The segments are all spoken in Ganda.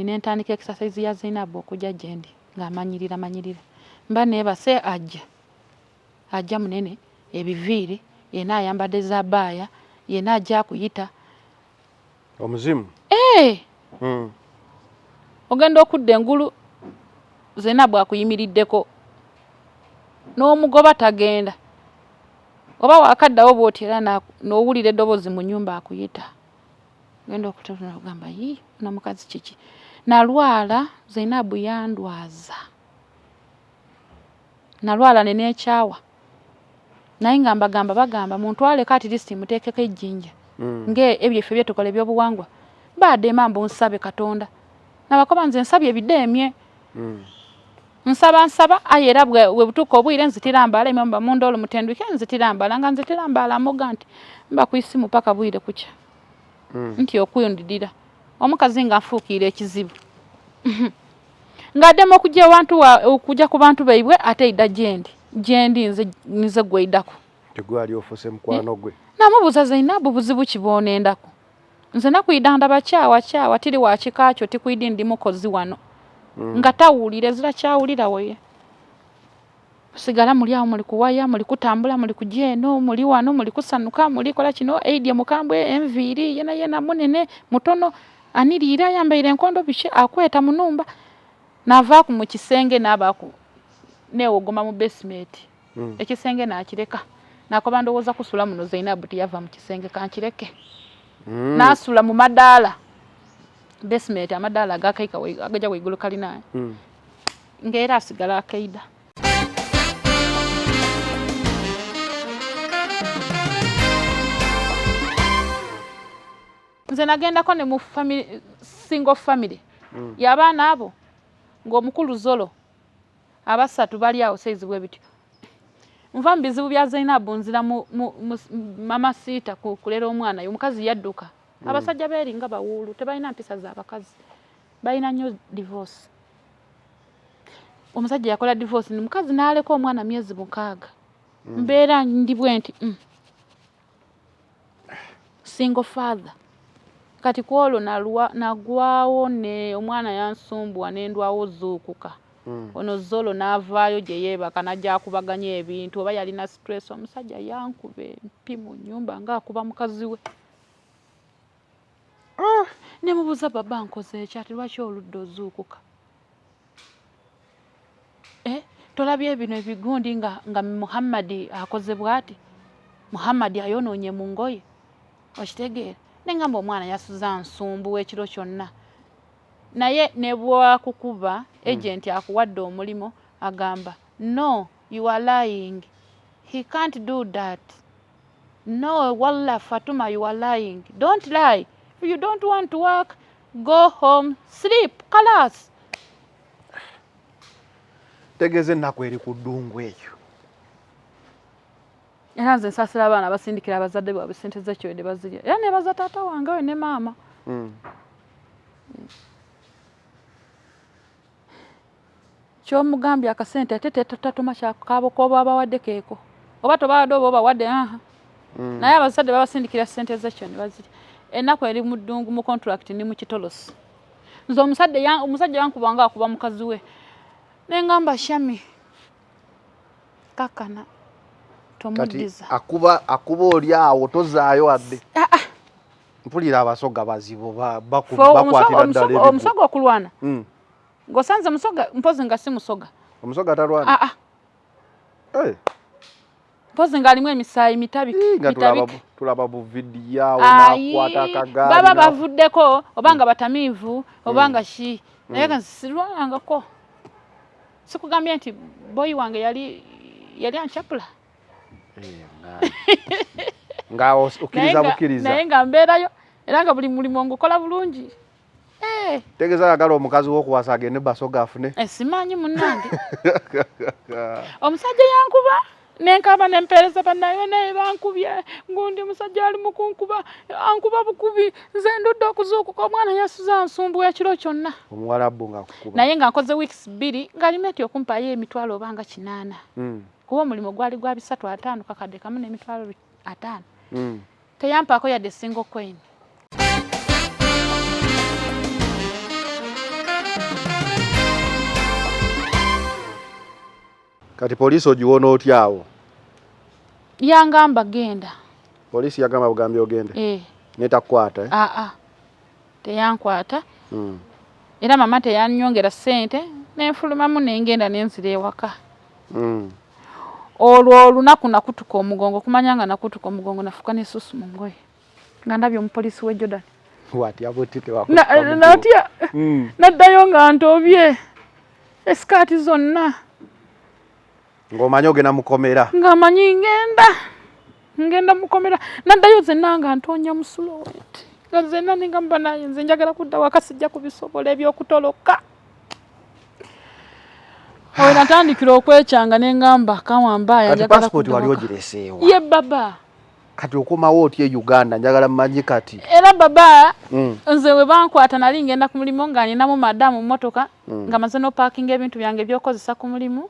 nina entandika exercise ya Zainabu okujja gyendi ng'amanyirira mba neebase ajja munene ebiviiri yena ayambadde zabaaya yena ajja kuyita omuzimu ogenda okudda engulu Zainabu akuyimiriddeko n'omugoba tagenda oba wakaddawo bw'oti era n'owulira eddoboozi mu nnyumba akuyita genda okutuna ogamba ono mukazi kiki nalwala Zainabu yandwaza nalwala neneekyawa naye nga bagamba muntwaleko at least muteekeko ejjinja ebyo effe byetukola ebyobuwangwa badde mambo nsabe Katonda nabakoba nze nsabye ebideemye nsaba aye era bwe butuuka obwire nzitira mbala emamba munda olumutendwike nzitira mbala nga nzitira mbala amoga nti mba ku isimu paka bwire kukya nti okuyundidira omukazi nga nfuukiira ekizibu ng'addemu okujja ku bantu baibwe ate idda gyendi nze gweidako tegwali ofuse mukwano gwe namubuuza Zainabu buzibu kiboonendako nze nakwida ndaba kyawa tiri wa kikakyo tikwidi ndi mukozi wano nga tawulira ezira kyawulira weye sigala muli awo muli kuwaya muli kutambula muli kujeno muli wano muli kusanuka muli kola kino eidye mukambwe enviiri yena munene mutono anirira yambaire enkondo bishi akweta munumba navaaku mu kisenge n'abaku neewogoma mu basement ekisenge nakireka nakoba ndowooza kusula muno Zainabu tiyava mu kisenge kankireke nasula mu madaala basement amadaala agakaika agaja waigulu kalina ng'era asigala akaida nze nagendako ne mu single family y'abaana abo ng'omukulu Zolo abasatu bali awo saizi bwe bityo nva mu bizibu bya Zainabu nzira mama siita kulera omwana omukazi yadduka abasajja beeringa bawuulu tebalina mpisa z'abakazi balina nnyo divorce omusajja yakola divorce ni mukazi n'aleka omwana myezi 6 mbeera ndi bwe nti single father kati kwolo nagwawo ne omwana yansumbuwa n'endwawo zuukuka ono Zolo n'avaayo gye yeebaka najja akubaganya ebintu oba yalina stress omusajja yankube mpi mu nnyumba ng'akuba mukazi we ne mubuuza baba nkoze ki ati lwaki oludde ozuukuka tolabye bino ebigundi nga Muhammadi akoze bw'ati Muhammadi ayonoonye mu ngoye okitegeera nengamba omwana yasuza nsumbu ekiro kyonna naye ne bwakukuba agent akuwadde omulimo agamba no you are lying he can't do that no wallah Fatuma you are lying don't lie if you don't want to work go home sleep kalas tegeze nako eri ku ddungu eyo era nze nsasira abaana basindikira abazadde baabwe ssente z'ekiwedde bazirya era ne baza taata wange we ne maama kyomugambye akasente ate tetatuma kyakaabo koba abawadde keeko oba tobawadde oba obawadde naye abazadde babasindikira ssente z'ekyo ne bazirya ennaku eri mu ddungu mu contract ni mu kitolosi nze omusajja yankubanga akuba mukazi we nengamba Shami kakana tomuddiza akuba oli awo tozaayo wadde mpulira abasoga bazibu bakwatira ddala omusoga okulwana ngosanze musoga mpozi nga si musoga omusoga talwana mpozi nga alimu emisaayi mitabike tulaba bu vidiyo awo nakwata akagaali baba bavuddeko obanga batamiivu obanga ki naye nga sirwanangako sikugambye nti boyi wange yali anchapula nga okiriza bukiriza naye nga mbeerayo era nga buli mulimu ngukola bulungi tegeza yagala omukazi w'okuwasa agende basoga afune simanyi munnange omusajja yankuba nenkaba nempeereza bannayo naye bankubye ngundi musajja ali mukunkuba ankuba bukubi nze ndudde okuzuukuka omwana yasuza nsumbu ekiro kyonna omuwalabu ng'akukuba naye nga nkoze weeks 2 ng'alimenti okumpaayo emitwalo obanga 8 kuba omulimu gwali gwa 350 kakadde kamu n'emitwalo 5 teyampaako yadde single coin Kati poliisi ogiwona otya awo? Yangamba genda. Poliisi yagamba bugambye ogende? Netakukwata? Teyankwata. Era mama teyanyongera ssente nenfulumamu nengenda nenzira ewaka. Olwo olunaku nakutuka omugongo, kumanya nga nakutuka omugongo nafuka n'essusu mu ngoye nga ndabye omupoliisi w'e Jordan. Watya bwetite wakutuka natya naddayo nga ntobye esikaati zonna ng'omanyi ogenda mukomera. Nga manyi ngenda mukomera. Naddayo zenna nga ntonya mu Suloweti nga zenna ningamba naye nze njagala kudda waka sijja kubisobola ebyokutoloka. Awe natandikira okwekyanga nengamba kawamba njagala kudda. Passport wali ogireseewa? Ye baba. Kati okomawo otya e Uganda njagala mmanyi kati. Era baba nze we bankwata nali ngenda ku mulimu nga ninamu madamu mmotoka nga maze n'opaakinga ebintu byange by'okozesa ku mulimu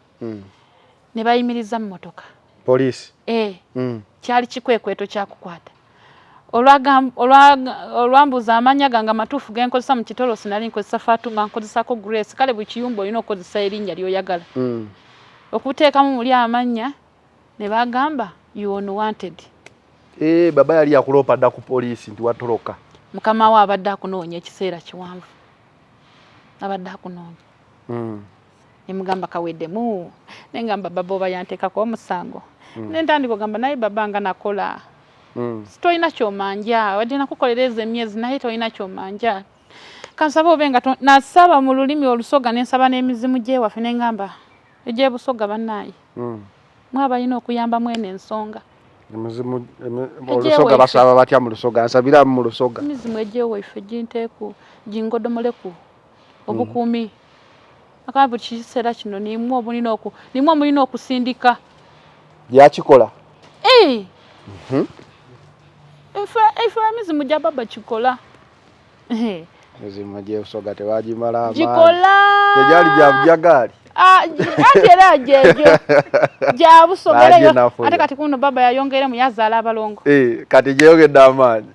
ne bayimiriza mu mmotoka. Poliisi? Kyali kikwekweto kyakukwata. Olwambuza amanya gange matuufu genkozesa mu kitolosi nali nkozesa Fatuma nkozesako Grace kale buli kiyumba olina okozesa erinnya ly'oyagala. Okuteekamu muli amanya ne bagamba you on wanted. Baba yali yakuloopa dda ku poliisi nti watoloka. Mukama we abadde akunoonya ekiseera kiwanvu. Abadde akunoonya. Nemugamba kaweddemu. Nengamba baba oba yanteekako omusango. Nentandika ogamba naye baba nga nakola. Toyina kyomanja wadde nakukolereza emyezi naye toyina kyomanja. Kansaba obe nga nasaba mu lulimi olusoga nensaba n'emizimu gyewaffe nengamba egy'ebusoga bannaaye. Mwabalina okuyamba mwene ensonga. Emizimu olusoga basaba batya mu lusoga? Nsabira mu lusoga. Emizimu egyewaffe ginteeku gingodomoleku obukuumi. Akaba buli kiseera kino nimwo omulina okusindika. Yakikola? Efe emizimu gya baba kikola. Emizimu gy'ebusoga tewagimala amaanyi. Gikola. Tegyali gya bujagaali. Ate era jejo gya busogerayo. Ate kati kuno baba yayongeremu yazaala abalongo. Kati gyeyongedde amaanyi.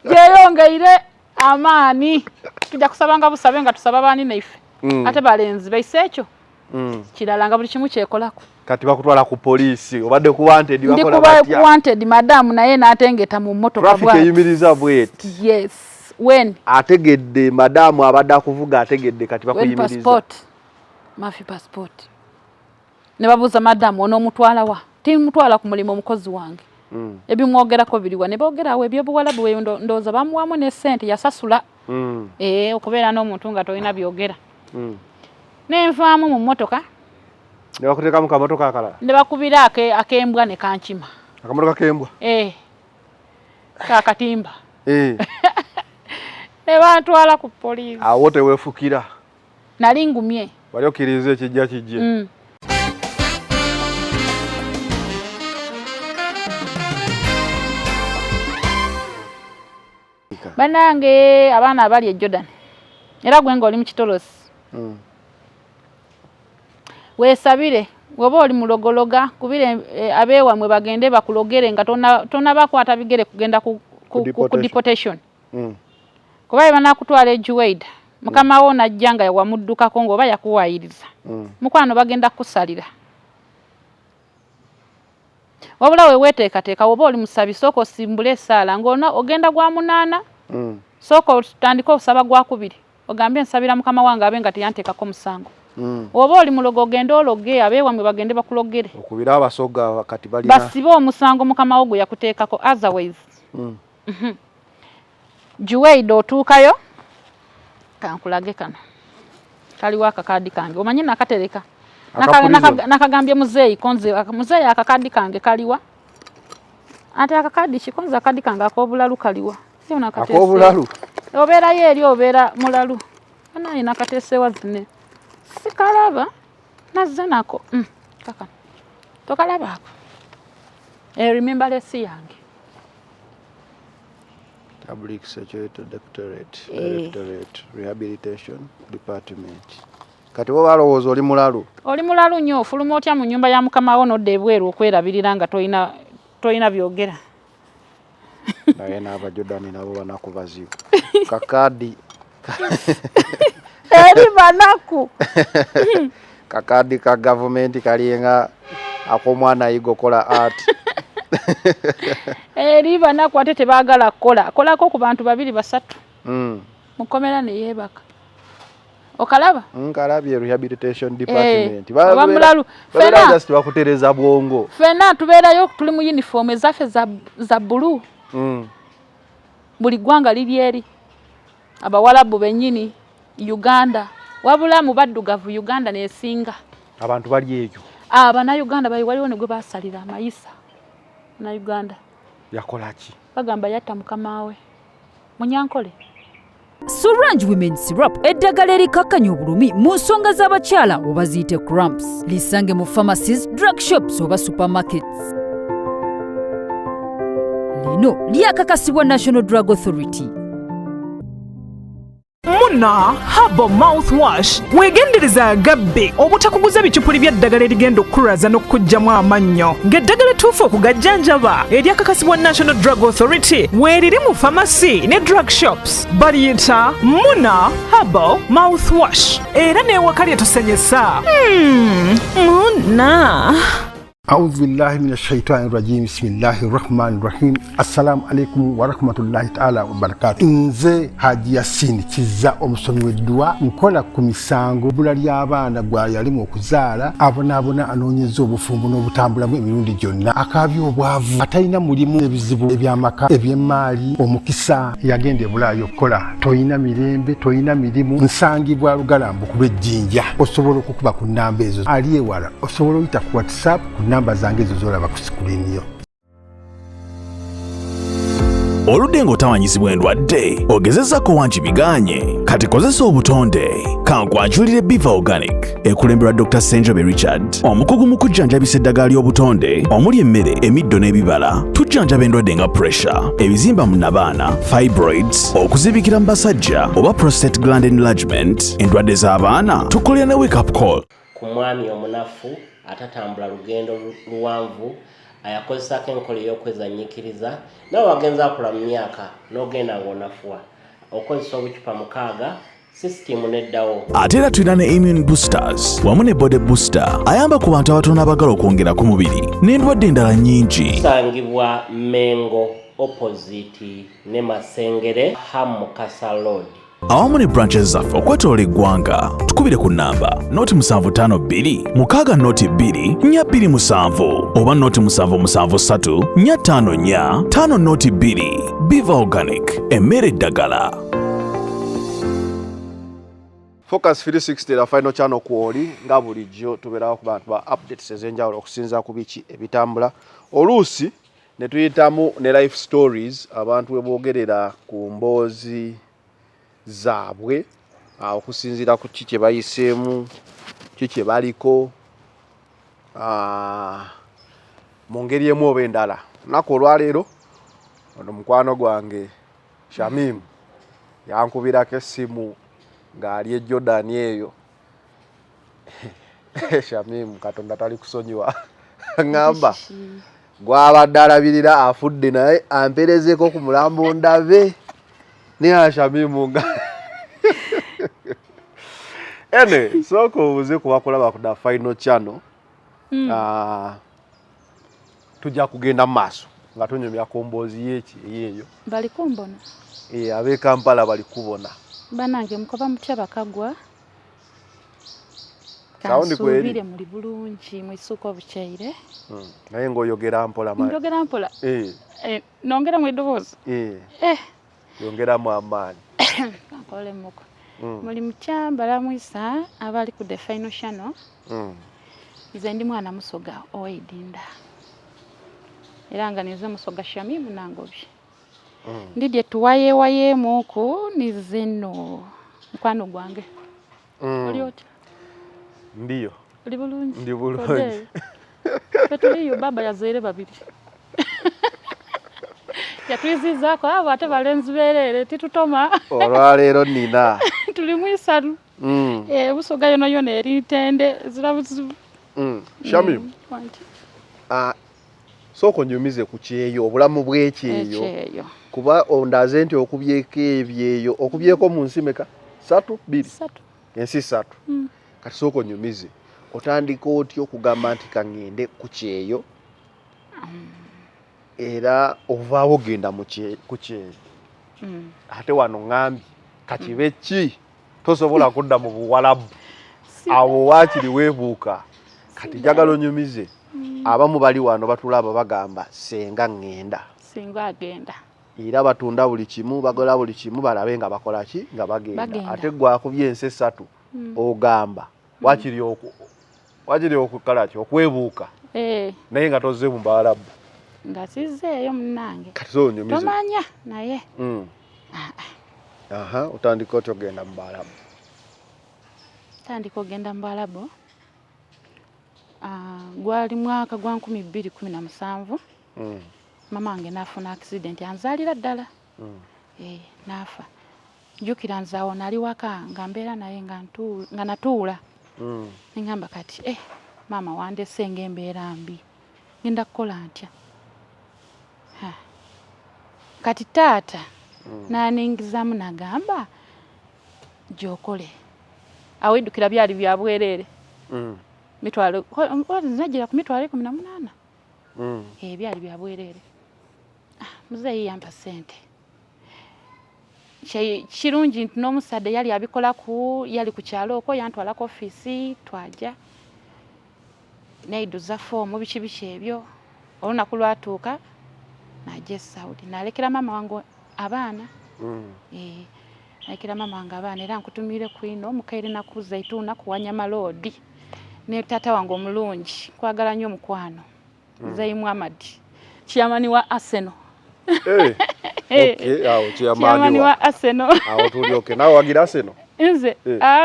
Gyeyongeire amaani. Tujja kusabanga busabe nga tusaba baani naife. Ate balenzi baise ekyo. Kirala nga buli kimu kyekolako. Kati bakutwala ku poliisi obadde ku wanted bakola batya? Ndi ku wanted madamu naye n'atengeta mu mmotoka bwa. Traffic eyimiriza bweti. Yes. When? Ategedde madamu abadde akuvuga ategedde kati bakuyimiriza. Passport. Mafi passport. Ne babuuza madamu onoomutwala wa? Timutwala ku mulimu omukozi wange. Ebimwogerako biriwa ne boogerawo ebyobuwalabu we ndowooza bamuwamu ne ssente yasasula. Okubeera n'omuntu nga tolina byogera. Nenvaamu mu mmotoka. Ne bakuteekamu kamotoka akalala? Ne bakubira akembwa ne kankima. Akamotoka kembwa? Kakatimba. Ne bantwala ku poliisi. Awo teweefukira? Nali ngumye. Wali okkiriza ekijja kijje? Banange abaana abali e Jordan. Era gwe ng'oli mu kitolosi. Weesabire woba oli mulogologa kubire abeewamwe bagende bakulogere nga tonna bakwata bigere kugenda ku deportation. Kuba banakutwala ejuwaida mukama wo najja nga wamuddukako ng'oba yakuwaayiriza mukwano bagenda kusalira. Wabula we weteekateeka woba oli musabi sooka osimbule essaala ng'ona ogenda gwa munaana sooka otandika osaba gwa kubiri ogambye nsabira mukama wange abe nga teyanteekako musango. Oba oli mulogo ogenda ologe abeewamwe bagende bakulogere. Okubira abasoga kati balina. Basibe omusango mukama wo gwe yakuteekako otherwise. Juwaida otuukayo kankulage kano. Kaliwo akakaadi kange. Omanyi nakatereka. Nakagambye muzeeyi konze muzeeyi akakaadi kange kaliwa. Ate akakaadi kikonze akakaadi kange ak'obulalu kaliwa. Ak'obulalu? Obeerayo eri obeera mulalu. Anayi nakateesewa zine. Sikalaba nazze nako kaka tokalaba ako remember lesi yange Public Security Directorate Rehabilitation Department. Kati wo balowooza oli mulalu nnyo ofuluma otya mu nnyumba ya mukama wo n'odda ebweru okwerabirira nga toyina byogera. Naye n'Abajordani nabo banakubazibu kakaadi eri banaku kakadi ka government kalinga akomwana yigo kola art liba nakwate tebagala kolako ku bantu babiri basatu mukomera ne yebaka okalaba nkalabye rehabilitation department bamulalu fena just bakutereza bwongo fena tubeerayo tuli mu uniform ezaffe za blue buli gwanga liri eri abawalabu benyini Uganda wabula mu baddugavu Uganda nesinga abantu bali ejo abana Uganda bali waliwo ne gwe basalira amayisa na Uganda yakolaki bagamba yatta mukamawe Munyankole Sorange Women Syrup eddagala erikakkanya obulumi mu nsonga z'abakyala oba ziyite cramps lisange mu pharmacies, drug shops oba supermarkets. Lino lyakakasibwa National Drug Authority. Muna Herbal Mouthwash wegendereza agabbe obutakuguza bicupuli by'eddagala erigenda okukulaza n'okugyamu amannyo ng'eddagala ettuufu okugajjanjaba eryakakasibwa National Drug Authority weeriri mu pharmacy ne drug shops baliyita Muna Herbal Mouthwash era n'ewaka lyetusanyusa Muna. أعوذ بالله من الشيطان الرجيم بسم الله الرحمن الرحيم السلام عليكم ورحمة الله تعالى وبركاته nze Haji Yasin Kiza omusomi w'eddua nkola ku misango bula ly'abaana gwa yalimu okuzaala abonaabona anoonyeza obufumbo n'obutambulamu emirundi gyonna akaabya obwavu atalina mulimu ebizibu eby'amaka eby'emmaali omukisa yagenda ebulaayo okukola toyina mirembe toyina mirimu nsangibwa lugalambu ku lw'ejjinja osobola okukuba ku nnamba ezo ali ewala osobola oyita ku WhatsApp ku namba zange ezo zolaba ku sikulini yo. Oludde ng'otawanyizibwa endwadde ogezezzaako wankibiganye kati kozesa obutonde kankwanjulire Biva Organic ekulembera Dr. Senjobe Richard omukugu mu kujjanjabisa eddagala ly'obutonde omuli emmere emiddo n'ebibala tujjanjaba endwadde nga pressure ebizimba mu nabaana fibroids okuzibikira mu basajja oba prostate gland enlargement endwadde z'abaana tukolera ne wake up call ku mwami omunafu atatambula lugendo luwanvu ayakozesako enkola ey'okwezannyikiriza nawe wagenza akula mu myaka n'ogenda ng'onafuwa okozesa obucupa 6 sisitimu neddawo ate era tulina ne immune boosters wamu ne body booster ayamba ku bantu abatono abagala okwongera ku mubiri n'endwadde endala nnyingi tusangibwa Mengo opposite ne Masengere Hamukasa Road awamu ne branches zaffe okwetoola eggwanga tukubire ku nnamba noti 752 mukaaga noti 2 427 oba noti 773 454 5 noti 2 Biva Organic emmere eddagala. Focus 360 la final channel kwoli nga bulijjo tubeerawo ku bantu ba updates ez'enjawulo okusinza ku biki ebitambula oluusi ne tuyitamu ne life stories abantu we boogerera ku mboozi zaabwe okusinzira ku kiki bayiseemu kiki baliko mu ngeri emu oba endala. Nnaku olwaleero ono mukwano gwange Shamim yankubirako essimu ng'ali e Jordan eyo Shamim Katonda tali kusonyiwa ngamba gwabadde alabirira afudde naye amperezeko ku mulambo ndabe ne Shamim nga ene soko uze kubakulaba ku da final channel tujja kugenda maaso nga tunyumya kombozi yeki yeyo bali kumbona abe Kampala bali kubona banange mukoba mutya bakagwa saundi kweli muri bulungi mwisuka obuchaire naye ngoyogera mpola mali njogera mpola nongera mu edovozi yongera mu amaani kankole muko muri mukyambala mwisa abali ku the final channel nze ndi mwana musoga owaidinda era nga nize musoga Shamimu nangobi ndidye tuwaye muku nizeno mkwano gwange oli oti ndiyo oli bulungi ndi bulungi petuliyo baba yazaire babiri yatwizizaako abo ate balenzi berere titutoma olwaleero nina tuli mwisalu busoga yona eri tende zirabuzibu Shamim soko nyumize ku kyeyo obulamu bw'ekyeyo kuba ondaze nti okubyeko ebyeyo okubyeko mu nsi meka 3 2 ensi 3 kati soko nyumize otandika otyo okugamba nti kaŋŋende ku kyeyo era ovaawo genda ku kyeyo ate wano ŋŋambye kakibe ki tosobola kudda mu Buwarabu awo waakiri weebuuka kati njagala onyumize abamu bali wano batulaba bagamba senga ŋŋenda singa agenda era batunda buli kimu bagola buli kimu balabe nga bakola ki nga bagenda ate gwakubye ensi 3 ogamba waakiri okukala ki okwebuuka naye nga tozze mu Buwarabu nga sizzeeyo munnange kati onyumize tomanya naye otandika otyo ogenda mu Buwarabu tandika ogenda mu Buwarabu gwali mwaka gwa 2017 mama wange nafuna accident anzalira ddala nafa njukira nzaawo nali waka nga mbeera naye nga natuula nengamba kati mama wandese ng'embeera mbi ngenda kukola ntya kati taata naningizamu nagamba gyokole awedukira byali bya bwerere mitwalo nagira ku mitwalo 18 byali bya bwerere muzeeyi yampa sente kirungi nti n'omusadde yali abikolaku yali ku kyalo okwo yantwala ku office twaja naiduza foomu biki ebyo olunaku lwatuuka najja Saudi nalekera mama wange abaana nalekera mama wange abaana era nkutumire kwino omukaire naku Zaituna ku Wanyama Road ne tata wange omulungi kwagala nnyo mukwano Zayi Muhammad chairman wa Arsenal chairman wa Arsenal awo tuli nawe wagira Arsenal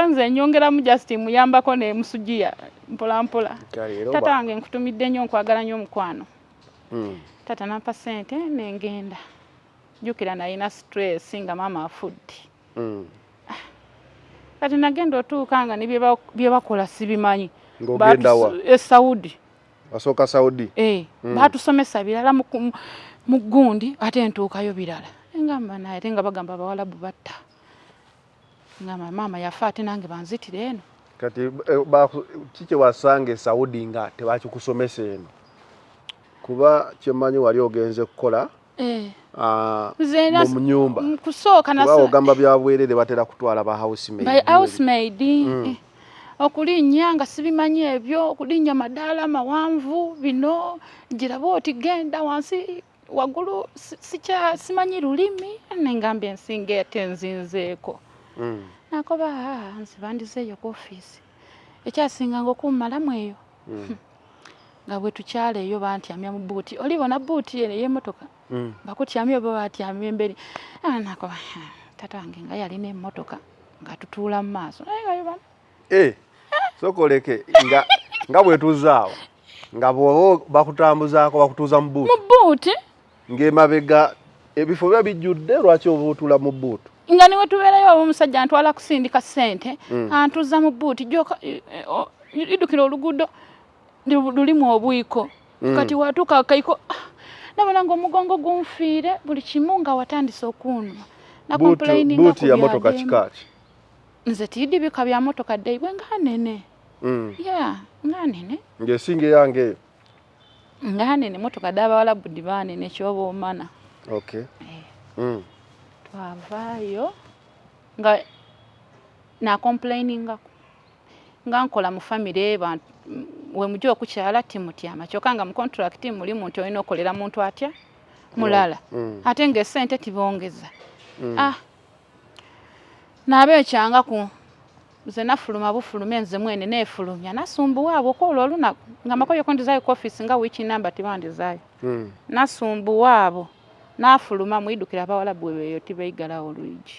nze nyongera mu Justin muyambako ne musujia mpola tata wange nkutumidde nnyo nkwagala nnyo mukwano tata nampa sente nengenda jukira nalina stress nga mama afudde kati nagenda otuuka nga bye bakola sibimanyi ng'ogenda wa Saudi wasooka Saudi batusomesa birala mu gundi ate ntuukayo birala engamba naye ate nga bagamba Abawarabu batta ngamba mama yafa ate nange banzitire eno kati kiki wasange Saudi nga tebakikusomesa eno kuba kyemanyi wali ogenze kukola mu nyumba kusooka ogamba byabwerere batera kutwala ba housemaid okulinnya nga sibimanyi ebyo okulinnya madaala mawanvu bino giraba oti genda wansi waggulu simanyi lulimi nengamba ensinga ate nzinzeeko nakoba nze bandizeeyo ku office ekyasinganga okummalamu eyo nga bwe tukyaleeyo bantyamya mu buuti olibona buuti y'emmotoka bakutyamya oba batyamya emberi nakoba tata wange nga yalina emmotoka nga tutuula mu maaso sokoleke nga bwetuzaawo nga bwoba bakutambuzaako bakutuuza mu buuti ng'emabega ebifo biba bijjudde lwaki oba otula mu buutu nga niwe tubeerayo oba omusajja antwala kusindika ssente antuuza mu buuti idukira oluguudo lulimu obwiko kati watuuka akaiko nabona ng'omugongo gunfiire buli kimu nga watandise okunuma buuti ya motoka kikaaki nze tiddi bika bya motoka ddeibwe nga nene nga nene ng'esinga eyange eyo nga nene motoka d'Abawarabu diba nene kyoba omana twavaayo nga nakomplainingako nga nkola mu famire we mujja okukyala timutyama kyokka nga mu contract mulimu nti olina okolera muntu atya mulala ate ng'essente tibongeza nabeekyangaku nze nafuluma bufulume nze mwene neefulumya nasumbuwaabo okwolwo olunaku nga makoyoko ndizaayo ku office nga wiiki namba tibandizaayo nasumbuwaabo nafuluma mwidukira Abawarabu eyo tibeigalawo olwigi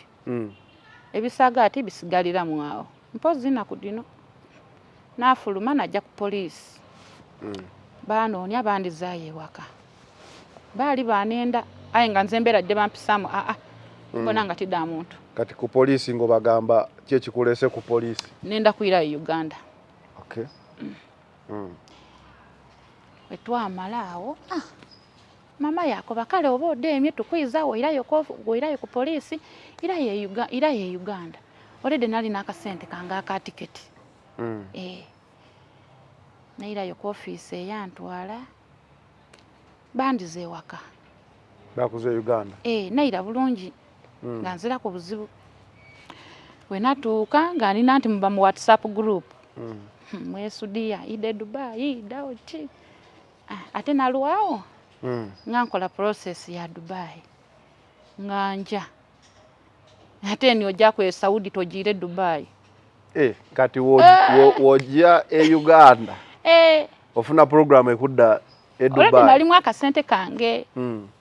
ebisaga ati bisigaliramu awo mpozi naku dino nafuluma najja ku poliisi banoonya bandizaayo ewaka baali banenda aye nga nze mbeera dde bampisaamu mbona nga tidda muntu kati ku poliisi ng'obagamba ki ekikulese ku poliisi nenda kuyirayo Uganda wetwamala awo mama yakoba kale oba odeemye tukwiza oirayo ku poliisi irayo Uganda olede nali n'akasente kange aka tiketi nairayo ku office eyantwala bandize waka bakuze Uganda naira bulungi nga nzira ku buzibu we natuuka nga nina nti muba mu WhatsApp group mwesudia ide Dubai dawo chi ate nalwawo nga nkola process ya Dubai nganja ate ni ojja ku Saudi tojire Dubai kati wojja Uganda ofuna program ekudda Dubai olwo nalimu akasente kange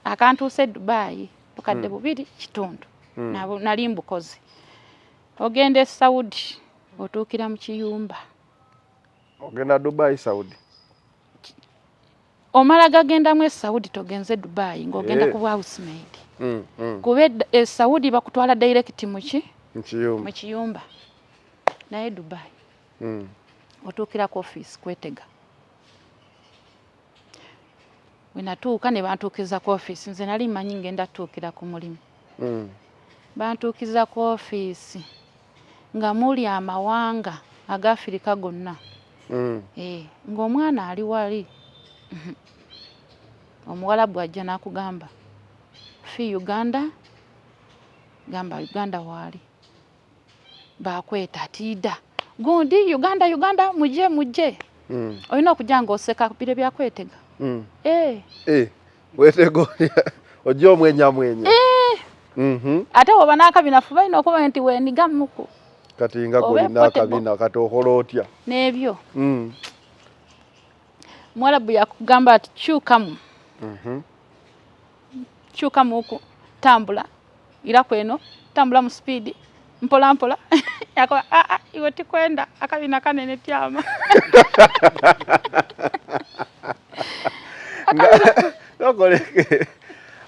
akantuuse Dubai bukadde bubiri kitundu nali mbukozi ogende Saudi otuukira mu kiyumba ogenda Dubai Saudi omala gagenda mu Saudi togenze Dubai ng'ogenda ku housemaid kube Saudi bakutwala direct mu kiyumba naye Dubai otuukira ku office kwetega wenatuuka ne bantuukiza ku office nze nali manyi ngenda tuukira ku mulimu bantuukiza ku office nga muli amawanga aga Afrika gonna ng'omwana ali wali omuwalabu ajja n'akugamba fi Uganda gamba Uganda wali bakweta tida gundi Uganda muje olina okujja ng'oseka bire byakwetega wetego ojja omwenya ate oba n'akabinafu balina okuba nti wenigamuku kati nga golina akabina kati okola otya n'ebyo mwalabu yakugamba ati kyukamu oku tambula ira kweno tambula mu speed mpola mpola yakoba iwe tikwenda akabina kanene tyama nokoleke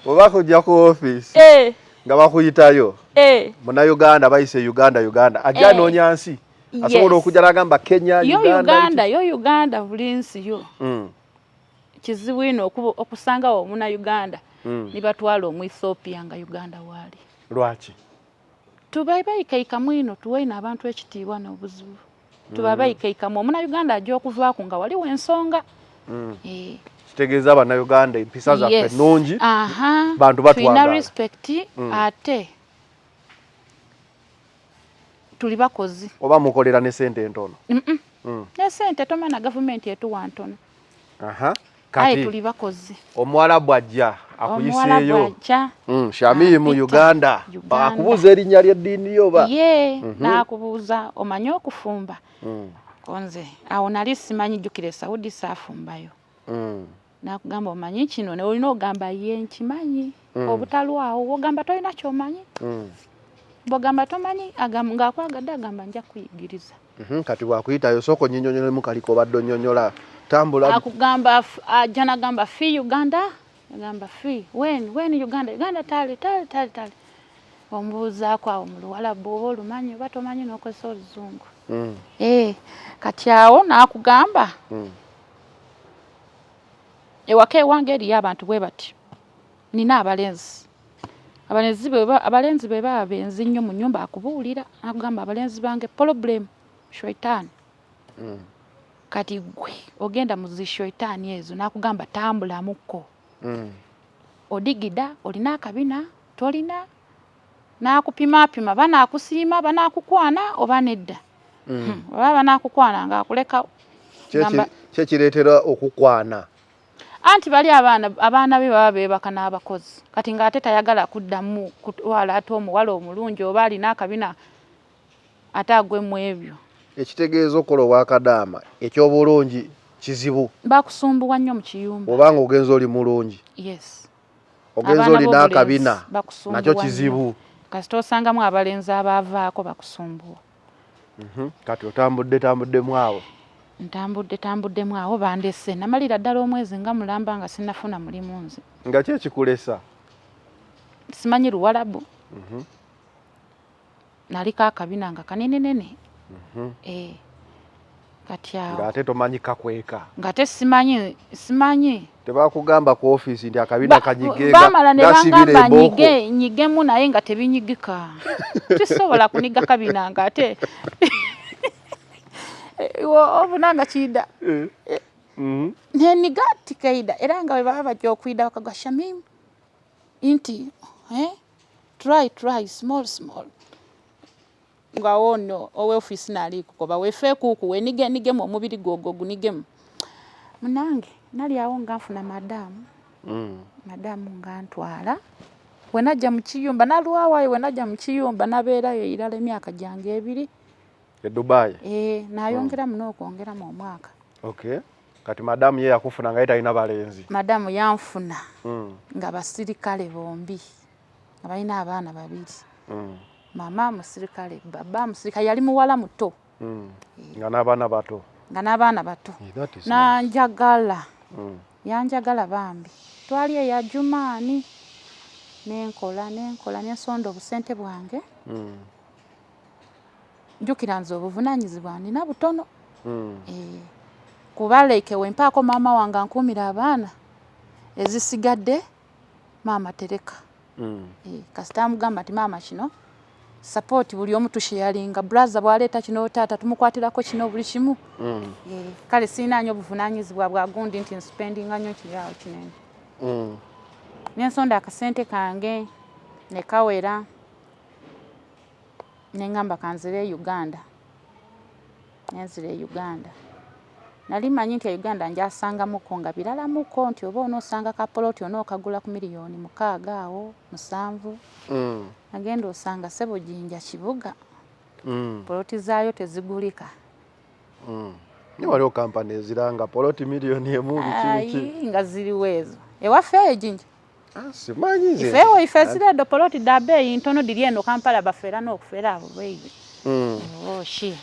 oba kujja ku office nga bakuyitayo muna Uganda bayise Uganda ajja noonya nsi asobola okujja n'agamba Kenya Uganda buli nsi yo kizibu ino okusangawo muna Uganda nibatwala omu Ethiopia nga Uganda wali lwaki tubabayikaikamu ino tuwaina abantu ekitiibwa n'obuzibu tubabayikaikamu omuna Uganda ajja okuvaako nga waliwo ensonga kitegeeza Bannayuganda empisa zaffe ennungi bantu batwagala tulina respect ate tuli bakozi oba mukolera ne sente entono ne sente tomana gavumenti etuwa ntono kati tuli bakozi omuwalabu ajja akuyiseeyo Shamii mu Uganda akubuuza erinnya ly'eddiini yoba n'akubuuza omanyi okufumba konze awo nali simanyi jjukire Saudi saafumbayo nakugamba omanyi kino ne olina ogamba ye nkimanyi obutalwawo ogamba tolina kyomanyi bogamba tomanyi ng'akwagadde agamba nja kuyigiriza kati bwakuyitayo sooka onnyinyonyolemu kaliko obadde onnyonnyola tambula akugamba ajja n'agamba fi Uganda agamba fi when Uganda tali omubuuzaako awo mu Luwalabu oba olumanyi oba tomanyi n'okozesa Oluzungu kati awo n'akugamba ewaka ewange eriyo abantu bwe bati nina abalenzi bwe baba benzi nnyo mu nnyumba akubuulira akugamba abalenzi bange problem shoitaani kati gwe ogenda mu zi shoitaani ezo n'akugamba tambulamuko odigida olina akabina tolina n'akupimapima banaakusiima banaakukwana oba nedda oba banaakukwana ng'akuleka kyekireetera okukwana anti bali abaana be baba beebaka n'abakozi kati ng'ate tayagala kuddamu kutwala ate omuwala omulungi oba alina akabina ate agwemu ebyo ekitegeeza okola obwakadaama eky'obulungi kizibu bakusumbuwa nnyo mu kiyumba obanga ogenza oli mulungi ogenza oli n'akabina nakyo kizibu kasita osangamu abalenzi abaavaako bakusumbuwa kati otambuddemu awo ntambuddemu awo bandese namalira ddala omwezi nga mulamba nga sinafuna mulimu nze nga kyekikulesa simanyi Luwalabu naliko akabina nga kanenenene kati awo ng'ate tomanyi kakweka ng'ate simanyi tebakugamba ku office nti akabina kanyigenga bamala ne bangamba nyigemu naye nga tebinyigika tisobola kuniga kabina ng'ate obunanga kida neniga tikaida era nga baba bajja okwida bakagwa Shamim inti try small nga ono owe office nali kukoba wefe kuku wenige mu mubiri gogo gunigemu munange nali awo nganfuna madamu ngantwala wenajja mu kiyumba nalwawaye wenajja mu kiyumba nabeera yo irala emyaka jange 2 e Dubai nayongera muno okongera mu mwaka okay kati madamu ye yakufuna nga ina balenzi madamu yanfuna nga basirikale bombi abaina abaana 2 mama musirikale baba musirikale yali muwala muto nga n'abaana bato na njagala yanjagala bambi twali ya Jumaani nenkola nensonda obusente bwange njukira nze obuvunanyizibwa nina butono kubalekewe mpaako mama wange ankumira abaana ezisigadde mama tereka kasita amugamba nti mama kino support buli omu tusharinga brother bwaleeta kino taata tumukwatirako kino buli kimu kale sina nnyo obuvunanyizibwa bwa gundi nti spendinga nnyo kiryawo kinene nensonda akasente kange ne kawera nengamba kanzire Uganda nali manyi nti Uganda njasanga muko nga birala muko nti oba onosanga kapoloti onokagula ku miliyoni 6 awo 7 agenda osanga sebo jinja kibuga poloti zaayo tezigulika ni waliwo kampani eziranga poloti miliyoni emu biki nga ziriwezo ewaffe jinja simanyi nze ife siredo poloti dabe intono diri eno Kampala bafera n'okufera abo bweyi shi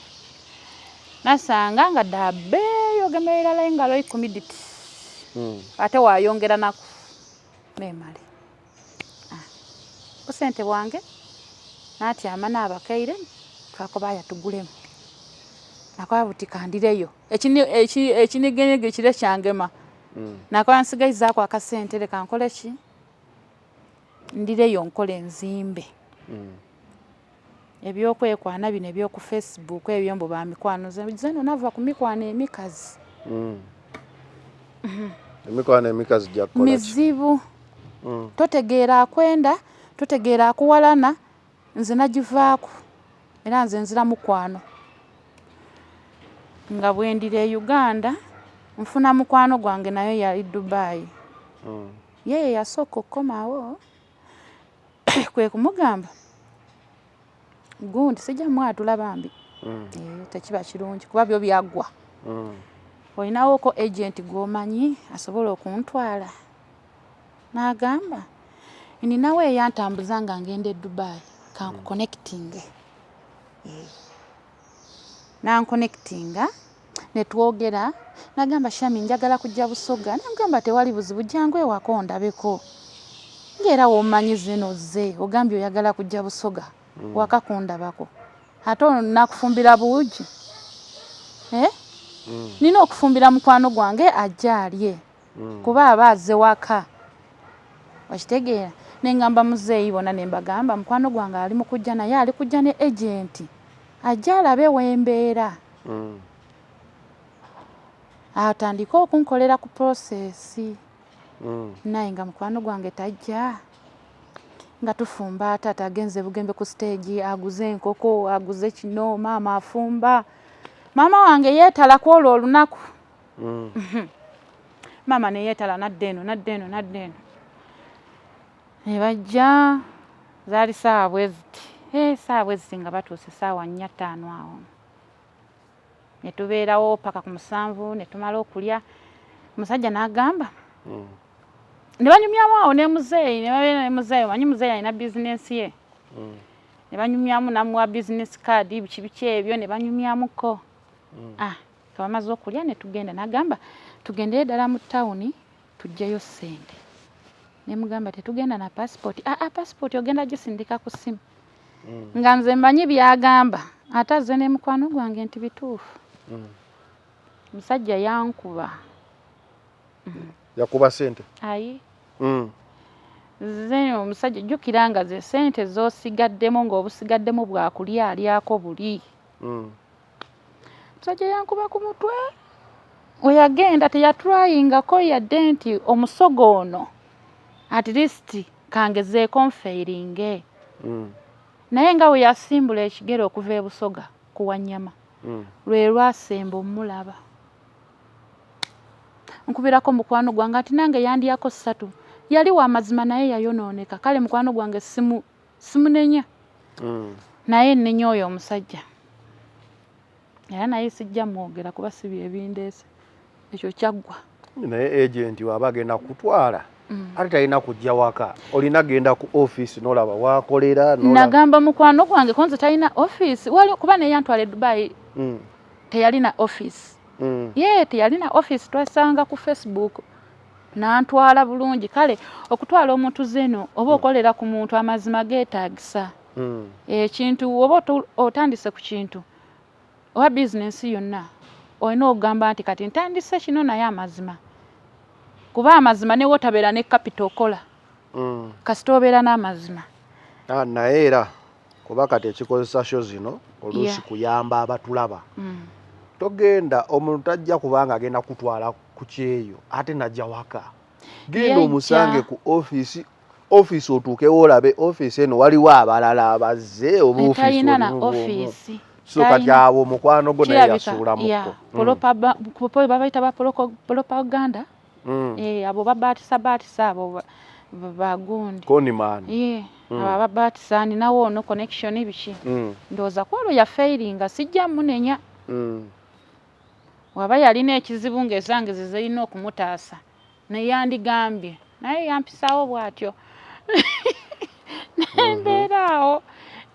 nasanga nga dabe yogemerera la engalo 10 diti ate wayongera naku memale osente bwange nati amana abakaire twakobaya tugulemu nakoba butikandireyo ekinigenege kire kyangema nakoba nsigaizaako akasente leka nkole ki ndireyo nkole nzimbe ebyokwekwana bino ebyoku Facebook ebyombo ba mikwano zeno nava ku mikwano emikazi mikwano emikazi jakola mizibu totegeera kwenda totegeera kuwalana nze nagivaako era nze nzira mukwano nga bwendire Uganda nfuna mukwano gwange nayo yali Dubai yeye yasoko komawo kwe kumugamba gundi sijja mwatula bambi tekiba kirungi kuba byo byagwa olinawo ko agent gomanyi asobola okuntwala nagamba ninawe yantambuza nga ngende Dubai kanku connecting nanconnectinga netwogera nagamba Shami njagala kujja Busoga nagamba tewali buzibu jangu ewako ndabeko ngera womanyi zino ze ogambye oyagala kujja Busoga wakakunda bako hato nakufumbira buuji nina okufumbira mukwano gwange ajjalye kuba abaze waka wakitegeera nengamba muzeeyi bona nembagamba mukwano gwange ali mukujja naye ali kujja ne agent ajjalabe wembeera atandika okunkolera ku process naye nga mukwano gwange tajja nga tufumba tata agenze bugembe ku stage aguze enkoko aguze kino mama afumba mama wange yetala kwolo olunaku mama ne yetala naddeno ne bajja zali saawa bweziti nga batuuse saawa 4-5 awo ne tubeerawo paka ku 7 ne tumala okulya musajja n'agamba ne banyumyamu awo ne muzeeyi manyi muzeeyi alina bizinesi ye ne banyumyamu namuwa business card biki ebyo ne banyumyamuko kabamaze okulya ne tugenda n'agamba tugendeye ddala mu tawuni tujjayo ssente ne mugamba tetugenda na passport passport ogenda gisindika ku simu nga nze mmanyi byagamba ate azze ne mukwano gwange nti bituufu musajja yankuba yakuba sente ayi zeno omusajja jjukira nga ze sente zosigaddemu ng'obusigaddemu bwakulya alyako buli omusajja yankuba ku mutwe weyagenda teyatryingako yadde nti omusogo ono at least kangezeeko nfeiringe naye nga we yasimbula ekigere okuva e Busoga ku Wanyama lwe lwasemba omulaba nkubirako mukwano gwange ati nange yandiyako 3 yali wa mazima naye yayonooneka kale mukwano gwange simunenya naye nnenya oyo omusajja era naye sijja mwogera kuba sibi ebindeese ekyo kyaggwa naye agent waba agenda kutwala ate talina kujja waka olina genda ku office n'olaba wakolera nagamba mukwano gwange konze talina office wali kuba naye yantwala e Dubai teyalina office teyalina office twasanga ku Facebook nantwala bulungi kale okutwala omuntu zeno oba okolera ku muntu amazima geetagisa ekintu oba otandise ku kintu oba business yonna olina okugamba nti kati ntandise kino naye amazima kuba amazima newe otabeera ne capital okola kasita obeera n'amazima naye era kuba kati ekikozesa sho zino oluusi kuyamba abatulaba togenda omuntu tajja kubanga agenda kutwala ku kyeyo ate najja waka genda omusange ku office otuukewo olabe office eno waliwo abalala abazze oba office so kati abo mukwano gwo naye yasuula mukko babayita ba propaganda abo babatisa abo bagundi konimani abo babatisa ninawo ono connection biki ndowooza kwolwo yafeiringa sijja munenya waba yalina ekizibu ng'ezange zirina okumutaasa naye yandigambye naye yampisaawo bw'atyo nembeeraawo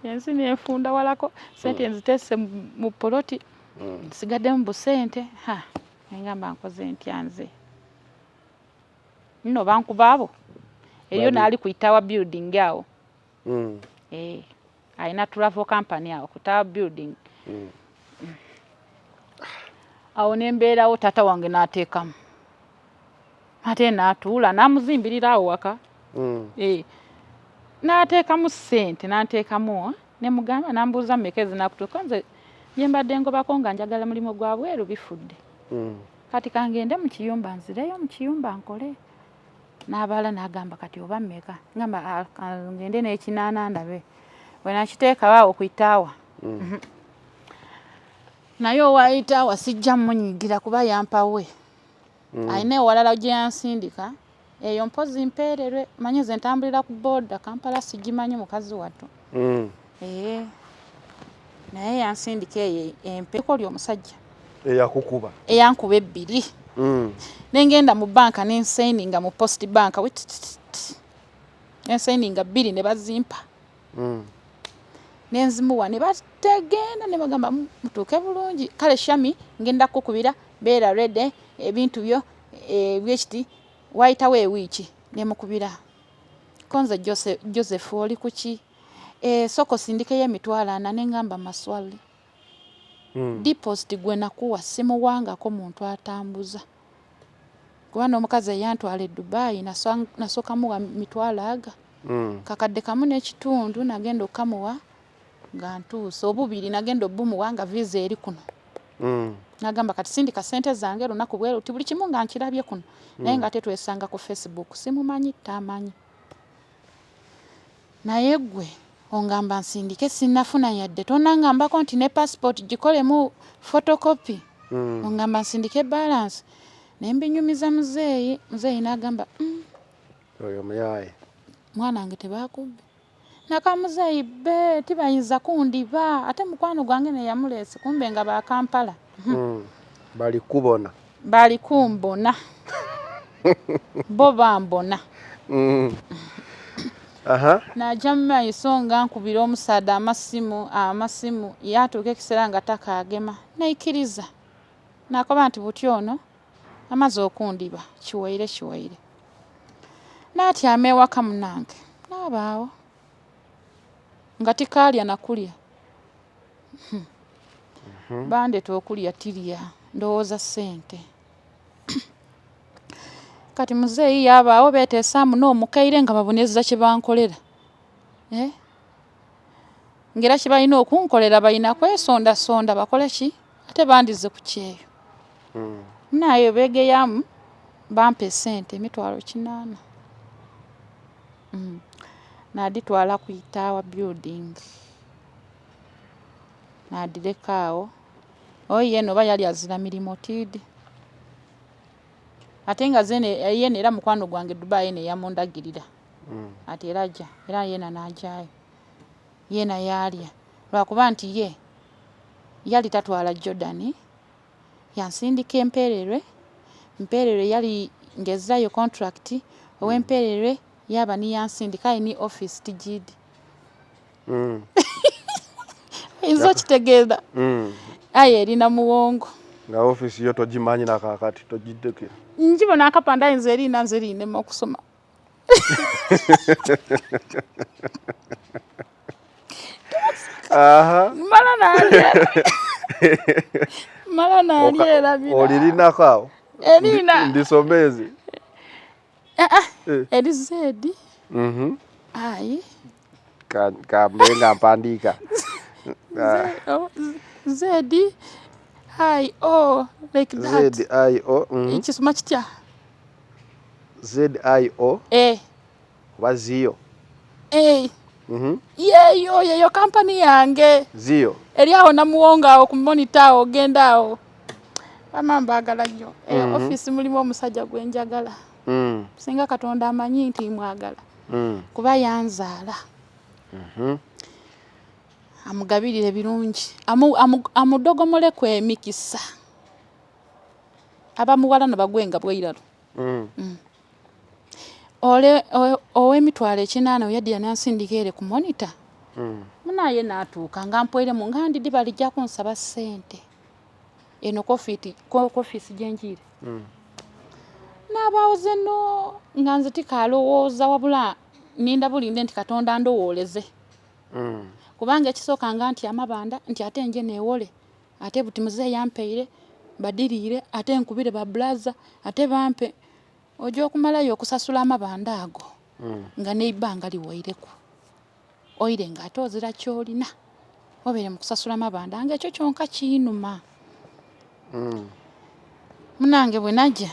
ensi nenfunda walako sente nziteese mu poloti nsigadde mu busente engamba nkoze ntya nze nno bankuba abo eriyo naali ku Tower building awo alina travel company awo ku Tower building awo nembeerawo taata wange n'ateekamu ate n'atuula n'amuzimbirira awo waka n'ateekamu ssente n'anteekamu ne mugamba n'ambuuza mmekezi n'akutuuka nze bye mbadde ngobako nga njagala mulimu gwa bweru bifudde kati kangende mu kiyumba nzireyo mu kiyumba nkole n'abaala n'agamba kati oba mmeka ngamba ngende n'ekinaana ndabe we nakiteekawo awo ku Itaawa naye owayitaawa sijja munyigira kuba yampawe alina ewalala gye yansindika eyo mpozi mpeererwe manyi ze ntambulira ku booda Kampala sigimanyi mukazi wattu naye yansindika eyo empeko lyo omusajja eyankuba 2 nengenda mu banka nensaininga mu post bank nensaininga 2 ne bazimpa nenzimuwa ne bategenda ne bagamba mutuuke bulungi kale shami ngenda kukubira beera rede ebintu byo byekiti wayitawo ewiiki ne mukubira konze Joseph oli kuki soko sindike y'emitwalo 4 nengamba maswali deposit gwe nakuwa simuwangako muntu atambuza kuba n'omukazi eyantwala e Dubai nasooka muwa mitwalo aga kakadde kamu n'ekitundu nagenda okamuwa nga ntuuse obubiri nagenda obumuwa nga visa eri kuno nagamba kati sindika sente zange lunaku bweru ti buli kimu nga nkirabye kuno naye nga tetwesanga ku Facebook simumanyi tamanyi naye gwe ongamba nsindike sinafuna yadde tonangambako nti ne passport gikolemu photocopy ongamba nsindike balance nembinyumiza muzeeyi n'agamba oyo muyaye mwana wange tebakubbe nakamuzeeyi be tibayinza kundiba ate mukwano gwange ne yamulese kumbe nga ba Kampala bali kumbona bo bambona najja mu maiso nga nkubira omusaada amasimu yatuuka ekiseera nga takagema naikiriza nakoba nti buti ono amaze okundiba kiwaire natyama ewaka munange nabaawo nga tikalya nakulya bandeta okulya tirya ndowooza sente kati muzeeyi yabaawo beteesaamu n'omukaire nga baboneza kye bankolera ngera kye balina okunkolera balina kwesondasonda bakole ki ate bandize ku kyeyo nayo begeyamu bampe sente $800 naditwala ku Itawa building nadirekawo oye no bayali azira milimo tidi atenga zene yene era mukwano gwange Dubai ne yamundagirira ati eraja era yena najayo yena yalya lwakuba nti ye yali tatwala Jordan yansindika Mperere yali ngezayo contract ow'Emperere yaba ni yansindika ni office tijidi izo kitegeeza aye erina muwongo nga office yo togimanyi nakakati togiddukira njibona akapanda nze erina okusoma aha mala nalyera bina olirinako awo erina ndisomezi erizedi ayi kambe nga mpandiika zedi I-O like that Z-I-O ikisoma kitya Z-I-O oba ziyo yeyo kampani yange ziyo eri awo namuwonga awo ku monitor awo genda awo bamamba agala nnyo office mulimu omusajja gwenjagala singa Katonda amanyi nti mwagala kuba yanzaala amugabirire birungi amudogomole ku emikisa abamuwala nabagwenga bweiralo ow'emitwalo 8 oyadde yansindikire ku monitor munaye natuuka nga mpoire mu ngandi dibalijja kunsaba sente eno kofisi gyenjire n'abaawo zeno nga nze tikalowooza wabula ninda bulinde nti Katonda ndowooleze kubanga ekisooka nti amabanda nti ate nje neewole ate buti muzeeyi yampeire badiriire ate nkubire bablaza ate bampe ojo okumalayo okusasula amabanda ago nga neibanga liwoireku oire nga ate ozira kyolina obere mu kusasula amabanda nga ekyo kyonka kiinuma munange bwe najja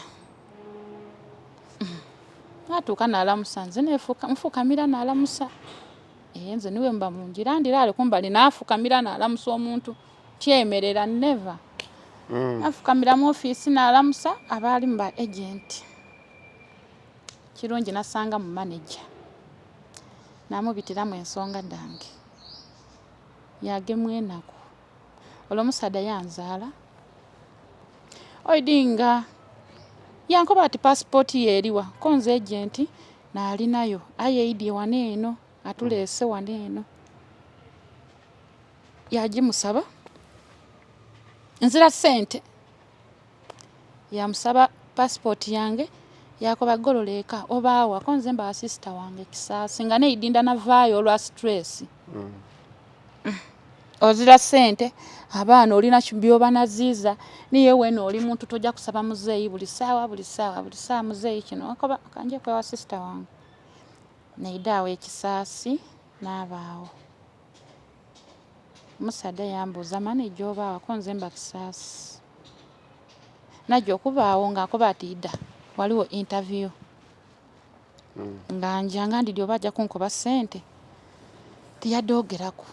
natuuka n'alamusa nze nfukamira n'alamusa nze niwe mba munjira ndiraale kumbali nafukamira n'alamusa omuntu tyemerera never nafukamira mu office n'alamusa abaali mu ba agent kirungi nasanga mu manager namubitiramu ensonga dange yagemu enaku olwomusada yanzaala oidinga yankoba ati passport ye eriwa konze agent naalinayo aye idi waneeno atulese waneeno yagimusaba nzira sente yamusaba passport yange yakoba gololeka obaawa konze mba sister wange kisasi nga neidinda navaayo olwa stress ozira sente abaana olina byoba naziza niye weno oli muntu tojja kusaba muzeeyi buli saawa muzeeyi kino akoba kanje kwa sister wange neidaawo ekisasi n'abaawo musada yambuuza manager obaawa konze mba kisasi najja okubaawo ng'akoba ati ida waliwo interview nga njanga ndidi oba ajja kunkoba sente tiyadoogerako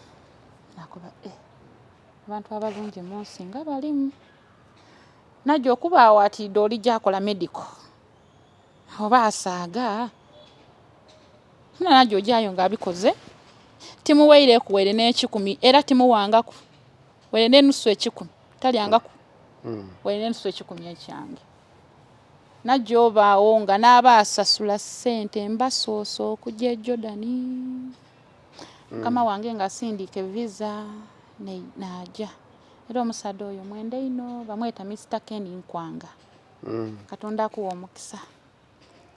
nakoba abantu abalungi mu nsi nga balimu najja okubaawo ati ida olijja akola medical oba asaaga najja ojjayo ng'abikoze timuweire kuwere n'ekikumi era timuwangaku were n'enusu ekikumi talyangaku were n'enusu ekikumi ekyange najja obaawo nga n'aba asasula sente mbasoosa okujja e Jordan mukama wange nga asindika visa n'ajja era omusada oyo mwenda ino bamweta Mr. Ken Nkwanga Katonda akuwa omukisa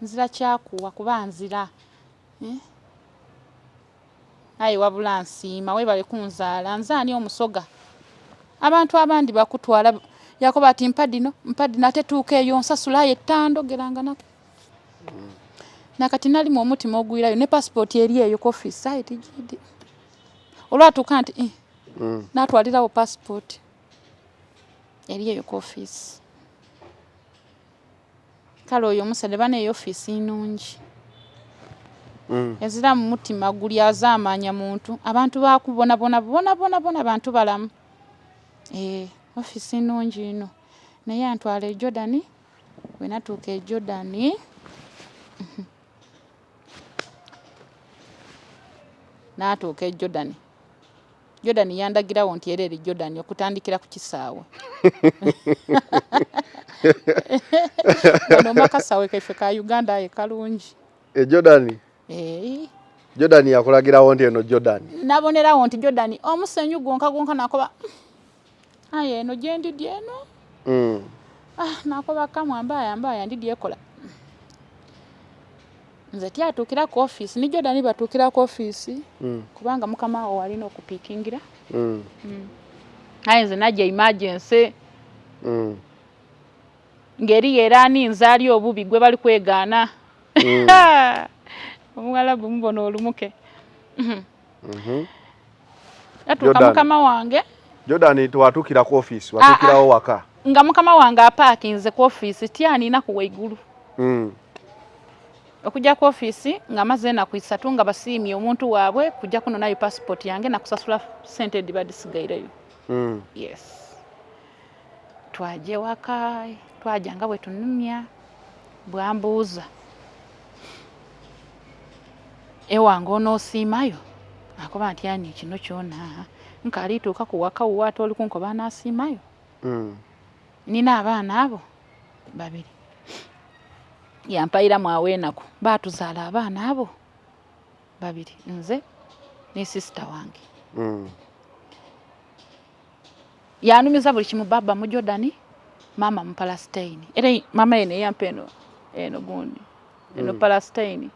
nzira kyakuwa kuba nzira ayi wabula nsiima webale kunzaala nzaani omusoga abantu abandi bakutwala yakoba ati mpadino ate tuuka eyo nsasula yettandoogeranga nako nakati nali mu omutima ogwirayo ne passport eri eyo ku office site gidi olwatuuka nti natwalirawo passport eriyo ku office kale oyo omusajja bane eyo office nnungi ezira mu mutima guli azaamanya muntu abantu bakubona bona abantu balamu office nnungi ino naye antwala e Jordan bwe natuuka e Jordan n'atuuka e Jordan yandagirawo nti era eri Jordan okutandikira ku kisaawe bano makasaawe kaife ka Uganda aye kalungi e Jordan Jordan yakulagirawo nti eno Jordan nabonerawo nti Jordan omusenyu gonka nakoba aye eno gyendidi eno nakoba kamwe mbaya ndidi ekola nze tyatuukira ku office ni Jordan batuukira ku office kubanga mukama awo walina okupikingira aye nze najja emergency ngeri era aninza ali obubi gwe bali kwegaana Omuwalabu mbona olumuke atuuka mukama wange Jordan twatuukira ku office watuukirawo waka nga mukama wange apaakinze ku office tyanina ku waigulu okujja ku office nga maze na kuisatu nga basiimye omuntu waabwe kujja kuno nayo passport yange na kusasula sente dibadisigaireyo yes twaje waka twajanga bwe tunumya bwambuuza ewange onoosiimayo akoba nti ani kino kyona nkalituuka ku waka wuwaate oli kunkoba naasiimayo nina abaana abo 2 yampairamu aweenako baatuzaala abaana abo 2 nze ne sister wange yanumiza buli kimu baba mu Jordan mama mu Palestine era mama yene yampa eno gundi eno Palestine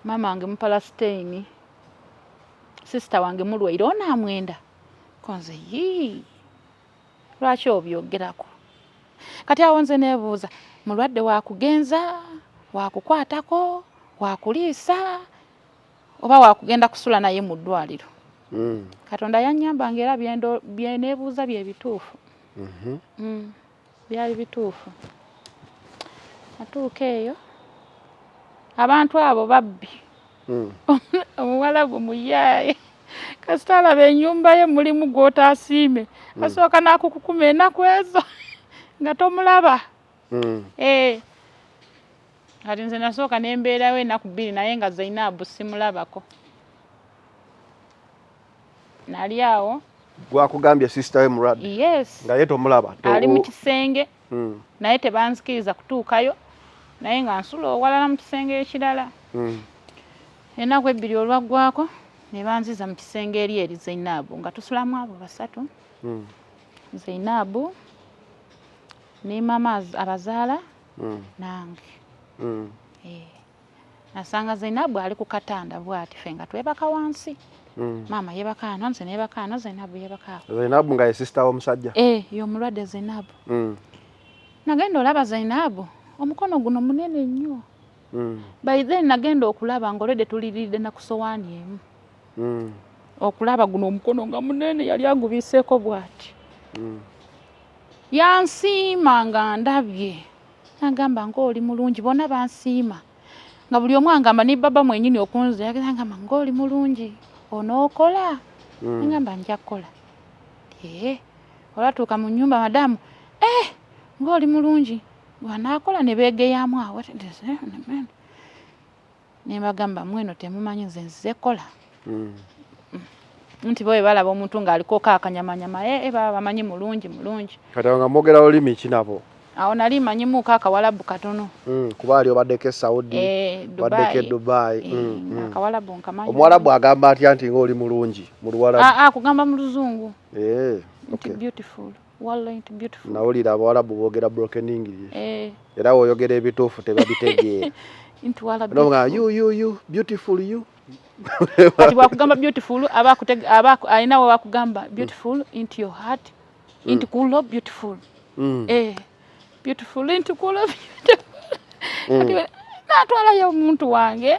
mama wange mu Palestine sister wange mulwaire onamwenda konze lwaki obyogerako kati awo nze nebuuza mulwadde wakugenza wakukwatako wakuliisa oba wakugenda kusula naye mu ddwaliro Katonda yannyamba ngera byenebuuza bye bituufu byali bituufu atuuka eyo abantu abo babbi Omuwalabu muyaye kasita alaba ennyumba ye mulimu gw'otaasiime asooka n'akukukuma ennaku ezo nga tomulaba kati nze nasooka nembeerawo ennaku 2 naye nga Zainabu simulabako nali awo gwakugambye sister we mulwadde yes nga ye tomulaba ali mu kisenge naye tebanzikiriza kutuukayo naye nga nsula owalala mu kisenge ekirala ennaku 2 olwaggwako ne banziza mu kisenge eri Zainabu nga tusulamu abo 3 Zainabu ne mama abazaala nange nasanga Zainabu ali ku katanda bwati fe nga twebaka wansi mama yebakaano nze nebakaano Zainabu yebakaako Zainabu nga ye sister w'omusajja y'omulwadde Zainabu nagenda olaba Zainabu omukono guno munene nnyo by then nagenda okulaba ngolede tuliridde na kusowaani emu okulaba guno omukono nga munene yali agubiseeko bwati yansiima nga ndabye nagamba ng'oli mulungi bona bansiima nga buli omu angamba ne baba mwenyini okunze yagamba ng'oli mulungi onookola ngamba nja kukola olwatuuka mu nnyumba madamu ng'oli mulungi wanaakola ne beegeyamu awo ne bagamba mweno temumanyi nze nzize nti boye balaba omuntu ng'aliko kaakanyamanyama baba bamanyi mulungi kati nga mwogera olulimi ki nabo awo nali manyimu kaakawalabu katono kuba ali obaddeko e Saudi baddeko e Dubai akawalabu nkamanyi Omuwalabu agamba atya nti ng'oli mulungi mu Luwalabu kugamba mu Luzungu okay. Beautiful wallahi nti beautiful nawulira Abawalabu boogera broken English era woyogera ebituufu tebabitegeera nti wala you beautiful you kati wakugamba beautiful alina we wakugamba beautiful into your heart into cool beautiful beautiful into cool beautiful natwalayo omuntu wange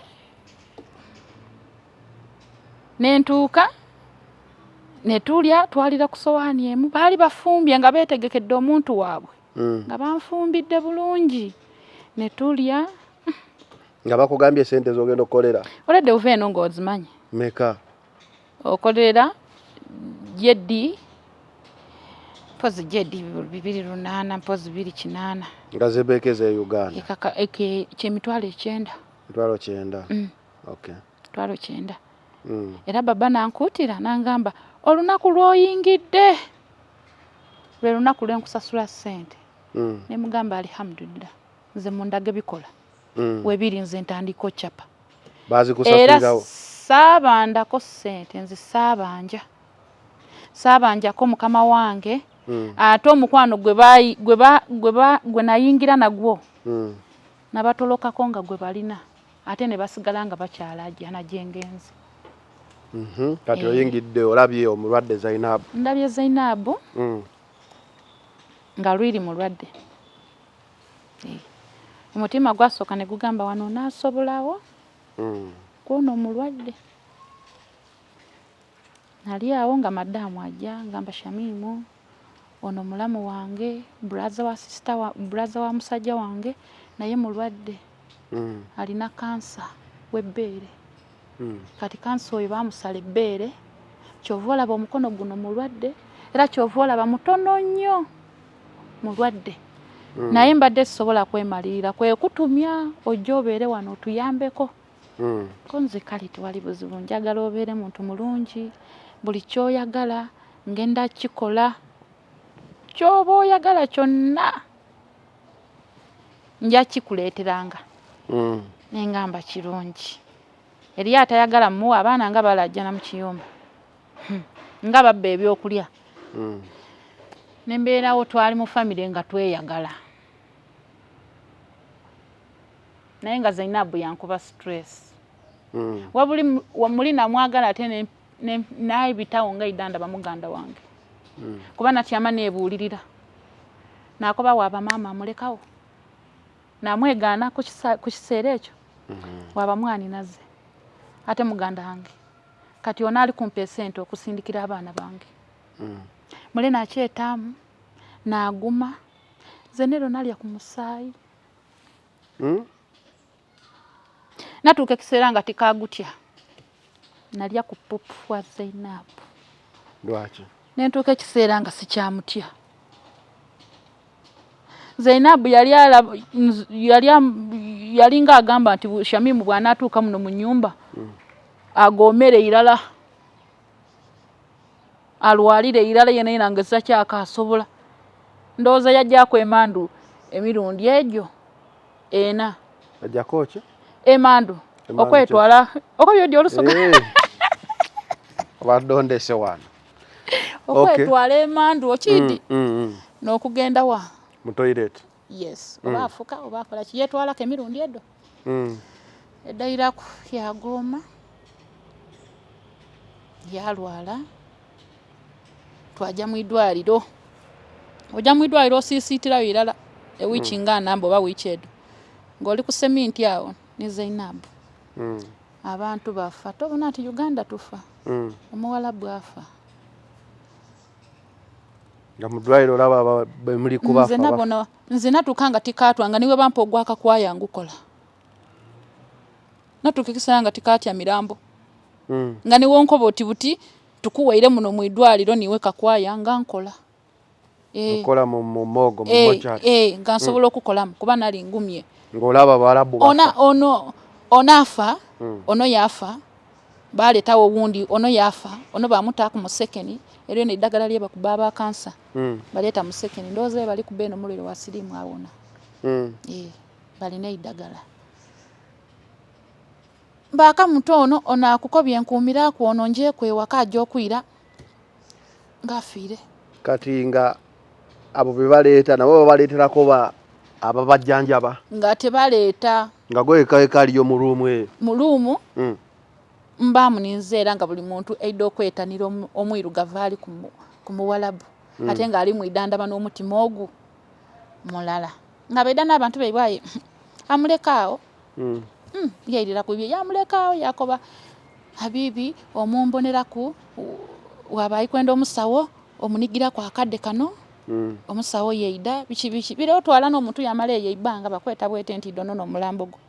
nentuuka ne tulya twalira ku sowaani emu baali bafumbye nga beetegekedde omuntu waabwe nga banfumbidde bulungi ne tulya nga bakugambye sente z'ogenda okukolera oledde uva eno ng'ozimanyi meka okolera jeddi mpozi jeddi 208 mpozi 208 nga zebeekeza e Uganda kyemitwalo 9 okay mitwalo 9 era baba nankuutira nangamba olunaku lw'oyingidde lwe lunaku lwenkusasula ssente ne mugamba alhamdulillah nze mundage bikola webiri nze ntandika occapa bazikusasirawo saabandako ssente nze saabanjako mukama wange ate omukwano gwe nayingira nagwo nabatolokako nga gwe balina ate ne basigala nga bakyalajja najengenzi kati oyingidde olabye omulwadde Zainabu ndabye Zainabu nga lwiri mulwadde omutima gwasooka ne gugamba wano naasobolawo kwona omulwadde nali awo nga maddamu ajja ngamba Shamimu ono mulamu wange brother wa musajja wange naye mulwadde alina kansa w'ebbeere kati kansa oyo bamusala ebbeere kyova olaba omukono guno mulwadde era kyova olaba mutono nnyo mulwadde naye mbadde sisobola kwemalirira kwe kutumya ojja obeere wano otuyambeko ko nze kale tewali buzibu njagala obeere muntu mulungi buli kyoyagala ngenda kikola kyoba oyagala kyonna nja kikuleeteranga nengamba kirungi eriyo atayagala muwa abaana nga balajjana mu kiyumba nga babba ebyokulya nembeerawo twali mu famire nga tweyagala naye nga Zainabu yankuba stress wabuli muli namwagala ate naayibitawo nga idanda bamuganda wange kuba natyama neebuulirira nakoba waaba maama amulekawo namwegaana ku kiseera ekyo waaba mwani naze ate muganda wange kati ona ali kumpa esente okusindikira abaana bange mule nakyetaamu naaguma zenero nalya ku musaayi natuuka ekiseera nga tikagutya nalya ku pupu wa Zainabu lwaki nentuuka ekiseera nga sikyamutya Zainabu yali nga agamba nti Shamimu bw'anaatuuka muno mu nnyumba agoomere irala alwalire irala yenna nange sakyakasobola ndowooza yajjako emandu emirundi egyo ena ajjako ki emandu okwetwala okobyoddi olusoga obadde ondese wano okwetwala emandu okidi n'okugenda wa mu toilet yes oba afuka oba akola kiyetwalako emirundi eddo eddayiraku yagooma yalwala twajja mu idwaliro ojja mu idwaliro osiisiitirayo irala ewiiki nga namba oba wiiki eddo ng'oli ku seminti awo ne Zainabu abantu bafa tobona nti Uganda tufa omuwala bwafa nga mu ddwaliro olaba bemuli kubafa nze natuuka nga tikaatwanga niwe bampa ogwakakwaya ngukola natuuka ekiseera nga tikaatya mirambo nga niwo nkoba oti buti tukuwaire muno mu idwaliro niwe kakwaya nga nkola okola mu mogo mu mochari nga nsobola okukolamu kuba nali ngumye ng'olaba Abarabu ono afa ono yafa baleetawo owundi ono yafa ono bamutaako mu sekeni era eno eddagala lye bakuba aba kansa baleeta mu sekeni ndowooza bali kuba eno muliro wa siriimu awona balina eddagala mbaaka muto ono akukobya enkuumiraku ono njeeku ewaka ajja okwira ng'afiire kati nga abo be baleeta nabo babaleeterako ababajjanjaba nga tebaleeta nga gwekaweka aliyo mu ruumu eyo mu ruumu mbaamu ninze era nga buli muntu eidde okwetanira omwirugavu ali ku muwalabu ate nga ali mu idandaba n'omutima ogu mulala nga baida n'abantu baibwaye amulekaawo yeirira ku bye yamulekaawo yakoba habibi omumboneraku wabayi kwenda omusawo omunigira kwa kadde kano omusawo yeida bichi bire otwala n'omuntu yamala yeibanga bakweta bwete nti dono n'omulambo go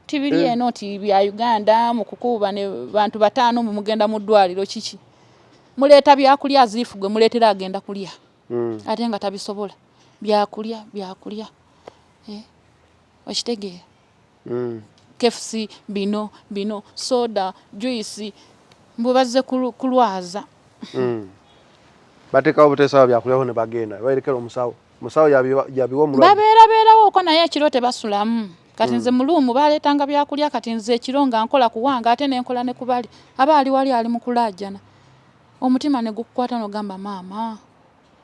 tibiri eno ti bya Uganda mu kukuba ne bantu batano mu mugenda mu ddwaliro kiki muleta byakulya azifu gwe muletera agenda kulya ate nga tabisobola byakulya okitegeera KFC bino soda juice mbubaze kulwaza bateka obutesa byakulyaho ne bagenda bayerekera musawo yabiwo mulwa babeerawo ko naye ekirote basulamu kati nze mulumu baletanga byakulya kati nze ekironga nkola kuwanga ate nenkola ne kubali abaali wali ali mukulajana omutima ne gukwata no gamba mama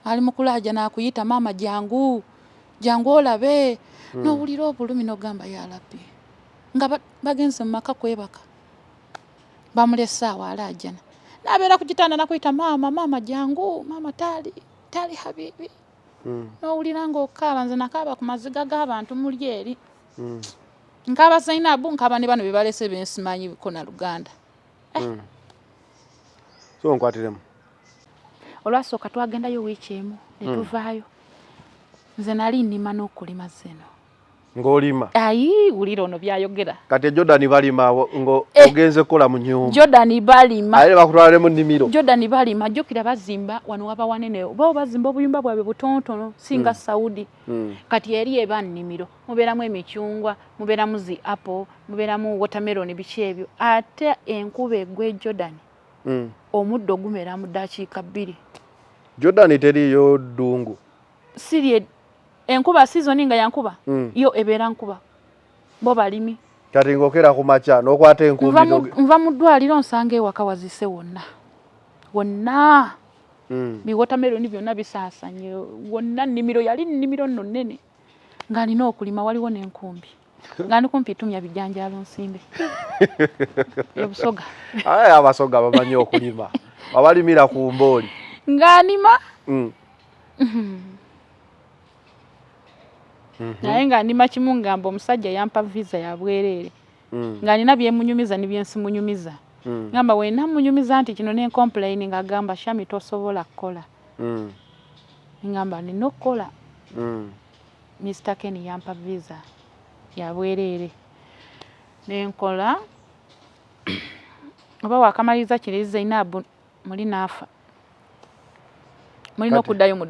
ali mukulajana akuyita mama jangu olabe no ulira obulumi no gamba ya Rabbi nga bagenze maka kwebaka bamulesa walajana nabera kujitana nakuyita mama jangu mama tali habibi no ulira ngo kaba nze nakaba ku maziga g'abantu mulyeri nkaba Zainabu nkaba ne bano bebalese bensimanyi ko na Luganda so nkwatiremu olwasooka twagendayo wiiki emu ne tuvaayo nze nali nnima n'okulima zeno ng'olima ayi ulira ono byayogera kati Jordan balima ngo ogenze kola mu nyumba Jordan balima ayi bakutwale mu nnimiro Jordan balima jokira bazimba wano waba wanene bo bazimba obuyumba bwabe butontono singa Saudi kati eri eba nnimiro muberamu emichungwa muberamu zi apple muberamu watermelon bichi ebyo ate enkube gwe Jordan omuddo gumera mu dakiika 2 Jordan teriyo dungu sirie enkuba season nga yankuba yo ebera nkuba bo balimi kati ngokera ku macha nokwata enkumbi nva mu ddwaliro nsange waka wazise wonna bi watermelon byonna bisasanye wonna nnimiro yali nnimiro nno nene nga nina okulima waliwo n'enkumbi nga ndikumpi tumya bijanjalo nsimbe ebusoga abasoga bamanyi okulima abalimira ku mboli nga nima naye nga ndima kimu ngamba omusajja yampa visa ya bwerere nga nina byemunyumiza nibyensimunyumiza ngamba wena munyumiza nti kino ne complain nga gamba Shami tosobola kukola ngamba nino kukola Mr. Kenny yampa visa ya bwerere nenkola oba wakamaliza kiri Zainabu muli nafa mulino kuddayo mu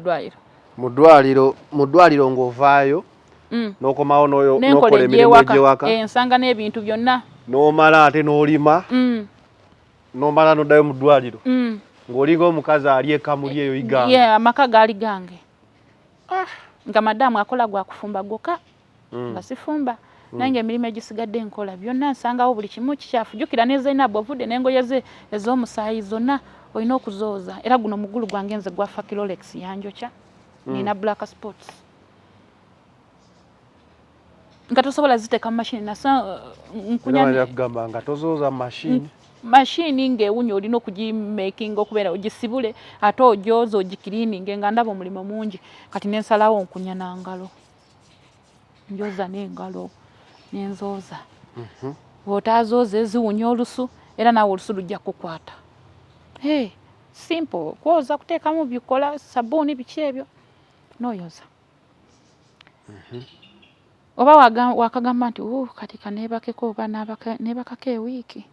ddwaliro ng'ovaayo n'okomawo n'okola emirimu egy'ewaka ensanga n'ebintu byonna n'omala ate n'olima n'omala n'oddayo mu ddwaliro ng'olinga omukazi ali ekamuli eyo iganga amaka gaali gange nga madamu akola gwa kufumba gwoka nga sifumba nange emirimu egisigadde nkola byonna nsangawo buli kimu kikyafu jjukira ne Zainabu ovudde n'engoye ze ez'omusaayi zonna olina okuzooza era guno mugulu gwange nze gwafa Rolex yanjokya nina black spots nga tosobola ziteeka mu mashini nasa nkunya kugamba nga tozooza mashini ng'ewunya olina okugimakinga okubeera ogisibule ate ojooza ogikiriininge nga ndaba omulimu mungi kati nensalawo nkunya na ngalo njoza n'engalo nenzooza bw'otaazooza eziwunya olusu era naawe olusu lujja kukwata simple kwoza kuteekamu bikola sabuni biki ebyo noyoza oba wakagamba nti kati kanebakeko oba nebakako ewiiki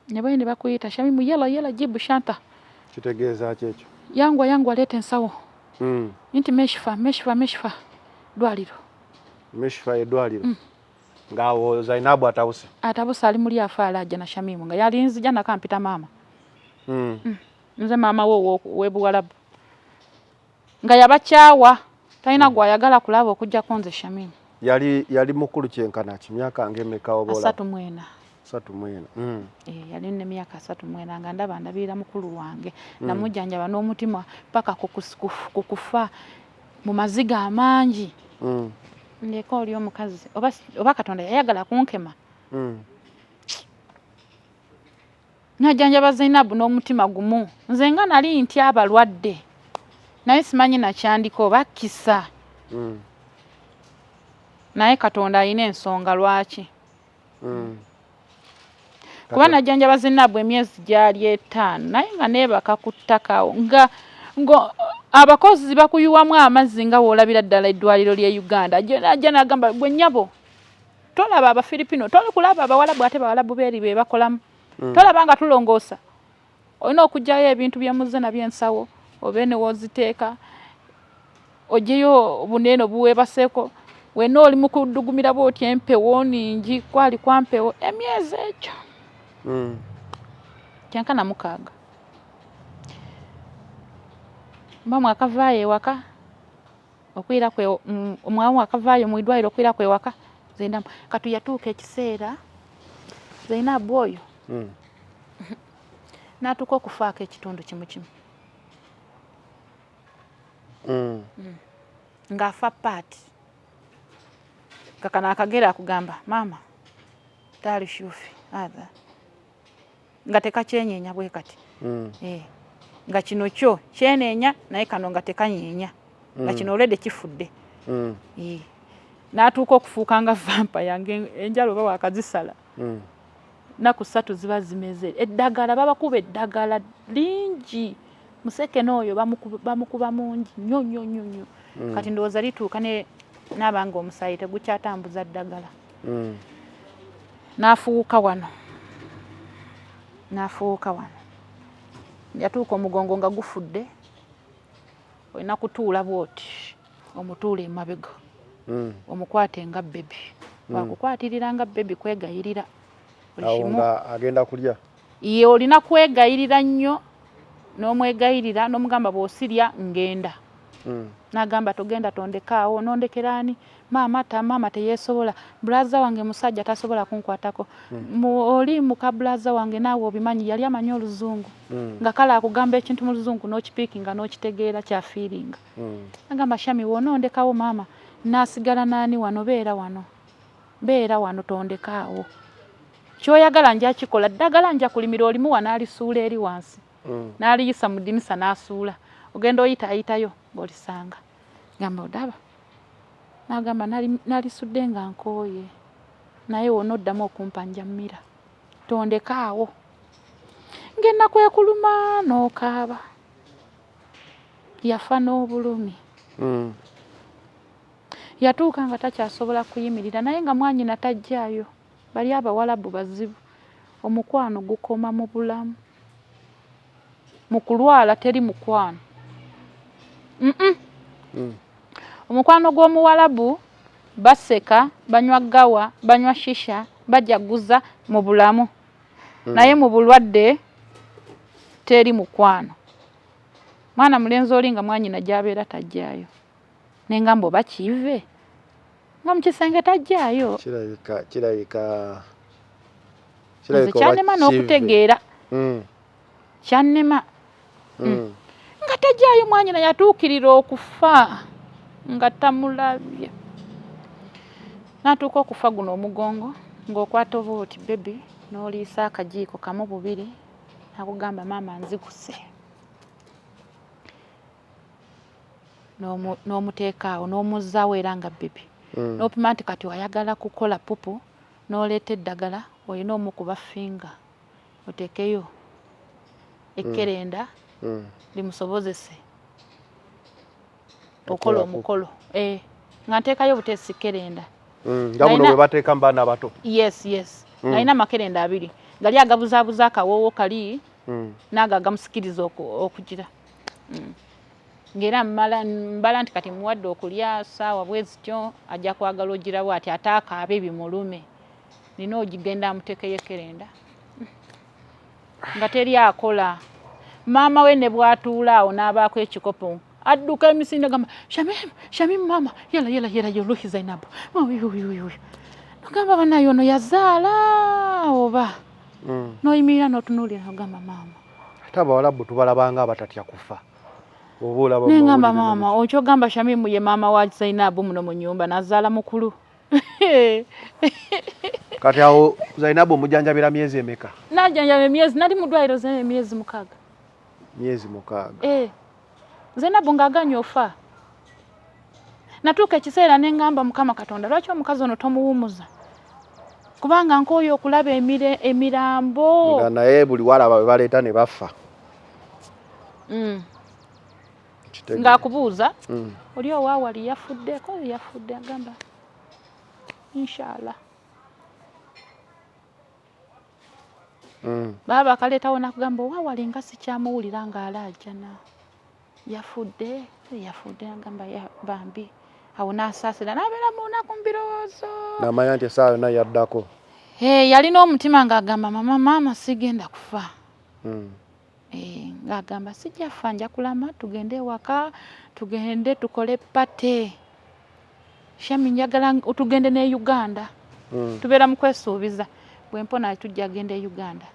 ne bakuyita Shami mu yela jibu shanta kitegeeza kyekyo yangwa leeta ensawo nti meshifa dwaliro meshifa edwaliro ngaawo Zainabu atabuse ali muli afa alaja na Shamimu nga yalinzija nakampita mama nze mama wo webuwalabu nga yabakyawa talina gwayagala kulaba okujja konze Shamimu yali mukulu kyenkana kimyaka ng'emeka obola 34 yali ne myaka 34 nga ndabira mukulu wange namujjanjaba n'omutima paka kukufa mu maziga amangi ndeka oli omukazi oba Katonda yayagala kunkema najjanjaba Zainabu n'omutima gumu nze nga nali nti abalwadde naye simanyi nakyandiko bakisa naye Katonda alina ensonga lwaki kuba najjanjaba Zainabu emyezi gyali 5 naye nga neebaka ku ttakawo nga abakozi bakuyuwamu amazzi nga woolabira ddala eddwaliro ly'e Uganda ajja n'agamba gwe nnyabo tolaba Abafiripino toli kulaba Abawalabu ate Bawalabu beeri be bakolamu tolaba nga tulongoosa olina okugyayo ebintu by'emuzze na by'ensawo obe ne wooziteeka oggyeyo obuneeno buweebaseeko wenna oli mu kuddugumira bw'oti empewo ningi kwali kwa mpewo emyezi egyo kyenkana 6 mba mwakavaayo ewaka okwira kwe omwamu akavaayo mu ddwaliro okwira kwe waka Zainabu kati yatuuka ekiseera Zainabu oyo n'atuuka okufaako ekitundu kimu ng'afa paati kakana akagera akugamba maama tali shufi adha nga tekakyenyeenya bwe kati nga kino kyo kyeneenya naye kano nga tekanyeenya nga kino olwedde kifudde n'atuuka okufuuka nga vampire enjalo oba wakazisala naku 3 ziba zimeze eddagala babakuba eddagala lingi museke n'oyo bamukuba mungi nnyo kati ndowooza lituuka n'abanga omusaayi tegukyatambuza ddagala n'afuuka wano yatuuka omugongo nga gufudde olina kutuula bwoti omutuula emabega omukwate nga bebi wakukwatirira nga bebi kwegayirira agenda kulya ye olina kwegayirira nnyo n'omwegayirira n'omugamba bw'osirya ngenda n'agamba togenda tondekaawo nondekeraani maama teyeesobola bulaza wange musajja tasobola kunkwatako oli muka bulaza wange naawe obimanyi yali amanyi oluzungu nga kale akugamba ekintu mu luzungu n'okipiikinga n'okitegeera kyafiiringa agamba Shami woonondekawo maama naasigala naani wano beera wano tondekaawo kyoyagala nja kikola ddagala nja kulimira olimu wanaalisuula eri wansi n'aliyisa mu ddinisa n'asuula ogenda oyitaayitayo ng'olisanga gamba odaba n'agamba nalisudde nga nkooye naye wonoddamu okumpanja mmira tondekaawo ng'ennaku ekuluma n'okaaba yafa n'obulumi yatuuka nga takyasobola kuyimirira naye nga mwanyina tajjaayo bali Abawalabu bazibu omukwano gukoma mu bulamu mu kulwala teri mukwano omukwano gw'Omuwalabu baseka banywa gawa banywa shisha bajaguza mu bulamu naye mu bulwadde teri mukwano mwana mulenzi oli nga mwanyina gy'abeera tajjaayo n'engamba oba kive nga mu kisenge tajjaayo kirabika kyannema n'okutegeera kyannema nga tajjaayo mwanyina yatuukirira okufa nga tamulabye n'atuuka okufa guno omugongo ng'okwata oba oti bebi n'oliisa akajiiko kamu 2 nakugamba maama nziguse n'omuteekaawo n'omuzzaawo era nga bebi n'opima nti kati wayagala kukola pupu n'oleeta eddagala olina omukuba finga oteekeyo ekkerenda limusobozese okola omukolo nga nteekayo buteesi kerenda nga muno bwe bateeka mu baana abato yes alina amakerenda 2 gali agabuzaabuza akawoowo kali n'ago agamusikiriza okugira ng'era mbala nti kati muwadde okulya saawa bwe zityo ajja kwagala ogirawo ati ataakaabe bimulume nina ogigenda amuteekeyo ekerenda nga teri akola maama we ne bwatuula awo n'abaako ekikopo adduka emisinde gamba Shamim mama yala yoluhi Zainabu nogamba banaye ono yazaala oba n'oyimirira n'otunuulira nogamba maama ate Abawalabu tubalabanga abatatya kufa nengamba maama okyogamba Shamim ye maama wa Zainabu muno mu nnyumba nazaala mukulu kati awo Zainabu omujanjabira myezi emeka najanjaba emyezi nali mu ddwaliro emyezi 6 myezi 6 Zainabu ng'aganya ofa natuuka ekiseera nengamba Mukama Katonda lwaki omukazi ono tomuwumuza kubanga nkoyo okulaba emirambo nga naye buli walaba baleeta ne bafa ng'akubuuza oli owaawali yafuddeko yafudde agamba inshallah baba akaleetawo nakugamba owaawali nga sikyamuwulira ng'alaajana yafudde agamba bambi awo n'asaasira n'abeera mu lunaku mu birowoozo n'amanya nti essaawa yonna yaddako yalina omutima ng'agamba maama sigenda kufa ng'agamba sijja kufa nja kulama tugende ewaka tugende tukole pate Shami njagala tugende ne Uganda tubeera mu kwesuubiza bwe mpona tujja genda e Uganda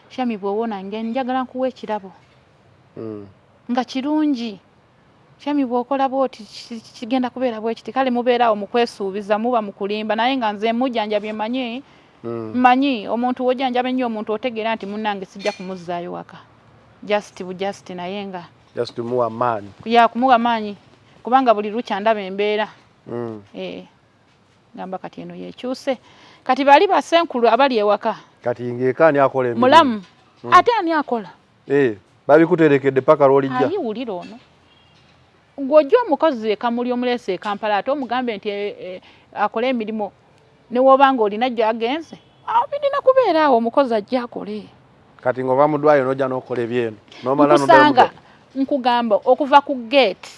Shami bw'owona njagala nkuwa ekirabo nga kirungi Shami bw'okola bw'oti kigenda kubeera bwe kiti kale mubeerawo mu kwesuubiza muba mu kulimba naye nga nze mujjanjabye manyi omuntu wojjanjaba ennyo omuntu otegeera nti munnange sijja kumuzzaayo waka just naye nga just muwa maanyi kumuwa maanyi kubanga buli lukya ndaba embeera gamba kati eno yekyuse kati bali basenkulu abali ewaka kati ng'ekaani akola emirimu mulamu ate ani akola babikuterekedde paka lw'olijja ayiwulira ono gw'ojja omukozi ekamuli omuleese Kampala ate omugambe nti akole emirimu ne wobanga olina gy'agenze awo birina kubeera awo omukozi ajja akole kati ng'ova mu ddwaliro n'ojja n'okola ebyeno nkusanga nkugamba okuva ku gate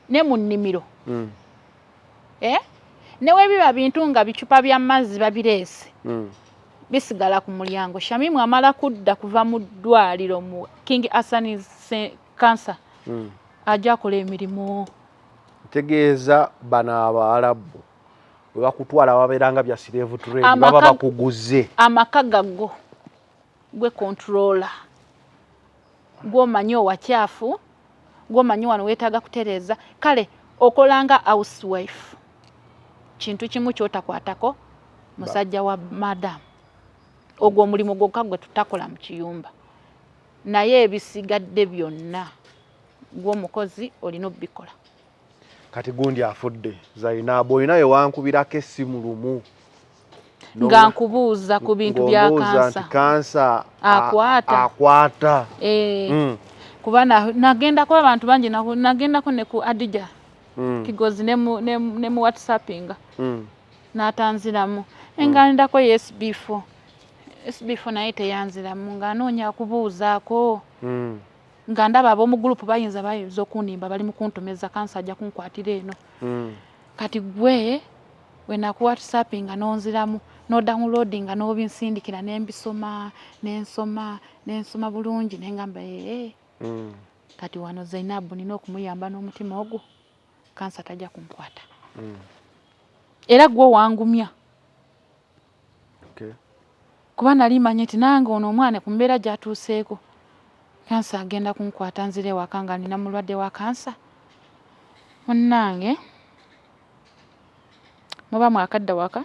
ne mu nnimiro newebiba bintu nga bicupa by'amazzi babireese bisigala ku mulyango Shamimu amala kudda kuva mu ddwaliro mu King Hassan Cancer ajja akola emirimu tegeeza bano Abaarabu bwe bakutwala babeeranga bya slave trade baba bakuguze amaka gaggo gwe controller gw'omanyi owakyafu gw'omanyi wano weetaaga kutereeza kale okolanga housewife kintu kimu kyotakwatako musajja wa madam ogwo omulimu gwokka gwe tutakola mu kiyumba naye ebisigadde byonna gw'omukozi olina obbikola kati gundi afudde Zainabu olinayo wankubirako essimu lumu nga nkubuuza ku bintu bya kansa akwata kuba nagendako abantu bangi nagendako ne ku Adija Kigozi ne mu WhatsAppinga n'atanziramu enganidako SB4 naye teyanziramu nga anoonya kubuuzaako nga ndaba ab'omu gurupu bayinza okunimba bali mu kuntomeza kansa ajja kunkwatira eno kati gwe naku WhatsAppinga nonziramu no downloadinga n'obinsindikira nembisoma nensoma bulungi nengamba kati wano Zainabu nina okumuyamba n'omutima ogwo kansa tajja kunkwata era gwe wangumya kuba nali manye nti nange ono omwana ku mbeera gyatuuseeko kansa agenda kunkwata nzire waka nga nina mulwadde wa kansa munnange muba mwakadda waka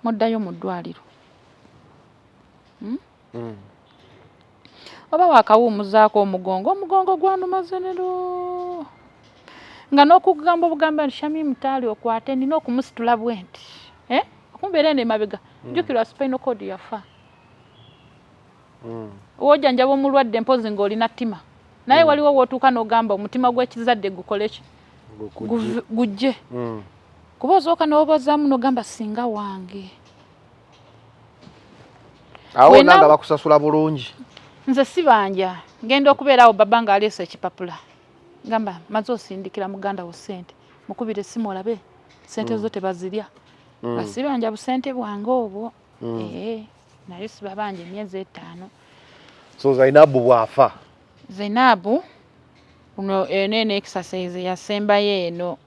muddayo mu ddwaliro oba wakawumuzaako omugongo gwanumaze nero nga n'okugamba obugamba nti Shamimu taali okwate nina okumusitula bwenti okumbeera eno emabega jjukirwa spinal cord yafa wojjanjaba omulwadde mpozi ng'olina ttima naye waliwo wootuuka n'ogamba omutima gw'ekizadde gukole ki gujje kuba osooka n'obozaamu n'ogamba singa wange awo nanga bakusasula bulungi nze sibanja ngenda okubeerawo baba nga aleese ekipapula gamba maze osindikira muganda wo ssente mukubire essimu olabe ssente zo tebazirya nga sibanja busente bwange obwo naye sibabanja emyezi 5 so Zainabu bwafa Zainabu eno exercise yasembayo eno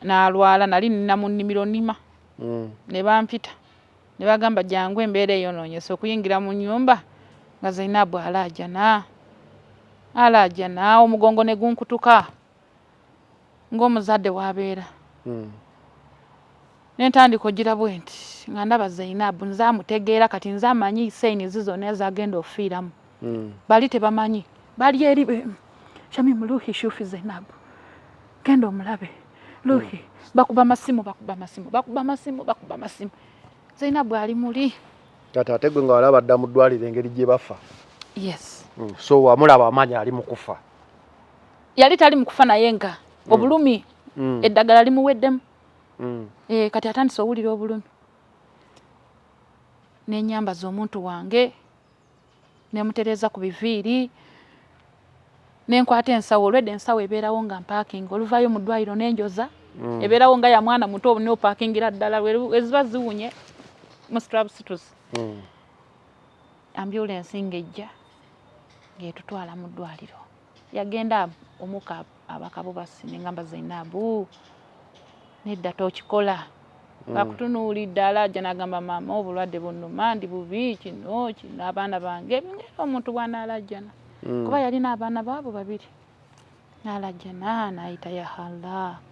n'alwala nali nina mu nnimiro nnima ne bampita ne bagamba jangu embeera eyonoonyesa okuyingira mu nnyumba nga Zainabu alaajana omugongo ne gunkutuka ng'omuzadde wabeera n'entandika ogira bwenti nga ndaba Zainabu nze amutegeera kati nze amanyi sayini zizona ezagenda ofiiramu bali tebamanyi bali eri Shamimu Ruhi Shufi Zainabu genda omulabe Luhi bakuba masimu Zainabu ali muli Tata ategwe nga walaba dda mu ddwaliro engeri gye bafa. yes So wamulaba amanya ali mu kufa. yali tali mu kufa naye nga obulumi eddagala limuweddemu kati atandise owulira obulumi n'ennyambaza omuntu wange nemutereza ku biviiri nenkwata ensawo olwedde ensawo ebeerawo nga mpaakinga oluvayo mu ddwaliro n'enjoza ebeerawo nga ya mwana muto neopaakingira ddala eziba ziwunye mu strabsitus ambulance ng'ejja ng'etutwala mu ddwaliro yagenda omuka abakabo basi nengamba Zainabu nedda tokikola bakutunuulidde alajja n'agamba maama obulwadde bunnuma ndi bubi kino abaana bange ngera omuntu bw'anaalajjana kuba yalina abaana baabo babiri n'alajjana n'ayita ya Allah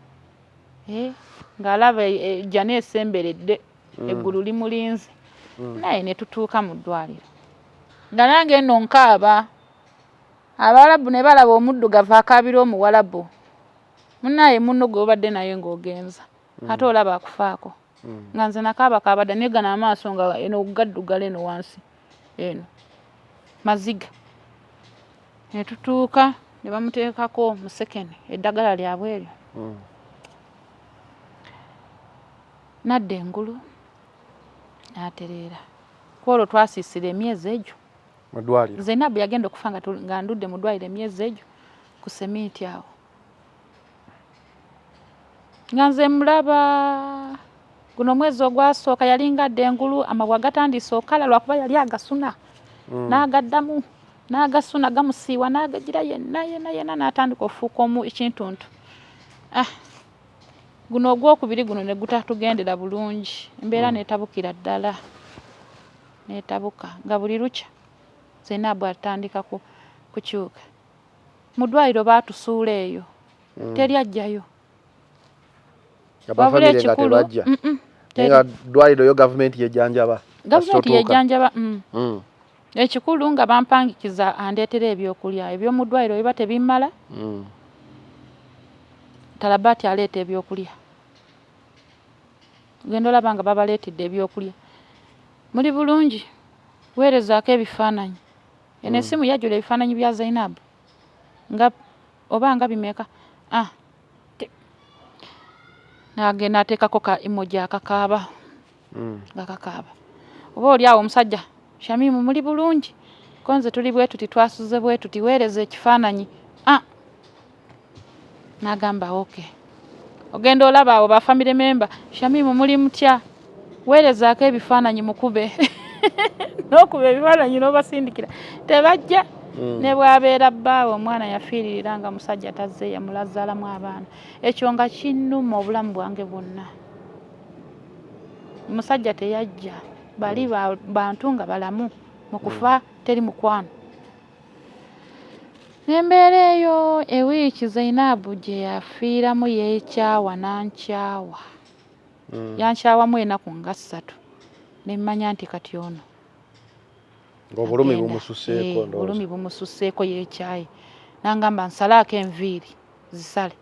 ng'alaba ejjana esemberedde eggulu limulinze naye ne tutuuka mu ddwaliro nga nange nno nkaaba Abalabu ne balaba omuddugavu akaabira omuwalabu munaye munno gwe obadde naye ng'ogenza ate olaba akufaako nga nze nakaabakaabadda negana amaaso nga eno gaddugala eno wansi eno maziga ne tutuuka ne bamuteekako musekene eddagala lyabwe eryo nadda engulu n'atereera kwolwo twasiisira emyezi egyo mu ddwaliro. Zainabu yagenda okufa nga ndudde mu ddwaliro emyezi egyo ku semiiti awo nga nze mulaba guno omwezi ogwasooka yalinga adda engulu amabwa gatandise okala lwakuba yali agasuna n'agaddamu n'agasuna gamusiiwa n'agagira yenna n'atandika ofuuka omu ekintuntu guno ogwokubiri guno ne gutatugendera bulungi embeera neetabukira ddala neetabuka nga buli lukya Zainabu atandika kukyuka mu ddwaliro baatusuula eyo teri ajjayo wabula ekikulu nga ddwaliro yo gavumenti yejjanjaba ekikulu nga bampangikiza andeetera ebyokulya eby'omu ddwaliro biba tebimmala Talabaati aleeta ebyokulya genda olaba nga babaleetedde ebyokulya muli bulungi weerezaako ebifaananyi eno essimu yajjula ebifaananyi bya Zainabu nga oba nga bimeeka n'agenda ateekako ka emoji akakaaba nga kakaaba oba oli awo omusajja Shamimu muli bulungi konze tuli bwe tuti twasuze bwe tuti weereza ekifaananyi n'agamba okay ogenda olaba awo ba family member Shamimu muli mutya weerezaako ebifaananyi mukube n'okuba ebifaananyi n'obasindikira tebajja ne bwabeera bbaawe omwana yafiiririra nga musajja tazze yamulazaalamu abaana ekyo nga kinnuma obulamu bwange bwonna musajja teyajja bali bantu nga balamu mu kufa teri mukwano n'embeera eyo ewiiki Zainabu gye yafiiramu yeekyawa nankyawa yankyawamu enaku nga 3 nemmanya nti kati ono ng'obulumi bumususeeko obulumi bumususeeko yeekyaye nangamba nsalaako enviiri zisale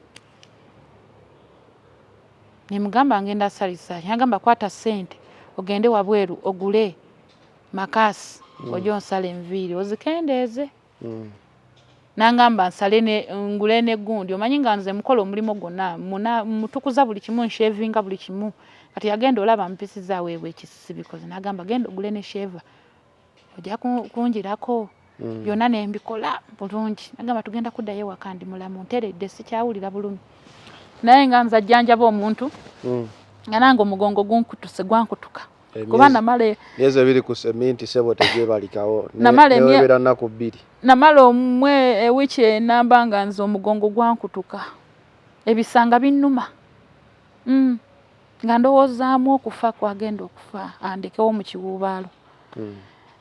nemugamba ngenda salisali yagamba kwata ssente ogende wabweru ogule makasi ojo onsala enviiri ozikendeeze nangamba nsale ngule n'eggundi omanyi nga nze mukola omulimu gwonna mutukuza buli kimu nshevinga buli kimu kati yagenda olaba mpisiza weebwe ekisisi bikoze nagamba genda ogule ne sheva ojja kunjirako byonna nembikola bulungi nagamba tugenda kuddayo waka ndi mulamu nteredde sikyawulira bulumi naye nga nza jjanjaba omuntu nga nange omugongo gunkutuse gwankutuka kuba namala myezi ebiri ku seminti sebo tegyebalikawo nebeera nnaku 2 namala ewiiki enamba nga nze omugongo gwankutuka ebisanga binnuma nga ndowoozaamu okufa kwagenda okufa andekewo mu kiwuubaalo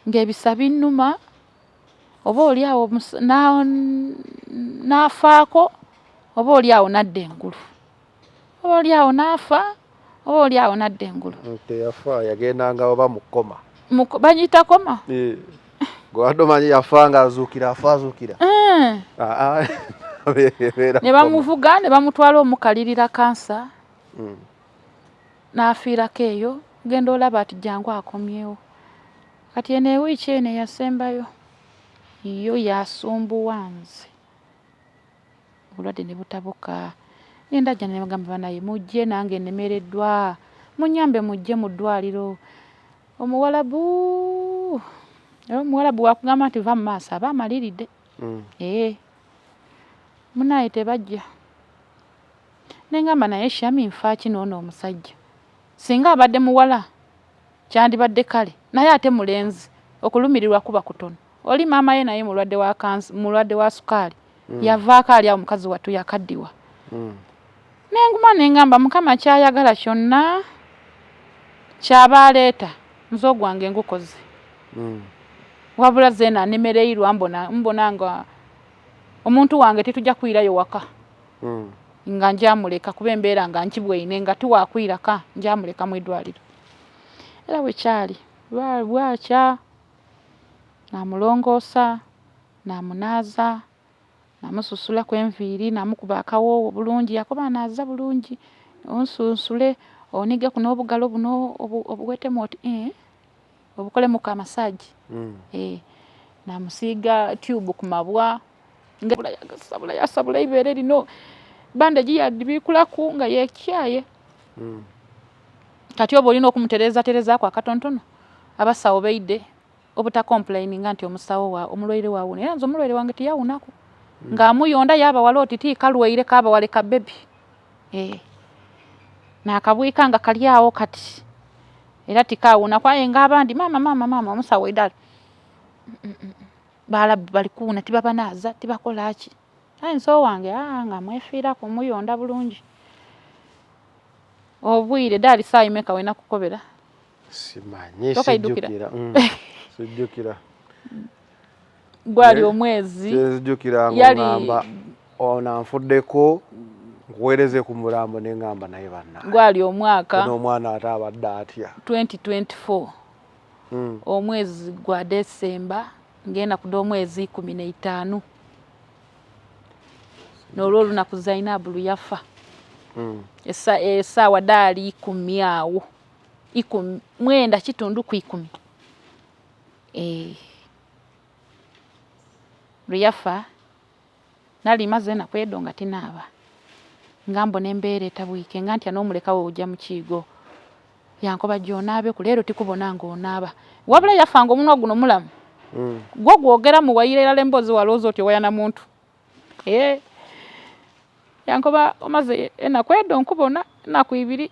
ng'ebisa binnuma oba oli awo n'afaako oba oli awo nadda engulu oba oli awo n'afa oba oli awo nadda engulu teyafa yagendanga oba mu kkoma banyita koma gwadde omanyi yafa nga azuukira afa azuukira ne bamuvuga ne bamutwala omukalirira kansa n'afiirako eyo genda olaba ati jangu akomyewo kati eno ewiiki eno yasembayo yo yasumbuwanze obulwadde ne butabuka nendajja ne bagamba banaye mujje nange nemereddwa munyambe mujje mu ddwaliro omuwalabu wakugamba nti va mu maaso aba amaliridde munaye tebajja nengamba naye Shami nfa kino ono omusajja singa abadde muwala kyandibadde kale naye ate mulenzi okulumirirwa kuba kutono oli maama ye naye mulwadde wa sukaali yavaako ali awo mukazi wattu yakaddiwa nengamba Mukama kyayagala kyonna kyaba aleeta nze ogwange ngukoze wabula zeena anemereirwa mbona nga omuntu wange tetujja kwirayo waka nga njamuleka kuba embeera nga nkibweine nga tuwakwiraka njamuleka mu ddwaliro era wekyali bwakya namulongoosa namunaaza namususulaku enviiri namukuba akawoowo bulungi yakoba naaza bulungi onsunsule onige kuno obugalo buno obuwetemu oti obukolemuku amasaagi namusiiga tube ku mabwa nga yasabula ibeere lino bandagi yadibikulaku nga yekyaye kati oba olina okumutereezatereezaako akatontono abasawo beidde obutakomplaininga nti omusawo omulwaire waawuna era nze omulwaire wange tiyawunaku ng'amuyonda yaba wala oti tiikalwaire kaaba waleka bebi nakabwika nga kali awo kati era tikaawuna kwaye ng'abandi maama omusawo eddala baalabu balikuwuna tibabanaaza tibakolaki aye nso wange nga mwefiirako muyonda bulungi obwire dali saayimeka wena kukobera simanyi sijjukira gwali omwezi sijjukira ngamba onanfuddeko nkuweereze ku mulambo nengamba naye banna gwali omwaka n'omwana ate abadde atya 2024 omwezi gwa Desemba ngenda kuda omwezi 15 n'olwo olunaku Zainabu luyafa essaawa daali 10 awo 10 kitundu ku 10 luyafa nali maze nakwedonga tinaaba ngambona embeera etabwike nga ntya n'omulekawo ojja mu kiigo yankoba gy'onaabe ku leero tikubona ng'onaaba wabula yafanga omunwa guno mulamu gwo gwogera muwayira erala emboozi walowooza oti owayana muntu yankoba omaze enakwedo nkubona enaku 2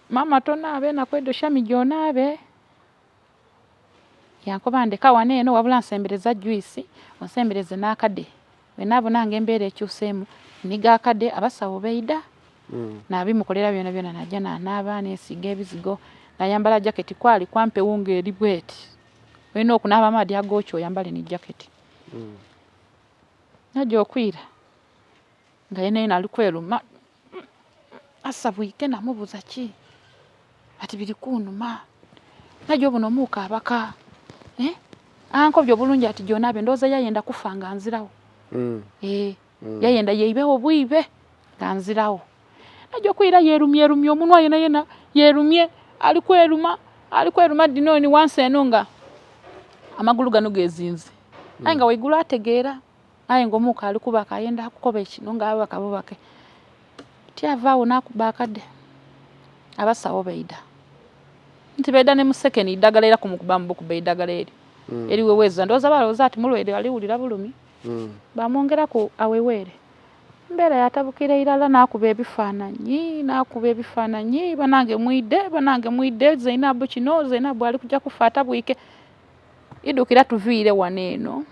maama tonaabe enakwedo Shami gy'onaabe yankoba ndeka wano eno wabula nsembereza juice onsembereze n'akade wenaabona nga embeera ekyuseemu niga akade abasawo beida nabimukolera byona byona najja nanaaba nesiga ebizigo nayambala jaketi kwali kwampe wunga eri bweti olina okunaaba amaadi agokyo oyambale ni jaketi najja okwira nga yenayina ali kweruma asabwike namubuuza ki ati biri kunuma najja obuno omuuka abaka ankobyo bulungi ati gyonaabe ndowooza yayenda kufa nga nzirawo yayenda yeibewo bwibe nga nzirawo najja okwira yerumye omunwa yena yerumye ali kweruma dinooni wansi eno nga amagulu gano gezinze aye nga waigulu ategeera aye ng'omuuka ali kubaka ayenda kukoba ekino nga abakabobake tyavaawo nakuba akadde abasawo beida nti beida ne musekeni iddagala era kumukuba mubukuba eddagala eri eriweweza ndowooza balowooza ati mulwaire aliwulira bulumi bamwongeraku aweweere mbeera yatabukira irala nakuba ebifaananyi banange mwidde Zainabu kino Zainabu ali kujja kufa atabwike idukira tuviire wano eno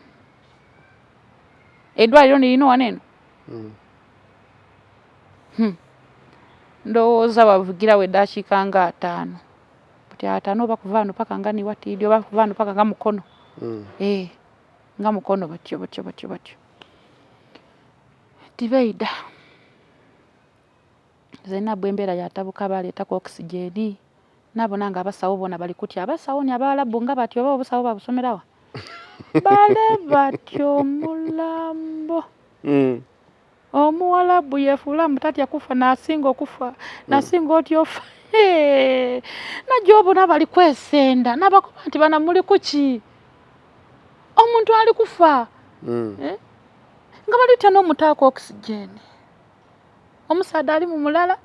eddwaliro nirino wano eno ndowooza bavugirawo eddakiika nga 5 buti 5 oba kuva wano paka nga niwatiidi oba kuva wano paka nga mukono nga mukono batyo tibeida Zainabu embeera yatabuka baleetako oxygeni nabona nga abasawo bona bali kutya abasawo ni abalabu nga batyo oba obusawo babusomerawa bale batyo mulambo Omuwalabu yefuula mutatya kufa nasinga okufa nasinga otyofa najobona bali kwesenda nabakuba nti bana muli kuki omuntu ali kufa nga bali tano mutaako oxygen omusaada ali mu mulala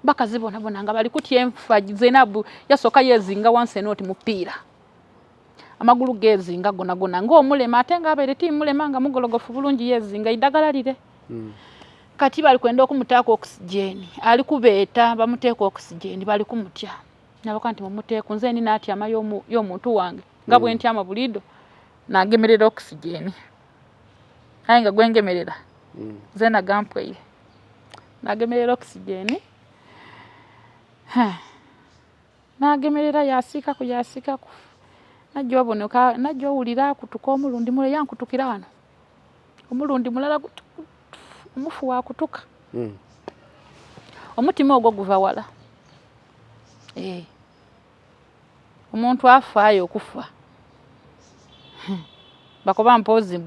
bakazibona bona nga bali kutya enfa Zainabu yasoka yezinga wansi enoti mupiira amagulu gezinga gona ngo omulema atenga abere ti mulema nga mugologofu bulungi yezinga idagala lire kati bali kwenda okumutaako oxygen ali kubeeta bamuteeko oxygen bali kumutya nabako nti mumuteeko nze ni nati ama y'omuntu wange nga bwe ntya amabulido nagemerera oxygen ayinga gwengemerera zena gampweire nagemerera oxygen nagemerera yasika ku najjo bonoka najjo ulira kutuka omulundi mule yankutukira wano omulundi mulala omufu wa kutuka omutima ogwo guva wala omuntu afaayo okufa bakoba mpozi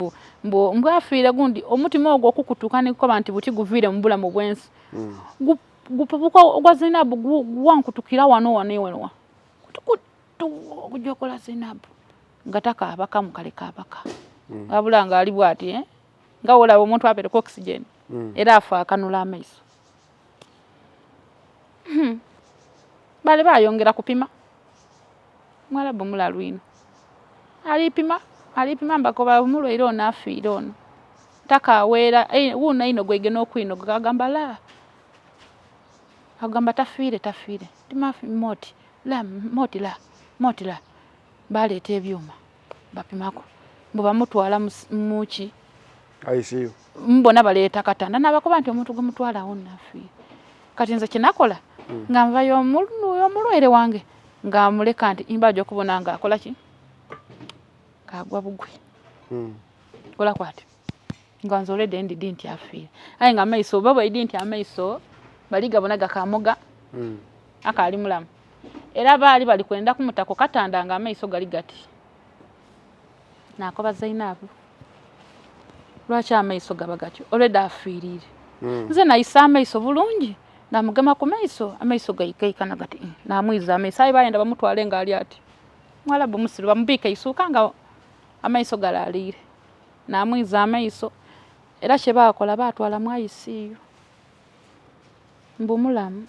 mbu afiire gundi omutima ogwo okukutuka nikoba nti buti guvire mu bulamu bwensi gupabuka ogwa Zainabu wankutukira wano kutukutu okujokola Zainabu ngataka abaka mukaleka abaka abulanga ali bwati nga olaba omuntu apere ku oxygen era afa akanula amaiso bale bayongera kupima mwalabu mulalwino alipima mbakoba mulwaire ono afiire ono taka awera wuna ino gwege n'okwino gagamba la agamba tafiire timafi moti la baleeta ebyuma bapimako mbuba mutwala muki ICU mbona baleeta katanda nabakoba nti omuntu gumutwala awo nafiire kati nze kinakola nga nvayo omulwaire wange nga muleka nti imbajo kubona nga akola ki kagwa bugwe kola kwati nga nzole dendi nti afiire ayi nga amaiso baba idi nti amaiso baliga bona gakamoga akali mulamu era bali kwenda kumutako katanda nga amaiso gali gati nakoba Zainabu lwachi amaiso gabagati oleda afiirire nze naisa amaiso bulungi namugema ku amaiso gaikaikana gati namwiza amaiso ayi bayenda bamutwale nga ali ati mwalabu musiru bamubika isuka nga amaiso galalire namwiza amaiso era she bakola batwala mu ICU mbumulamu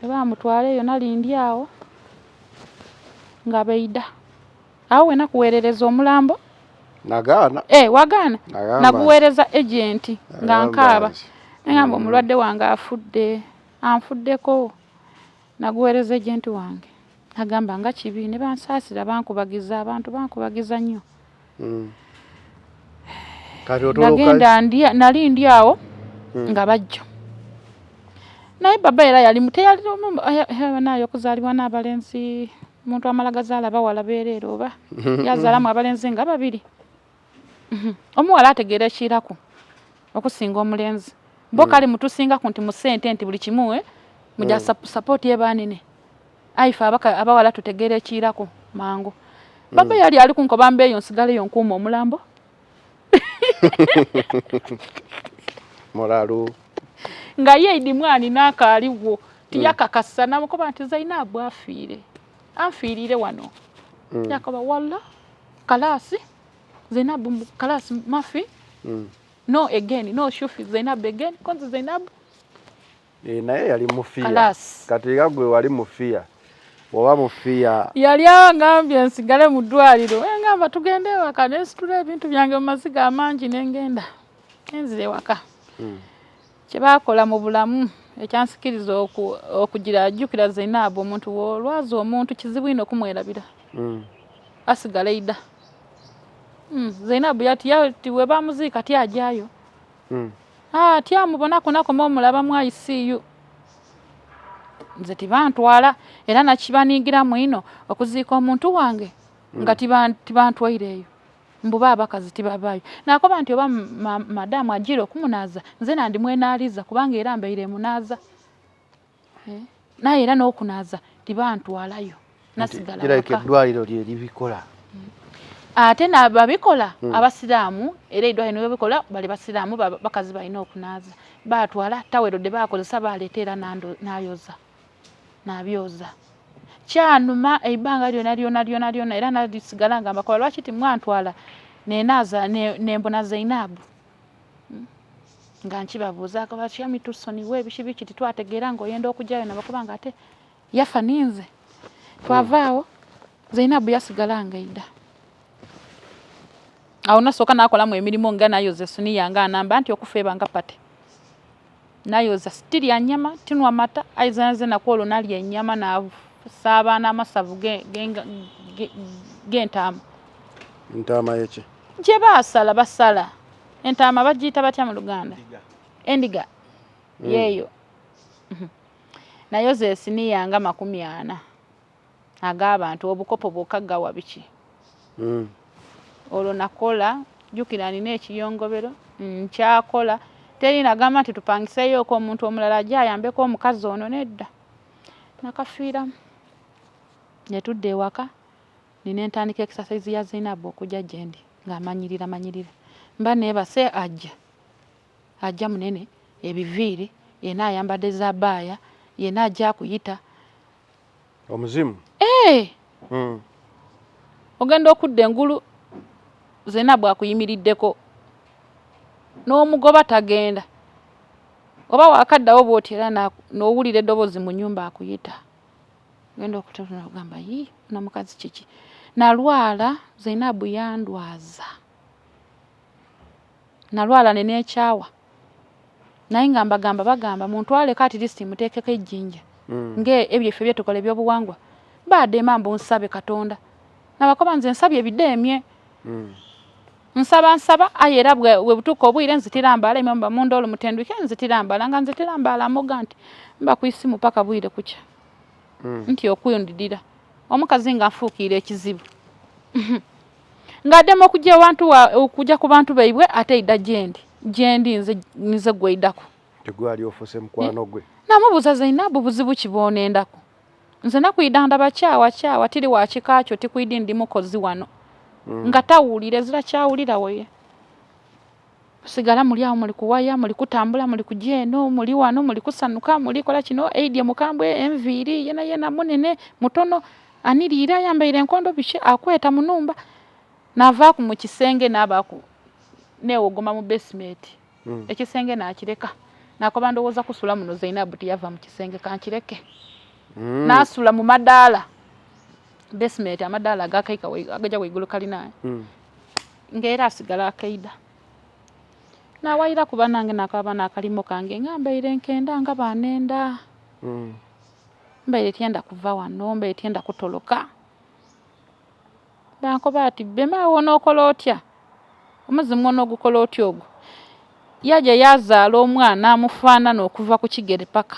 eba mutwale yo nalindi awo nga beida awe nakuwerereza omulambo nagana wagana naguwereza agent nga nkaba ngamba omulwadde wange anfuddeko naguwereza agent wange agamba nga kibi ne bansasira bankubagiza abantu bankubagiza nnyo kati otoloka nagenda nalindi awo nga bajjo naye baba era yali muteyali nayo kuzalibwa n'abalenzi omuntu amalagazaala bawala beerero oba yazalamu abalenzi nga babiri omuwala ategeera ekirako okusinga omulenzi bo kali mutusinga ku nti mu ssente nti buli kimuwe mujja support y'ebanene aifa abawala tutegeera ekirako mangu baba yali ali kunkoba mbeeyo nsigaleyo nkuuma omulambo moralu nga ye idi mwani n'akaaliwo tiyakakasa namukoba nti Zainabu anfiirire wano yakoba walla kalasi Zainabu kalasi mafi no again no shufi Zainabu again konzi Zainabu naye yali mufia kati gagwe wali mufia woba mufia yali angambye nsigale mu ddwaliro ngamba tugende waka nesitula ebintu byange mu maziga amangi nengenda enzire waka kyebakola mu bulamu ekyansikiriza okugira ajjukira Zainabu omuntu wolwaza omuntu kizibu ino okumwerabira asigala ida Zainabu yati we bamuziika tyajjayo tyamubonako nakoma omulaba mu ICU nze tibantwala era nakibaniigiramu ino okuziika omuntu wange nga tibantwaireeyo mbuba abakazi tibabayo nakoba nti oba madamu ajira okumunaaza nze nandi mwenaaliza kubanga era mbeire munaaza naye era n'okunaaza tibantwalayo nasigala kireke eddwaliro lye libikola ate n'ababikola abasiraamu era edwaye ne babikola bali basiraamu bakazi balina okunaaza baatwala tawero de bakozesa baleetera n'ayoza n'abyoza kyanuma ebbanga lyona era nalisigala ngamba kola lwaki timwantwala nenaaza nembona Zainabu nga nkibabuuza lwaki amitusoniwe ebiki titwategeera ng'oyenda okujjayo nabakubanga ate yafa ninze twavaawo Zainabu yasigala ngaida awo nasooka nakolamu emirimu nga nayoza esuniya nga anamba nti okufeeba nga pate nayoza sitiri ya nyama tinwa mata aizaze nakwolo nalya ennyama nasaaba n'amasavu g'entaama Ntama yeki gye basala entaama bagiyita batya mu Luganda endiga yeeyo nayoza esiniya nga 40 ag'abantu obukopo bwokaggawa biki olwo nakola jjukira nina ekiyongobero nkyakola teri nagamba nti tupangiseeyo ko omuntu omulala ajja ayambeko omukazi ono nedda nakafiiramu netudde ewaka nina entandika exercise ya Zainabu okujja gyendi ng'amanyirira mba neebase ajja munene ebiviiri yena ayambadde zabaaya yena ajja kuyita omuzimu ogenda okudda engulu Zainabu akuyimiriddeko n'omugoba tagenda oba wakaddawo bw'oti era n'owulira eddoboozi mu nnyumba akuyita genda okutuna ogamba n'omukazi kiki nalwala Zainabu yandwaza nalwala neneekyawa naye nga bagamba muntwaleko at least muteekeko ejjinja ebyefe byetukola ebyobuwangwa baadde emambu nsabe Katonda nabakoba nze nsabye ebideemye nsaba aye era bwe butuuka obwire nzitirambala emamba munda olumutenduke nzitirambala nga nzitirambala moga nti mba kwisimu paka bwire kukya nti okuyundidira omukazi nga nfuukiira ekizibu ng'addemu okujja ku bantu baibwe ate idda gyendi nze gweidako tegwali ofuse mukwano gwe namubuuza Zainabu buzibu ki bw'onendako nze nakwida ndaba kyawa tiri wa kikakyo tikwidi ndi mukozi wano nga tawulire zira kyawulira weye sigala muli awo muli kuwaya muli kutambula muli kujeno muli wano muli kusanuka muli kola kino eidye mukambwe enviiri yena munene mutono anirira yambaire enkondo bishi akweta munumba navaaku mu kisenge n'abaku neewogoma mu basement ekisenge nakireka nakoba ndowooza kusula muno Zainabu tiyava mu kisenge kankireke nasula mu madaala basement amadaala agakaika agaja waigulu kalinaye ng'era asigala akaida nawayira kuba nange nakaba nakalimo kange ngambaire nkenda nga banenda mbaire tyenda kuva wano mbaire tyenda kutoloka bankoba ati bema wonookola otya omuzimu onoogukola otya ogwo yaja yazaala omwana amufaanana okuva ku kigere paka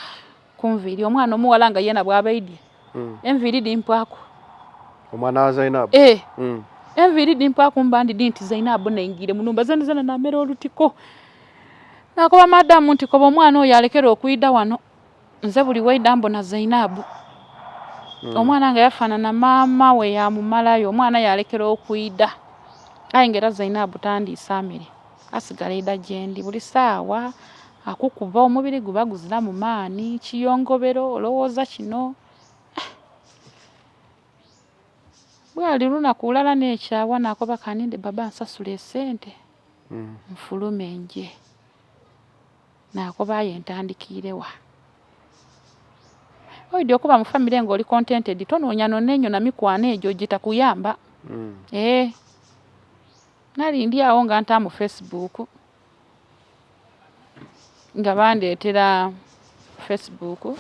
kunviiri omwana omuwala nga yena bw'abaidye enviiri dimpwako omwana wa Zainabu enviiri dimpwako mbandi dinti Zainabu nengire munumba zena namera olutiko nakoba madamu nti koba omwana oyo alekera okuyida wano nze buli weida mbona Zainabu omwana nga yafaanana maama we yamumalayo omwana yalekera okuyida aye ngera Zainabu tandiisa amere asigala ida gyendi buli saawa akukuba omubiri guba guzira mu maani kiyongobero olowooza kino bwali lunaku lulala n'ekyawa nakoba kaninde baba nsasula esente nfulume nje nakoba aye ntandikiirewa oidde okuba mu famire ng'oli contented tonoonya nonenyo na mikwano egyo gitakuyamba nali ndi awo nga nta mu Facebook nga bandeetera Facebook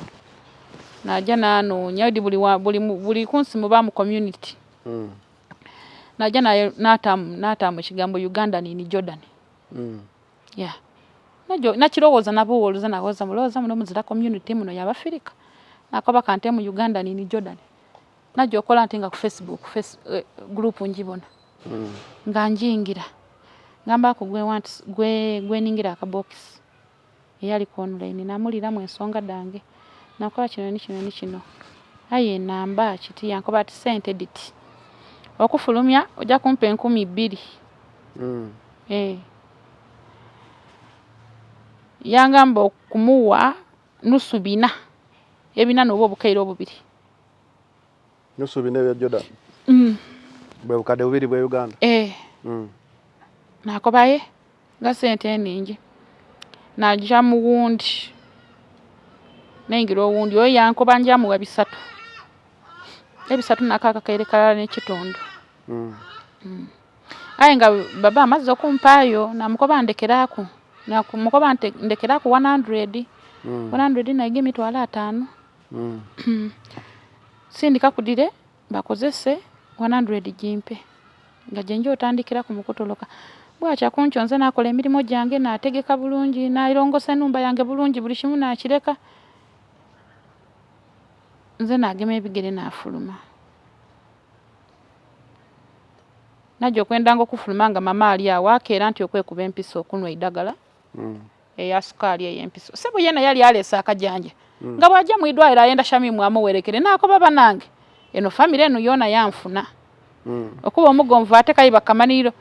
najja nanoonya odi buli kunsimu ba mu community najja n'ataamu ekigambo Uganda nini Jordan nakirowooza nabuwoluza nawooza mulowooza muno muzira community muno y'Abafirika nakoba kante mu Uganda nini Jordan najja okola nti nga ku Facebook group njibona nga njingira ngambako gwe ningira akabokisi eyali ku online namuliramu ensonga dange nakola kino aye namba kiti yankoba ati sente diti okufulumya ojja kumpa 2,000. Yangamba okumuwa nusu 4 ebina n'oba obukairo 2. Nusu 4 bya Jordan. Bwe bukadde 2 bwe Uganda. Nakobaye nga sente eningi. Najja mu wundi. Nengira owundi oyo yankoba njamuwa 3. Ebisatu nakaka kaire kalala n'ekitundu. Aye nga baba amaze okumpaayo namukoba ndekeraku. Nakumukoba ndekeraku 100. 100 naige emitwalo 5. Sindika kudire bakozese 100 jimpe. Nga jenje otandikira ku mukutoloka. Bwacha kunchonze nakola emirimo gyange nategeka bulungi nairongosa enumba yange bulungi buli kimu nakireka. Nze nagema ebigere nafuluma. Najjo kwendanga okufuluma nga mama ali awo akeera nti okwekuba empiso okunwa idagala. Eya sukali ey'empiso. Sebo yena yali alesa akajanja. Nga bwajja mu idwaliro ayenda Shamimu amuwerekere nakoba banange. Eno family eno yona yanfuna. Okuba omugonvu ate kayiba kamaniro.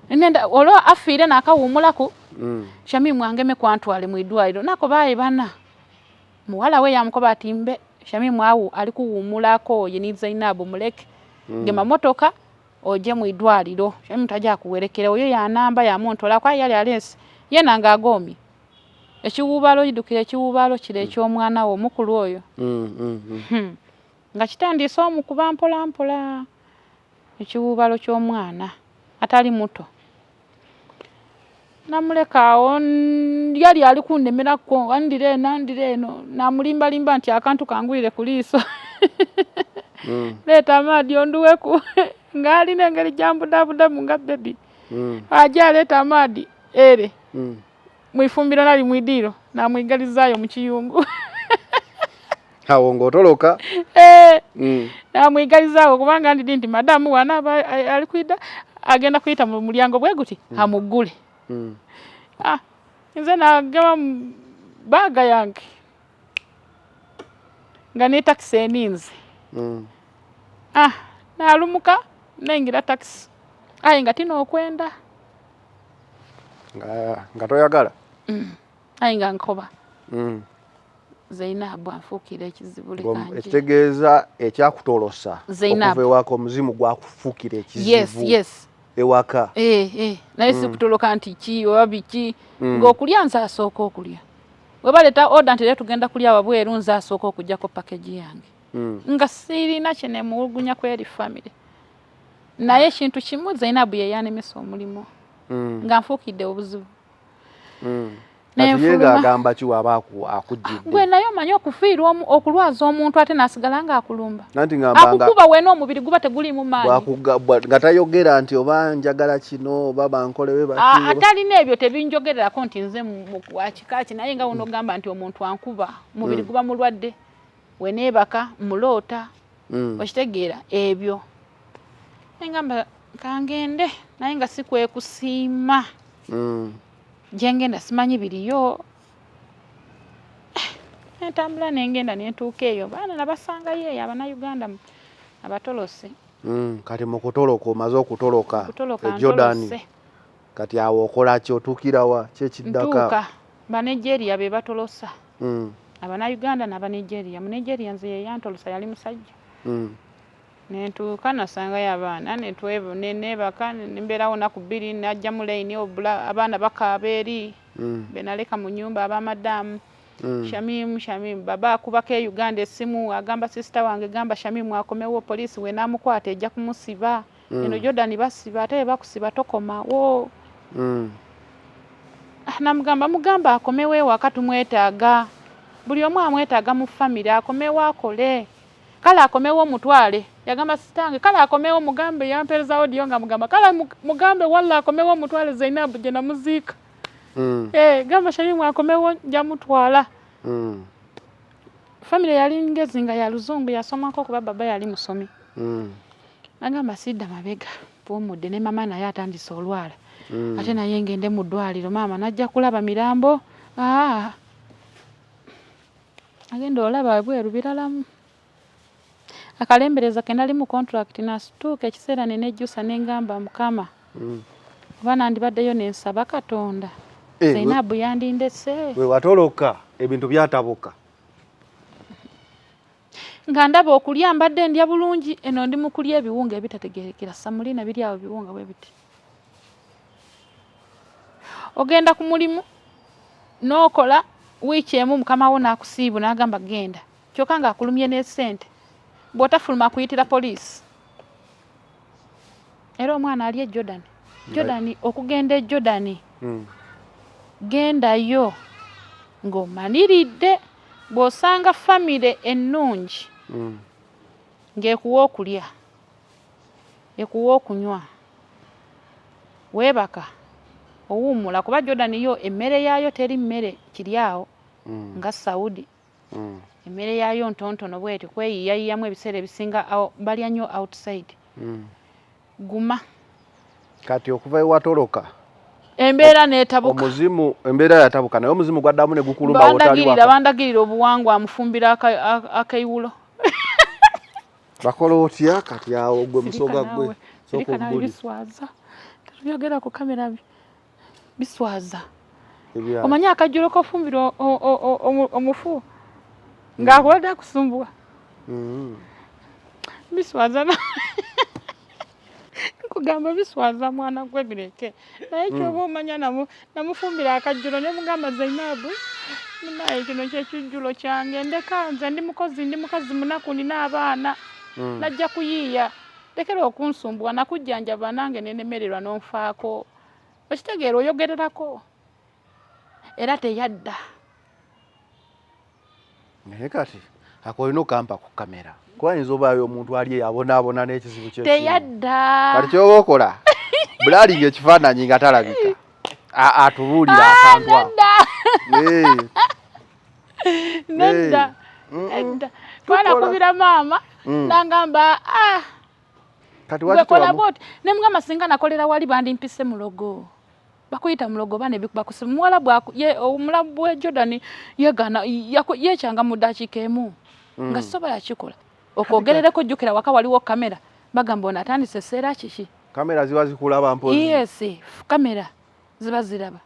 Nenda olwo afire nakawumulaku. Shamimu angeme kwantwale mu idwaliro nakoba bana. Muwala we yamukoba atimbe Shamimu awu alikuwumulako ye ni Zainabu muleke. Gema motoka oje mu idwaliro. Shamimu tajja kuwerekera oyo ya namba ya montola kwa yali alesi. Yena nga agomi. Ekiwubalo yidukire ekiwubalo kire eky'omwana wo mukulu oyo. Nga kitandise omukuba mpola mpola. Ekiwubalo ky'omwana atali muto. Namulekaawo yali ali kundemerako andire eno namulimba limba nti akantu kangwire kuliiso. Leta amadi onduweku ngali nengeri jambu dabuda munga baby. Ajja leta amadi ere. Mwifumbira nali mwidiro na mwigalizayo mu kiyungu. Awo ngotoloka. Na mwigalizayo kubanga ndi madamu wana alikwida agenda kuyita mu mulyango bwe guti amugule. Nze nagema baga yange. Nga ne taxi eninze. Nalumuka nengira taxi. Aye nga tino okwenda. Nga toyagala. Aye nga nkoba. Zainabu afukira ekizibule kanje. Ekitegeeza ekyakutolosa okuva wako muzimu gwakufukira ekizibu. Yes. Ewaka. Naye sikutoloka nti ki oba biki. Ng'okulya nza asooka okulya. Webaleta order nti tugenda kulya wabweru nza asooka okujjako package yange. Nga sirina kyene mugunya kweri family. Naye ekintu kimu Zainabu ye yanemesa omulimo. Nga nfukidde obuzibu. Yenga agamba ki waba akujjidde. Gwe nayo manyo okufiirwa okulwaza omuntu ate nasigala nga akulumba. Nanti ngambanga akukuba wena omubiri guba teguli mu maanyi. Nga tayogera nti oba njagala kino oba bankolewe baki. Atalina ebyo tebinjogererako nti nze mu wakikaki naye nga uno gamba nti omuntu ankuba mubiri guba mulwadde. Wenebaka mulota. Okitegeera ebyo. Ngamba kangende naye nga sikwekusiima. Jengenda simanyi biriyo. Entambula nengenda nentuuka eyo baana nabasanga ye abana Uganda abatolose. Kati mukutoloka omaze okutoloka Jordan. Kati awo okola ki otukira wa kyekiddaka. Ntuuka ba Nigeria be batolosa. Abana Uganda na ba Nigeria. Mu Nigeria nze yantolosa yali musajja. Nentuuka nasanga y'abaana netwevo nebaka nemberawo naku 2 najja mu line obula abaana bakabeeri benaleka mu nyumba abamadamu. Shamimu baba akubaka Uganda esimu agamba sister wange gamba Shamimu akomewo police we namukwata ejja kumusiba. Eno Jordan basiba ate bakusiba tokoma wo. Namugamba akomewe wakati mwetaaga. Buli omu amwetaaga mu family akomewo akole. Kala akomewo mutwale. Yagamba sitange kala akomewo mugambe yampereza audio nga mugamba kala mugambe walla akomewo mutwale Zainabu je namuzika. Gamba Shamimu akomewo nja mutwala. Family yali ngezinga ya Luzungu yasomako kuba baba yali musomi. Nagamba sidda mabega pomudde ne mama naye atandise olwala. Ate naye ngende mu ddwaliro mama najja kulaba mirambo. Agenda olaba bweru biralamu. akalembereza kenali mu contract nasituuka ekiseera nenejjusa nengamba mukama oba nandibaddeyo nensaba Katonda Zainabu yandindese we watoloka ebintu byatabuka nga ndaba okulya mbadde ndya bulungi eno ndi mu kulya ebiwunga ebitategerekera samulina biri awo biwunga bwe biti ogenda ku mulimu n'okola wiiki emu mukama wo n'akusiibu n'agamba genda kyokka ng'akulumye n'essente bw'otafuluma akuyitira poliisi era omwana ali e Jordan okugenda e Jordan gendayo ng'omaniridde bw'osanga famire ennungi ng'ekuwa okulya ekuwa okunywa weebaka owummula kuba Jordan yo emmere yaayo teri mmere kiri awo nga Saudi emmere yaayo ntontono bweti kweyiyayiyamu ebiseera ebisinga balya nnyo outside guma kati okuva ewatoloka embeera neetabuka omuzimu embeera yatabuka naye omuzimu gwaddamu ne gukulumba wotali waka bandagirira obuwangwa amufumbira akaiwulo bakola otya kati awo gwe musoga gwe biswaza tubyogera ku kamera biswaza omanya akajjulo kofumbira omufu ng'akwata kusumbwa biswaza kugamba biswaza mwana gwe bireke naye kyoba omanya namufumbira akajjulo ne mugamba Zainabu naye kino kyekijjulo kyange ndeka nze ndi mukazi munaku nina abaana najja kuyiiya lekera okunsumbuwa nakujjanjaba nange nenemererwa n'onfaako okitegeera oyogererako era teyadda naye kati akolina okampa ku kamera kuba yinza obaayo omuntu ali abonaabona n'ekizibu kye teyadda kati kyoba okola bulalinga ekifaananyi nga talabika atubuulira akantu nedda twanakubira maama nangamba kati wekola boti ne mugamba singa nakolera wali bandimpise mulogo bakuyita mulogo bane bikubakusi muwala omulabu we Jordan yegana yekyanga mu dakiika emu nga sobola kikola okwogerereko jjukira waka waliwo kamera bagamba onatandise seera kiki kamera ziba zikulaba mpozi yes kamera ziba ziraba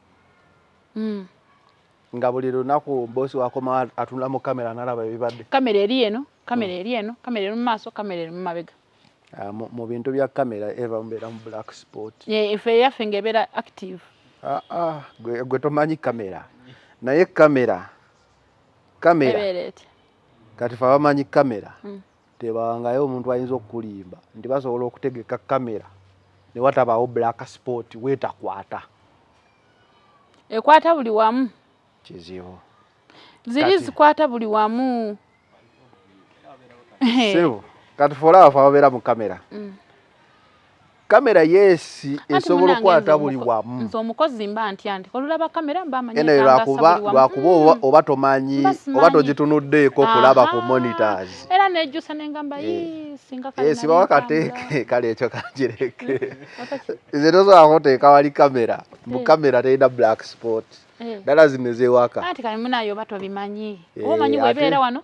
nga buli lunaku bosi wakoma atunda mu kamera nalaba ebibadde kamera eri eno kamera eri mu maaso kamera eri mu mabega mu bintu bya kamera eva mbeera mu black spot ife yaffe ng'ebeera active gwe tomanyi kamera naye kamera kati fe abamanyi kamera tebawangayo omuntu ayinza okukulimba nti basobola okutegeka kamera ne watabaawo black spot weetakwata ekwata buli wamu kizibu ziri zikwata buli wamu sebo kati folaawo fe ababeera mu kamera kamera yesi esobola okukwata buli wamu nze omukozi mba ntya nti olulaba kamera mba amanyi lwakuba oba tomanyi oba togitunuddeeko kulaba ku monitors era nejjusa nengamba singa sibawa kateeke kale ekyo kangireke nze tosobola kuteeka wali kamera mu kamera terina black spot ddala zino ezewaka anti kale munayo oba tobimanyi oba omanyi bwebeera wano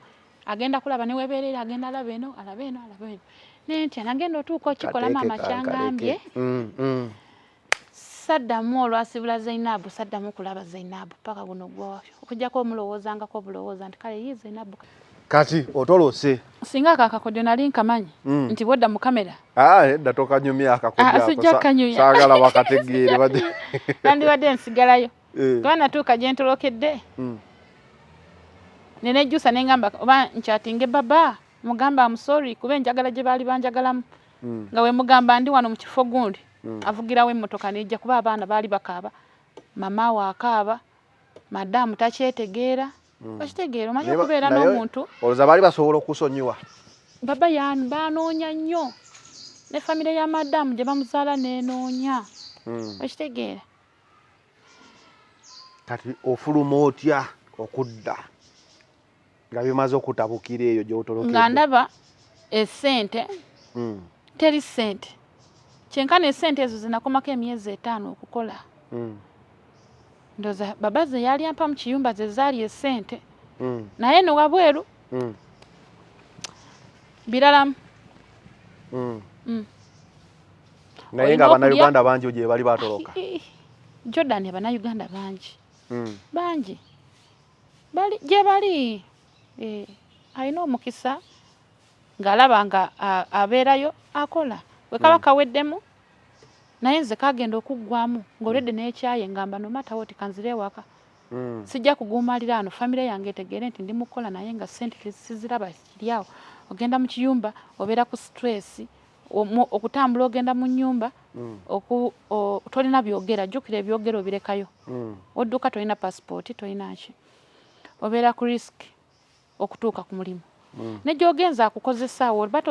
agenda kulaba ne webeerera agenda alaba eno alaba eno nentya nagenda otuuka okikola maama kyangambye saddamu olwasibula Zainabu saddamu kulaba Zainabu paka guno gwawafyo okujjako omulowoozangako obulowooza nti kale yi Zainabu kati otolose singa akakakodyo nali nkamanyi nti bwodda mu kamera edda tokanyumya akakodyo saagala bakategeere nandibadde nsigalayo kuba natuuka gye ntolokedde nenejjusa nengamba oba nkyatinge baba mugamba amusori kuba enjagala gye baali banjagalamu nga we mugamba ndi wano mu kifo gundi avugirawo emmotoka nejja kuba abaana baali bakaaba mama we akaaba madamu takyetegeera okitegeera omanyi okubeera n'omuntu olowooza baali basobola okusonyiwa baba banoonya nnyo ne famire ya madamu gye bamuzaala nenoonya okitegeera kati ofuluma otya okudda nga bimaze okutabukira eyo gy'otolokedde nga ndaba essente teri ssente kyenkana essente ezo zinakomako emyezi 5 okukola ndoza baba ze yali ampa mu kiyumba ze zaali essente naye no wabweru Biralamu. Naye nga Bannayuganda bangi gye bali batoloka. Jordan Bannayuganda bangi. Bangi. Bali gye bali. Alina omukisa ng'alaba nga abeerayo akola. Bwe kaba kaweddemu naye nze kagenda okuggwamu ng'olwedde n'ekyaye ngamba no matter what kanzire ewaka. Sijja kugumalira ano famire yange etegeere nti ndi mukola naye nga ssente siziraba kiryawo. Ogenda mu kiyumba obeera ku stress okutambula ogenda mu nnyumba tolina byogera jjukira ebyogero birekayo. Odduka tolina passport tolina ki. Obeera ku risk okutuuka ku mulimu. Ne gy'ogenza akukozesa oba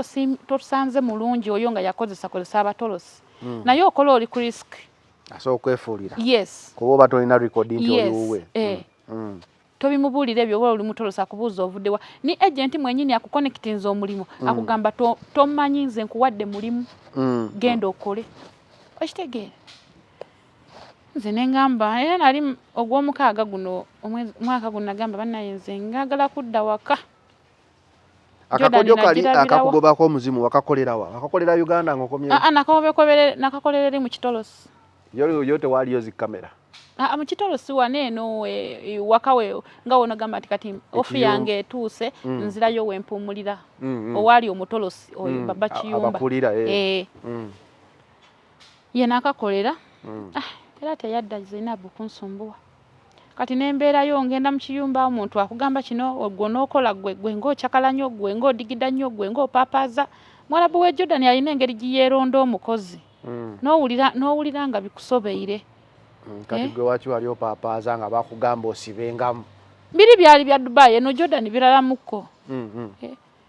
tosanze mulungi oyo nga yakozesa abatolosi. Naye okola oli ku risk. Asobola okwefuulira. Yes. Kuba oba tolina record nti oliwuwe. Tobimubuulira ebyo oba oli mutolosa akubuuza ovuddewa. Ni agent mwennyini akuconnectinza omulimu akugamba tomanyi nze nkuwadde mulimu genda okole. Okitegeera. Nze ne ngamba era nali ogw'omukaaga guno omwaka guno nagamba bannaye nze ngagala kudda waka. Akakodyo kali akakugobako omuzimu wakakolerawa. Wakakolera Uganda ng'okomye. Nakakolera eri mu kitolosi. Yo tewaliyo zi kamera. Mu kitolosi waneeno wakawe nga wonagamba ati kati ofu yange etuuse nzirayo wempumulira. Owali omutolosi oyo baba kiyumba. Abakulira ye nakakolera. Era teyadda Zainabu kunsumbuwa. Kati nembeerayo ngenda mu kiyumba omuntu akugamba kino gwe n'okola gwe ng'okyakala nnyo gwe ng'odigida nnyo gwe ng'opapaaza. Mwalabu we Jordan alina engeri giyeeronda omukozi. N'owulira nga bikusobeire. Kati gwe waki wali opapaaza nga bakugamba osibengamu. Biri byali bya Dubai eno Jordan biralamuko.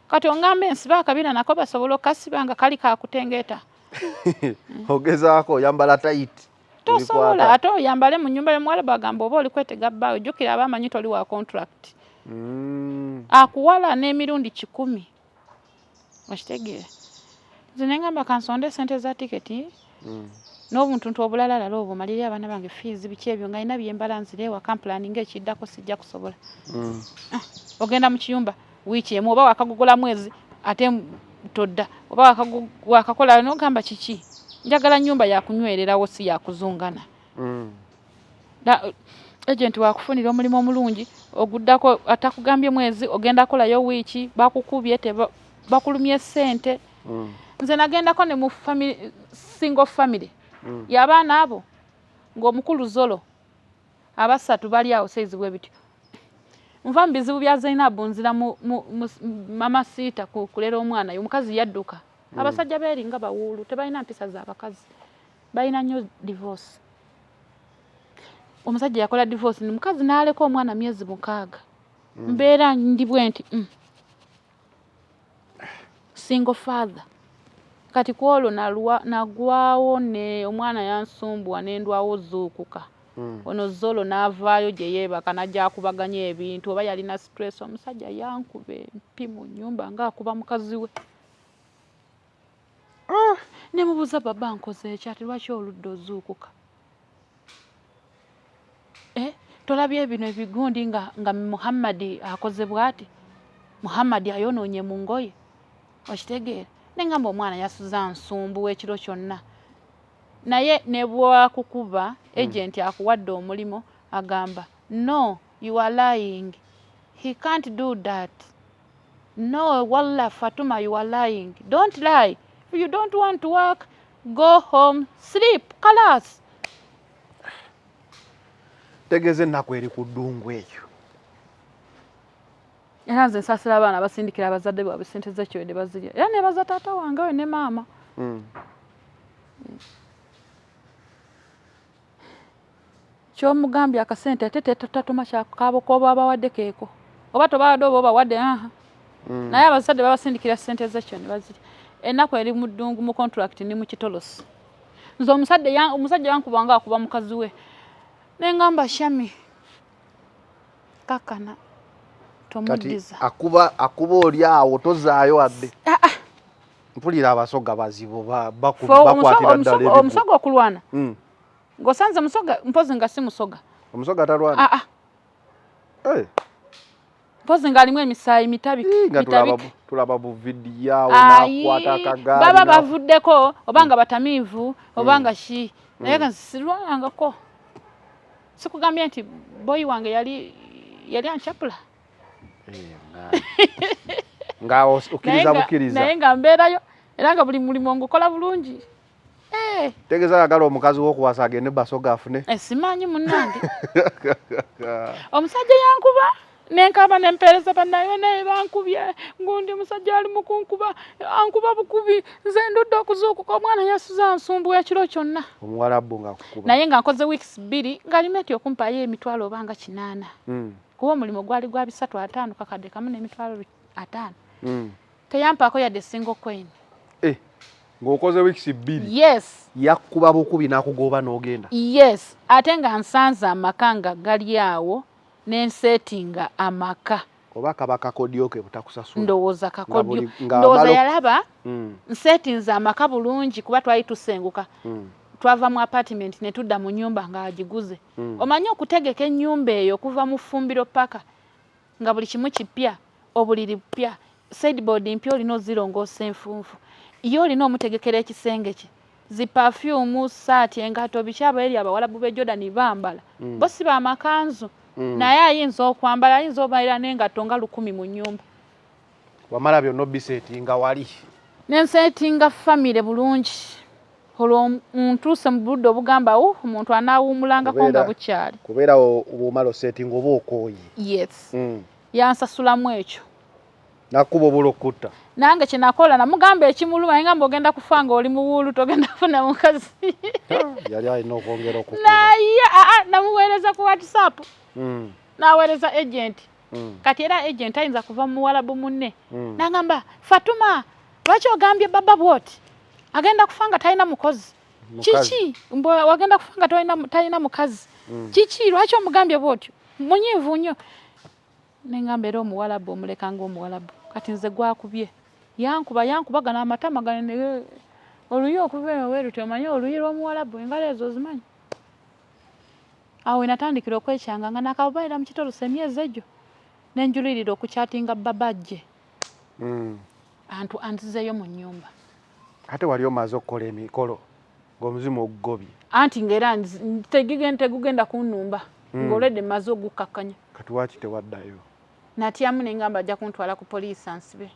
Kati ongambe ensiba akabina nako basobola okasiba nga kali kakutengeeta. Ogezaako yambala tight. Tosobola ate oyambale mu nnyumba y'omuwala bagamba oba oli kwetega bbaawe jjukira abamanyi toli wa contract. Akuwala n'emirundi 10. Okitegeera. Nze ne ngamba kansonde ssente za tiketi n'obuntuntu obulala lala obumalire abaana bange fees biki ebyo nga ina byembala nzire wa kampulani ng'ekiddako sijja kusobola. Ogenda mu kiyumba wiiki emu oba wakagogola mwezi ate todda oba wakakola n'ogamba kiki. Njagala nnyumba yakunywererawo si yakuzungana. Agent wakufunira omulimu omulungi oguddako atakugambye mwezi ogenda kolayo wiiki bakukubye bakulumye ssente. Nze nagendako ne mu family single family y'abaana abo ng'omukulu Zolo abasatu bali awo saizi bwe bityo. Nva mu bizibu bya Zainabu nzira mama siita kulera omwana omukazi yadduka. Abasajja beeringa bawuulu tebalina mpisa z'abakazi. Balina nnyo divorce. Omusajja yakola divorce ni mukazi n'aleka omwana myezi 6. Mbeera ndi bwenti. Single father. Kati kwolo nagwawo ne omwana yansumbuwa n'endwawo zuukuka. Ono Zolo n'avaayo gye yeebaka najja akubaganya ebintu oba yalina stress omusajja yankube mpi mu nnyumba ng'akuba mukazi we. Ne mubuuza baba nkoze eki ati lwaki oludde ozuukuka? Tolabye bino ebigundi nga Muhammad akoze bw'ati. Muhammad ayonoonye mu ngoye. Okitegeera. Ne ngamba omwana yasuza nsumbu ekiro kyonna. Naye ne bwakukuba agent akuwadde omulimo agamba no you are lying. He can't do that. No wallah Fatuma you are lying. Don't lie. If you don't want to work go home sleep kalas. Tegeze nako eri ku ddungu eyo. Era nze nsasira abaana basindikira abazadde baabwe ssente z'ekiwedde bazirya. Era ne baza taata wange we ne maama. Ky'omugambye akasente ate tatoma kyakaabo k'oba bawadde keeko. Oba tobawadde oba bawadde naye abazadde babasindikira ssente z'ekyo ne bazirya. Ennaku eri mu ddungu mu contract ni mu kitolosi. Nze omusajja yankubanga akuba mukazi we. Ne ngamba Shami kakana tomuddiza. Akuba oli awo tozaayo wadde. Mpulira abasoga bazibu bakwatira ddala ebibu. Omusoga okulwana. Ng'osanze musoga mpozi nga si musoga. Omusoga talwana? Pozi ngalimu emisaayi mitabi. Tulaba bu video nakwata akagaali. Baba bavuddeko obanga batamiivu obanga shi. Naye nga sirwangako. Sikugambye nti boy wange yali anchapula. Nga okiriza bukiriza. Naye nga mbeerayo era nga buli mulimu ngukola bulungi. Tegeza yagala omukazi w'okuwasa agende basoga afune. Simanyi munnange. Omusajja yankuba nenkaba nempeereza bannayo naye bankubye ngundi musajja ali mukunkuba ankuba bukubi nze ndudde okuzuukuka omwana yasuza nsumbu ekiro kyonna. Omuwarabu nga kukuba. Naye nga nkoze weeks 2 nga limeti okumpaayo emitwalo obanga 8. Kuba omulimu gwali gwa 350 kakadde kamu n'emitwalo 5. Teyampaako yadde single coin. Ng'okoze weeks 2. Yes. Yakuba bukubi n'akugoba n'ogenda. Yes. Ate nga nsanze amaka nga gali awo n'ensetinga amaka. Oba kabaka kodio ke butakusasula. Ndowooza kakodio. Ndowooza yalaba nsetinze amaka bulungi kuba twali tusenguka. Twava mu apartment ne tudda mu nyumba nga agiguze. Omanyi okutegeka ennyumba eyo kuva mu fumbiro paka nga buli kimu kipya obuliri pya sideboard mpya olina ozirongoosa enfunfu. Iyo olina omutegekera ekisenge kye. Zi perfume saati engato bikyaba eri abawalabu be Jordan bambala. Bo si ba makanzu. Naye ayinza okwambala ayinza obaira n'engato nga 10 mu nyumba. Wamala byonna bisetinga wali. Nensetinga family bulungi. Olwo ntuuse mu budde obugamba omuntu anaawumulangako nga bukyali. Kubeera obumala setting oba okooyi. Yes. Yansasulamu ekyo. Nakuba obulokutta. Nange kye nakola namugamba ekimuluma ngamba ogenda kufa nga oli muwulu togenda kufuna mukazi. Yali alina okwongera okukuba. Naye namuweereza ku WhatsApp. Naweereza agent. Kati era agent ayinza kuva mu Warabu munne. Nangamba Fatuma lwaki ogambye baba bwoti agenda kufa nga talina mukozi. Kiki mbo wagenda kufa nga talina mukazi. Kiki lwaki omugambye bwoti munyivu nnyo. Nengamba era omuwalabu omuleka ng'omuwalabu kati nze gwakubye yankuba gana amatama gane oluyi okubeera weeru tomanyi oluyi lw'omuwalabu engalo ezo zimanyi. Awo natandikira okwekyanga nga nakabaira mu kitolose emyezi egyo nenjulirira okukyatinga babajje. Antizeyo mu nyumba. Ate wali omaze okukola emikolo ng'omuzimu ogugobye. Anti ng'era tegugenda kunnumba ng'olwedde maze ogukkakkanya. Kati waki tewaddayo? Natyamu nengamba ajja kuntwala ku poliisi ansibe.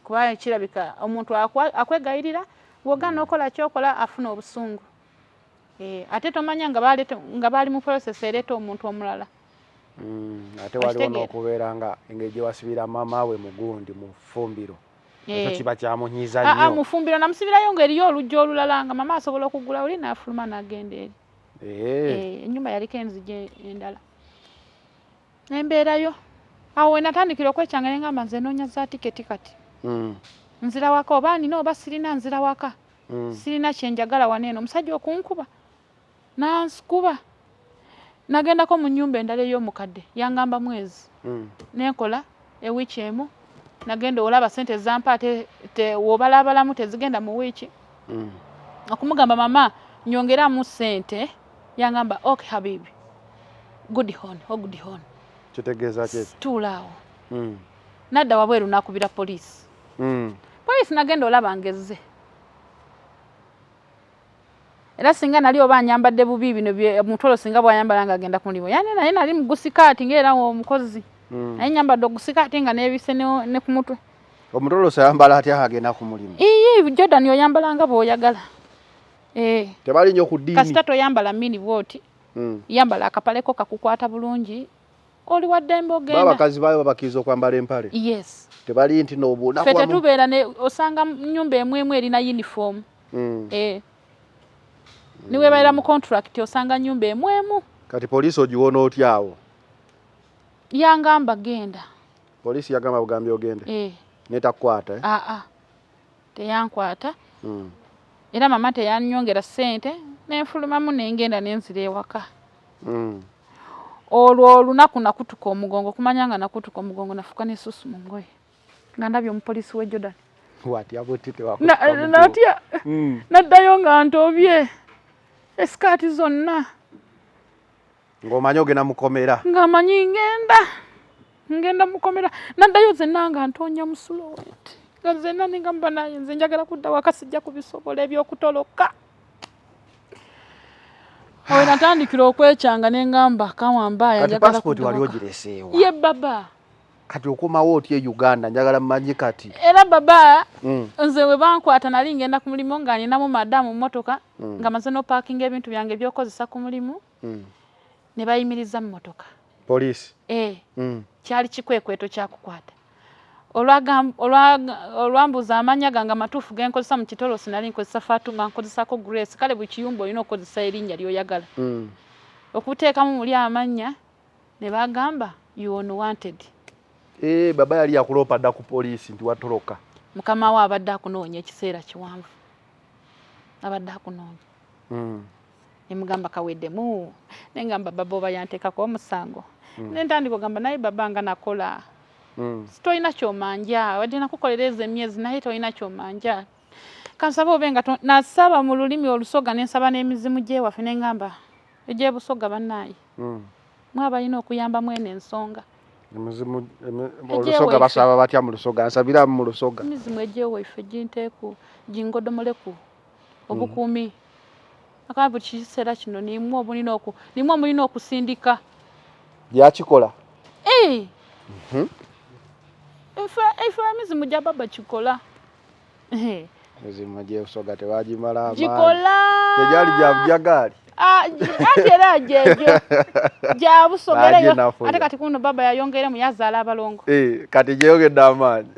Kuba kirabika omuntu akwegayirira bw'ogaana okola kyokola afuna obusungu. Ate tomanya nga baali mu process ereeta omuntu omulala. Ate waliwo n'okubeera nga engeri gye wasibira maama we mugundi mu ffumbiro. Ekyo kiba kyamunyiiza nnyo. Mu ffumbiro namusibirayo ng'eriyo oluggi olulala nga maama asobola okugula oli n'afuluma n'agenda eri. Ennyumba yaliko enzigi endala. Nembeerayo. Awo we natandikira okwekyanga ne ngamba nze noonya za tiketi kati. Nzira waka oba nina oba sirina nzira waka. Sirina kyenjagala waneeno omusajja okunkuba. Nansikuba. Nagendako mu nnyumba endala ey'omukadde yangamba mwezi. Nenkola ewiiki emu. Nagenda olaba sente zampa wobalabalamu tezigenda mu wiiki. Okumugamba mama nyongeramu sente yangamba okay habibi. Good hon. Kitegeeza ki? Tuulaawo. Nadda wabweru nakubira poliisi. Poliisi nagenda olaba ngezze. Era singa nali oba nyambadde bubi bino mutolo singa bwayambala nga agenda kuliwo. Yani naye nali mugusikaati ng'era omukozi. Naye nyambadde ogusikaati nga neebise ne ku mutwe. Omutolo sayambala atya agenda ku mulimu? Jordan oyambala nga bw'oyagala. Tebali nnyo ku ddiini. Kasita toyambala mini bwoti. Yambala akapaleko kakukwata bulungi. Oli waddembe ogenda. Abakazi baayo babakkiriza okwambala empale? Yes. Tebali nti n'obunaku wamu. Fete tubeera osanga nnyumba emu erina uniform. Niwe baira mu contract osanga nnyumba emu. Kati poliisi ogiwona otya awo? Yangamba genda. Poliisi yagamba bugambi ogende? Netakukwata? Teyankwata. Era mama teyanyongera ssente nenfulumamu nengenda nenzira ewaka. Olwo olunaku nakutuka omugongo kumanya nga nakutuka omugongo nafuka n'essusu mu ngoye. Nga ndabye omupoliisi w'e Jordan. Watya bwe tewakutuka? Natya. Naddayo nga ntobye. Esikaati zonna. ng'omanyi ogenda mukomera ng'amanyi ngenda mukomera naddayo zenna nga ntonya musuloweti nga zenna ningamba naye nze njagala kudda waka sijja kubisobola ebyokutoloka awe natandikira okwekyanga nengamba kawambaya kati passport wali ogireseewa ye baba kati okomawo otye Uganda njagala mmanyi kati era baba nze we bankwata nali ngenda ku mulimu nga ninamu madamu mmotoka nga maze no parking ebintu byange byokozesa ku mulimu ne bayimiriza mmotoka police kyali kikwekweto kyakukwata olwambuza amanya gange matuufu genkozesa mu kitolosi nali nkozesa Fatuma nkozesako Grace kale buli kiyumba olina okozesa erinnya lyoyagala okuteekamu muli amanya ne bagamba you on wanted baba yali yakuloopa dda ku poliisi nti watoloka mukama we abadde akunoonya ekiseera kiwanvu abadde akunoonya nemugamba kaweddemu nengamba baba oba yanteekako omusango nentandika ogamba naye baba nga nakola sitolina kyomanja wadde nakukolereza emyezi naye tolina kyomanja kansaba obe nga nasaba mu lulimi olusoga nensaba n'emizimu gyewaffe nengamba egyebusoga bannaayi mwabalina okuyamba mwene ensonga emizimu olusoga basaba batya mu lusoga nsabira mu lusoga emizimu egyewaffe ginteeku gingodomoleku obukuumi akaba buli kiseera kino nimwe omulina okusindika byakikola efe emizimu gya baba kikola emizimu gyebusoga tewagimala amaanyi gikola tegyali gyagaali ate era jejo jabusogerayo ate kati kuno baba yayongeremu yazaala abalongo kati gyeyongedde amaanyi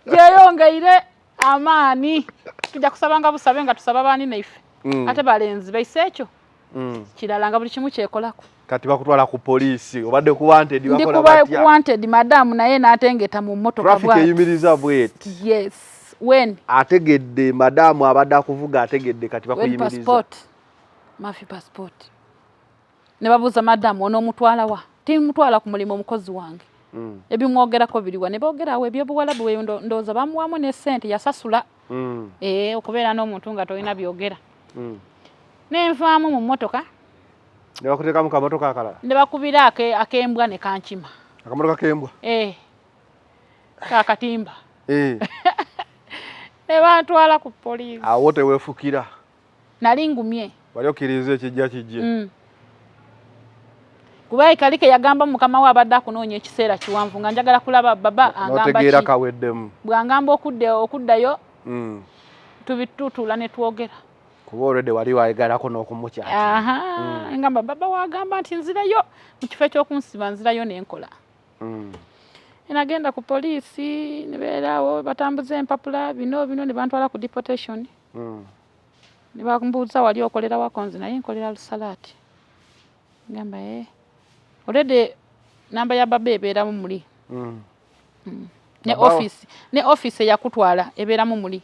gyeyongeire amaani tujja kusabanga busabe nga tusaba baani naife ate balenzi baise ekyo kirala nga buli kimu kyekolako kati bakutwala ku poliisi obadde ku wanted bakola batya ku wanted madamu naye n'atengeta mu mmotoka bwati traffic eyimiriza bweti yes when ategedde madamu abadde akuvuga ategedde kati bakuyimiriza mafi passport ne babuuza madamu onoomutwala wa timutwala ku mulimu omukozi wange ebimwogerako biriwa ne boogerawo ebyobuwalabu weyo ndowooza bamuwamu ne ssente yasasula okubeera n'omuntu nga tolina byogera nenvaamu mu mmotoka ne bakuteekamu kamotoka akalala ne bakubira akembwa ne kankima akamotoka kembwa kakatimba ne bantwala ku poliisi awo teweefukira nali ngumye wali okkiriza ekijja kijje kuba kalike yagamba mukama we abadde akunoonya ekiseera kiwanvu nga njagala kulaba baba notegeera kaweddemu bwangamba okuddayo tubitutuula ne twogera kuba olwedde wali wayigalako n'okumukyaki ngamba baba wagamba nti nzirayo mu kifo ekyokunsiba nzirayo nenkola nagenda ku poliisi nebeerawo batambuza empapula bino ne bantwala ku deportation ne bambuuza wali okolera wakonzi naye nkolera Lusalaati ngamba olwedde namba ya baba ebeeramu muli ne office eyakutwala ebeeramu muli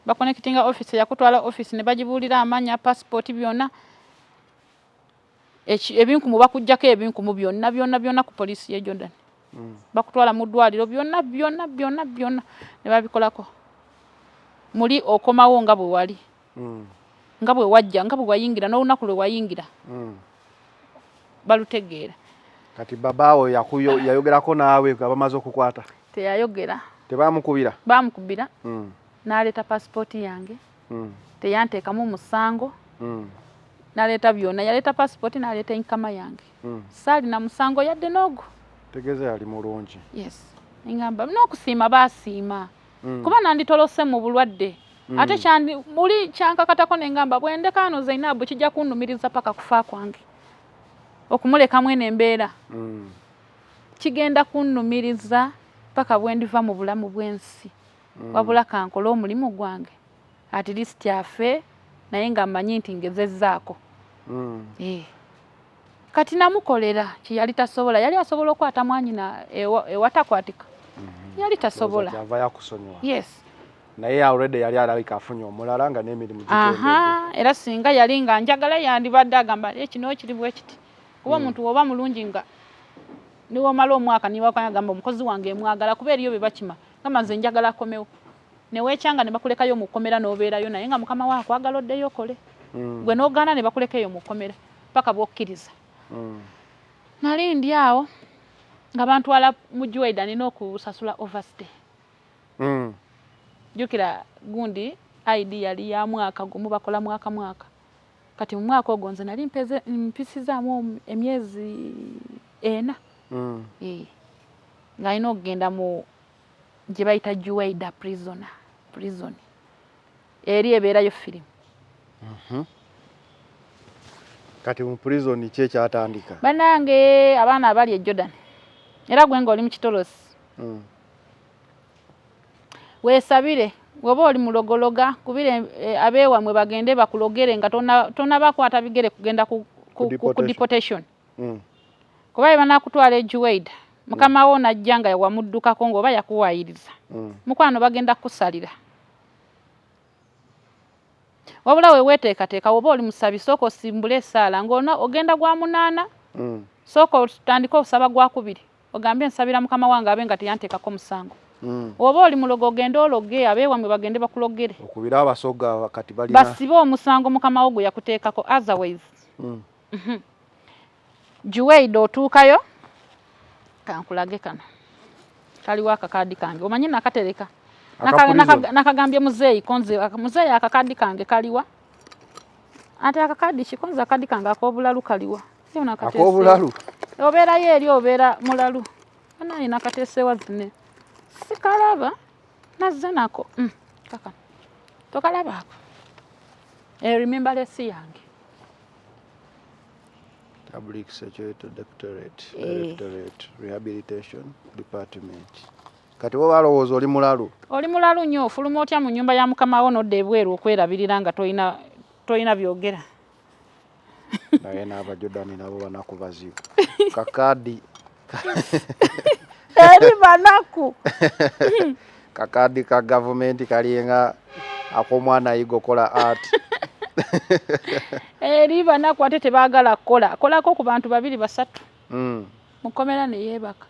bakonekitinga office eyakutwala office ne bagibuulira amanya passport byonna ebinkumu bakujjako ebinkumu byonna ku poliisi ye Jordan bakutwala mu ddwaliro byonna ne babikolako muli okomawo nga bwe wali nga bwe wajja nga bwe wayingira n'olunaku lwe wayingira balutegeera kati babaawo yayogerako naawe nga bamaze okukwata teyayogera bamukubira n'aleeta passport yange teyanteekamu musango n'aleeta byonna yaleeta passport n'aleeta inkama yange saalina musango yadde n'ogwo tegeeza yali mulungi yes ngamba n'okusiima baasiima kuba nanditolose mu bulwadde ate muli kyankakatako nengamba bwendekaano Zainabu kijja kunnumiriza paka kufa kwange okumuleka mwene embeera kigenda kunnumiriza paka bwendiva mu bulamu bw'ensi wabula kankola omulimu gwange at least afe naye nga mmanyi nti ngezezzaako kati namukolera kiyali tasobola yali asobola okwata mwanyina ewatakwatika yali tasobola yes naye already yali alabika afunye omulala nga n'emirimu gitendedde era singa yali nga njagala yandibadde agamba kino kiri bwe kiti kuba omuntu woba mulungi nga niwomala omwaka niwakagamba omukozi wange emwagala kuba eriyo bebakima gamba nze njagala akomewo neweekyanga ne bakulekayo mu kkomera n'obeerayo naye nga mukama waako akwagala oddeyo okole gwe n'ogaana ne bakulekeyo mu kkomera paka bwokkiriza. Nali ndi awo nga bantwala mu Juwaida nina okusasula overstay. Jukira gundi ID yali ya mwaka gumu bakola mwaka. Kati mu mwaka ogwo nze nali mpisizaamu emyezi 4. Nga ino okugenda mu gye bayita Juwaida prison. Eri ebeerayo firimu. Kati mu prison kye kyatandika. Banange abaana abali e Jordan. Era gwe ng'oli mu kitolosi. Weesabire woba oli mulogologa kubire abeewamwe bagende bakulogere nga tonna bakwata bigere kugenda ku deportation. Kuba banakutwala e Juwaida. Mukama wo najja nga wamuddukako ng'oba yakuwaayiriza. Mukwano bagenda kusalira. Wabula we weteekateeka woba oli musabi sooka osimbule essaala ng'ona ogenda gwa 8. Sooka otandika osaba gwa 2. Ogambye nsabira mukama wange abe nga teyanteekako musango. Woba oli mulogo ogenda ologe abeewamwe bagende bakulogere. Okubira abasoga kati balina. Basibe omusango mukama wo gwe yakuteekako otherwise. Juwaida otuukayo kankulage kano. Kaliwo akakaadi kange. Omanyi nakatereka. Nakagambye muzeeyi konze muzeeyi akakaadi kange kaliwa. Ate akakaadi kikonze akakaadi kange ak'obulalu kaliwa. Ak'obulalu? Obeerayo eri obeera mulalu. Naye nakateesewa zine. Sikalaba nazze nako. Kaka. Tokalabako. Remember lesi yange. Public Security Directorate Rehabilitation Department. Kati woba alowooza oli mulalu. Oli mulalu nnyo ofuluma otya mu nnyumba ya mukama wo n'odda ebweru okwerabirira nga toyina byogera. Naye n'Abajordani nabo banaku bazibu. Kakaadi. Eri banaku. Kakaadi ka gavumenti kaliyenga akomwana ayigokola art. Eri banaku ate tebaagala kukola. Kolako ku bantu 2 3. Mukomera ne yeebaka.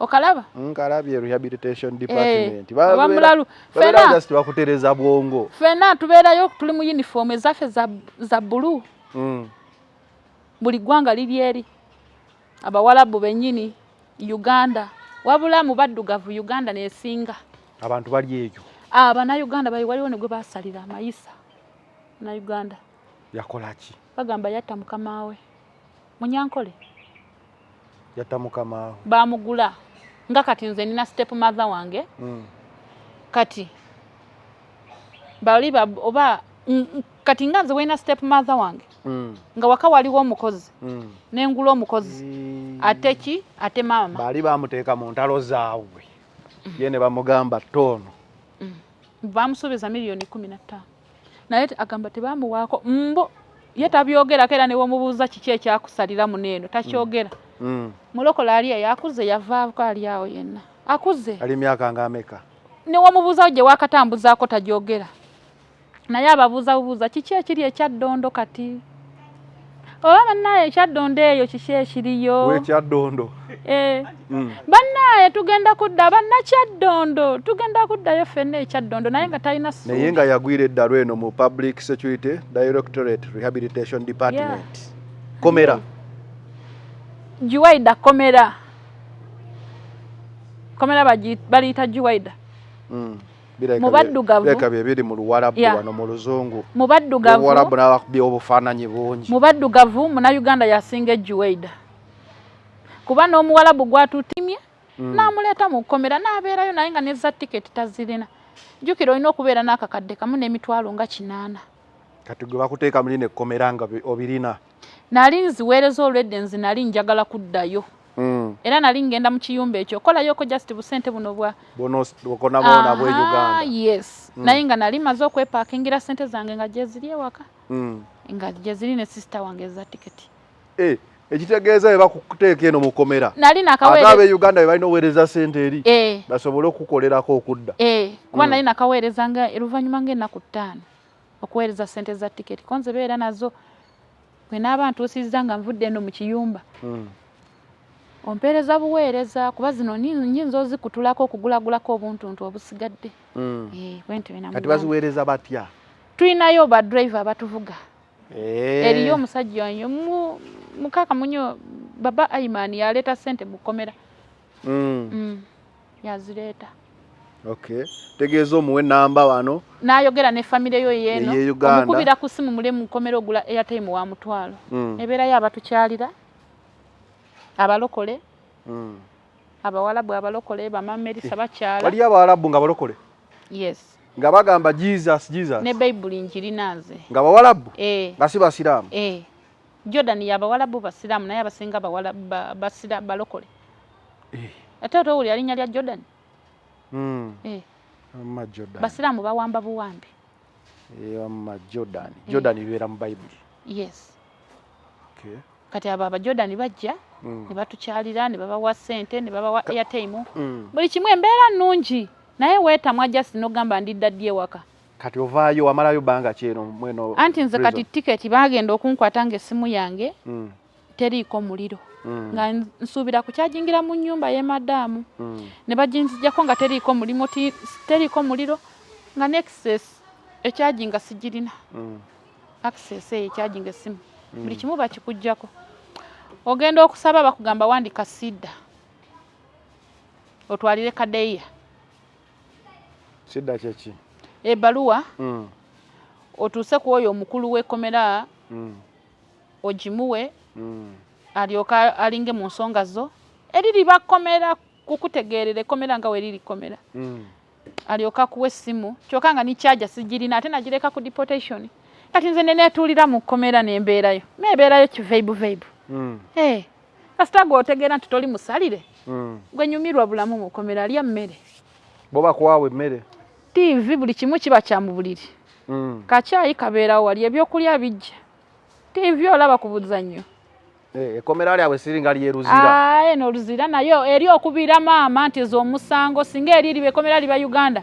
Okalaba? Nkalabye Rehabilitation Department. Bamulalu. Fena just bakutereza bwongo. Fena tubeerayo tuli mu uniform ezaffe za blue. Buli ggwanga liri eri. Abawalabu bennyini Uganda. Wabula mu baddugavu Uganda neesinga. Abantu bali ejo. Abana Uganda waliwo ne gwe basalira amayisa. Na Uganda. Yakolaki? Bagamba yatta mukama we. Munyankole. Yatta mukama we. Bamugula. Nga kati nze nina step mother wange. Kati. Bali oba kati nga nze wena step mother wange. Nga waka waliwo omukozi. N'engula omukozi. Ate ki? Ate mama. Bali bamuteeka mu ntalo zaabwe. Ye ne bamugamba ttono. Bamusuubiza miliyoni 15. Naye agamba tebamuwaako mbo ye tabyogera kera ne womubuuza kiki ekyakusalira muneeno takyogera. Mulokola ali yakuze yavaako ali awo yenna. Akuze. Ali myaka ngameka. Ne womubuuza gye wakatambuzaako tagyogera. Naye ababuuza kiki ekiri ekyaddondo kati. Bannaye ekyaddondo eyo kiki ekiriyo. Wekyaddondo. Bannaye tugenda kudda bannakyaddondo tugenda kuddayo ffenna ekyaddondo naye nga talina ssuubi. Naye nga yagwira eddalo eno mu Public Security Directorate Rehabilitation Department. Komera. Juwaida komera. Komera baliyita Juwaida. Mubaddugavu. Leka bibiri mu Luwarabu wano mu Luzungu. Mubaddugavu. Luwarabu n'abakubye obufaananyi bungi. Mubaddugavu muna Uganda yasinga Juwaida. Kuba n'omuwalabu gwatutimye n'amuleeta mu kkomera n'abeerayo naye nga neza tiketi tazirina. Jjukira olina okubeera n'akakadde kamu n'emitwalo nga 8. Kati gwe bakuteeka muli n'ekkomera nga obirina. Nali nziweereza olwedde nzi nali njagala kuddayo. Era nali ngenda mu kiyumba ekyo kolayoko just busente buno bwa okona bona bwe Uganda. Yes. Naye nga nali maze okwepakingira sente zange nga gye ziri ewaka. Nga gye ziri ne sister wange za tiketi. Ekitegeeza bakuteeka eno mu kkomera. Nali nakaweereza. Ate abe Uganda balina oweereza sente eri. Basobole okukolerako okudda. Kuba nali nakaweereza nga oluvannyuma ng'ennaku 5 okuweereza sente za tiketi. Konze beera nazo bwe n'abantu osizza nga nvudde eno mu kiyumba. Ompeereza buweereza kuba zino nnyinza ozikutulako okugulagulako obuntuntu obusigadde. Kati baziweereza batya? Tulinayo ba driver abatuvuga. Eriyo omusajja oyo mukaka munyo baba Aiman yaleta sente mukomera. Yazileta. Okay. Tegeeza omuwe namba wano. N'ayogera ne family yo yeno. Uganda. Omukubira ku simu mule mukomera ogula airtime wa mutwalo. Ebeera y'abatukyalira. Abalokole. Abawalabu abalokole bamammerisa bakyala. Wali abawalabu nga balokole? Yes. Nga bagamba Jesus. Ne Bible injiri naze. Nga bawalabu? Nga si basiraamu? Jordan y'abawalabu basiraamu naye abasinga abawalabu basiraamu balokole. Ate otowuli alinya lya Jordan? Amma Jordan. Basiraamu bawamba buwambi. Amma Jordan. Jordan ibeera mu Bible. Yes. Okay. Kati aba Jordan bajja ne batukyalira ne babawa sente ne babawa airtime. Buli kimwe embeera nnungi. Naye weetamwa just n'ogamba ndidda ewaka. Kati ovaayo wamalayo banga kyeno mweno. Anti nze kati ticket bagenda okunkwata ng'essimu yange teriiko muliro. Nga nsuubira kukyajingira mu nnyumba ye madamu. Ne bajinzijjako nga teriiko mulimo teriiko muliro nga Nexus ekyajinga sigirina. Access ekyajinga essimu. Buli kimu bakikujjako. Ogenda okusaba bakugamba wandika sida. Otwalire kadeya. Sida kyeki? Ebbaluwa. Otuuse ku oyo omukulu w'ekkomera. Ogimuwe. Alyoka alinge mu nsonga zo. Eriri bakkomera kukutegeerera ekkomera nga we riri kkomera. Alyoka kuwa essimu. Kyokka nga ni charger sigirina ate nagireka ku deportation. Kati nze neneetuulira mu kkomera n'embeerayo. Meebeerayo kivaibu. Kasita gw'otegeera nti toli musalire. Gwe nyumirwa bulamu mu kkomera lya mmere. Bo bakuwaawa emmere? TV buli kimu kiba kya mu buliri. Kacaayi kabeerawo wali ebyokulya bijja. TV olaba ku buzannyo. Ekkomera lyabwe siringa lyeruzira. N'oluzira nayo eri okubira maama nti z'omusango singa eriri ekkomera liba Uganda.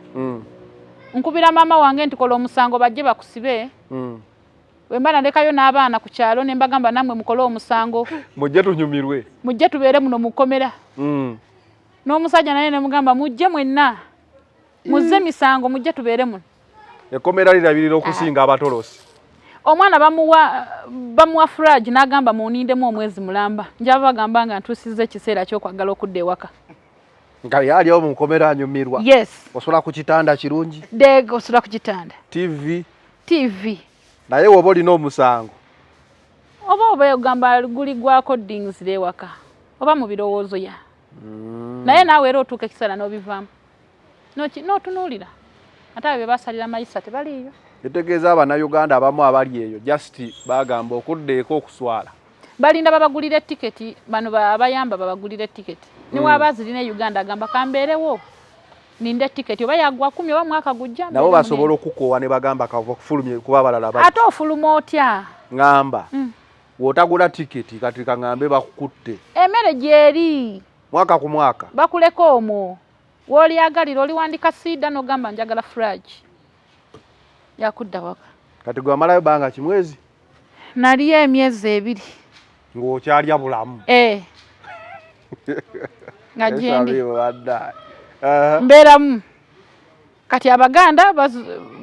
Nkubira maama wange nti kola omusango bajje bakusibe. Bwe mba nalekayo n'abaana ku kyalo ne mbagamba namwe mukole omusango. Mujje tunyumirwe. Mujje tubeere muno mu kkomera. N'omusajja naye ne mugamba mujje mwenna. Muzze misango mujje tubeere muno. Ekkomera lirabirira okusinga abatolosi. Omwana bamuwa fridge n'agamba munindemu omwezi mulamba. Njaba bagamba nga ntusize ekiseera ky'okwagala okudda ewaka. Nga yali omu nkomera anyumirwa. Yes. Osobola ku kitanda kirungi? Dego osobola ku kitanda. TV. Naye woba olina omusango. Oba ogamba guli gwa codings lewaka. Oba mu birowoozo ya. Naye naawe era otuuka ekiseera n'obivaamu. N'otunuulira. Ate abo be basalira mayisa tebaliiyo. Etegeeza Abannayuganda abamu abali eyo just bagamba okuddeeko okuswala. Balinda babagulira tiketi bano abayamba babagulira tiketi. Niwe abazirina Uganda agamba kambeerewo. Ninde tiketi oba yagwa 10 oba mwaka gujja. Nabo basobola okukoowa ne bagamba kava kufulumye kuba balala bati. Ate ofuluma otya? Ngamba. Wotagula tiketi kati kangambe bakukutte. Emmere gyeri. Mwaka ku mwaka. Bakuleka omwo. Woli agalira oli wandika sida n'ogamba njagala fridge. Yakudda waka. Kati gwe amalayo banga kimwezi? Nali emyezi 2. Ng'okyalya bulamu. Nga gyendi. Mbeeramu. Kati Abaganda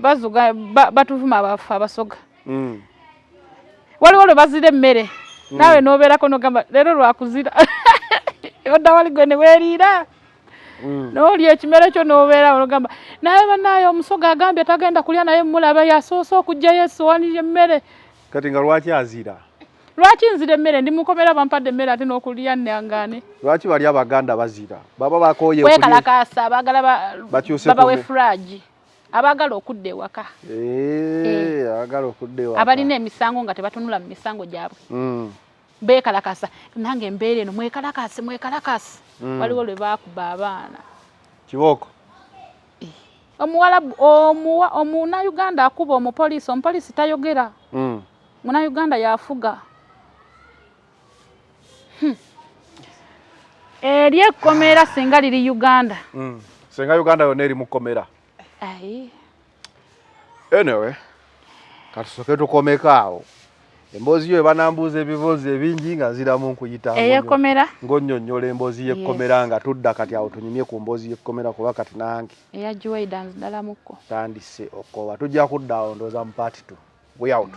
bazuga batuvuma abafu abasoga. Waliwo lwe bazira emmere. Naawe n'obeerako n'ogamba leero lwakuzira. Odda wali gwe ne weeriira. N'oli ekimere kyo n'obeera olugamba naye bannaayo omusoga agambye tagenda kulya naye mulaba yasoose okujjayo essowaani y'emmere. Kati nga lwaki azira? Lwaki nzira emmere ndi mukomera bampadde emmere ate n'okulya nnyangaane. Lwaki bali Abaganda bazira? Baba bakooye okulya. Weekalakaasa abaagala babawe fridge. Abaagala okudda ewaka. Abaagala okudda ewaka. Abalina emisango nga tebatunula mu misango gyabwe. Beekalakasa nange embeera eno mwekalakase. Waliwo lwe baakuba abaana. Kibooko. Omunnayuganda akuba omupoliisi tayogera. Munnayuganda yafuga. Eri ekkomera singa liri Uganda. Singa Uganda yonna eri mu kkomera. Anyway, katusooke tukomeko awo. Emboozi yo banambuuza ebibuuzo ebingi nga nziramu nkuyita ey'ekkomera ng'onnyonnyola emboozi y'ekkomera nga tudda kati awo tunyumye ku mboozi y'ekkomera kuba kati nange eya Juwaida nzidala mukko tandise okooba tujja kudda awo ndooza mu part 2. We out.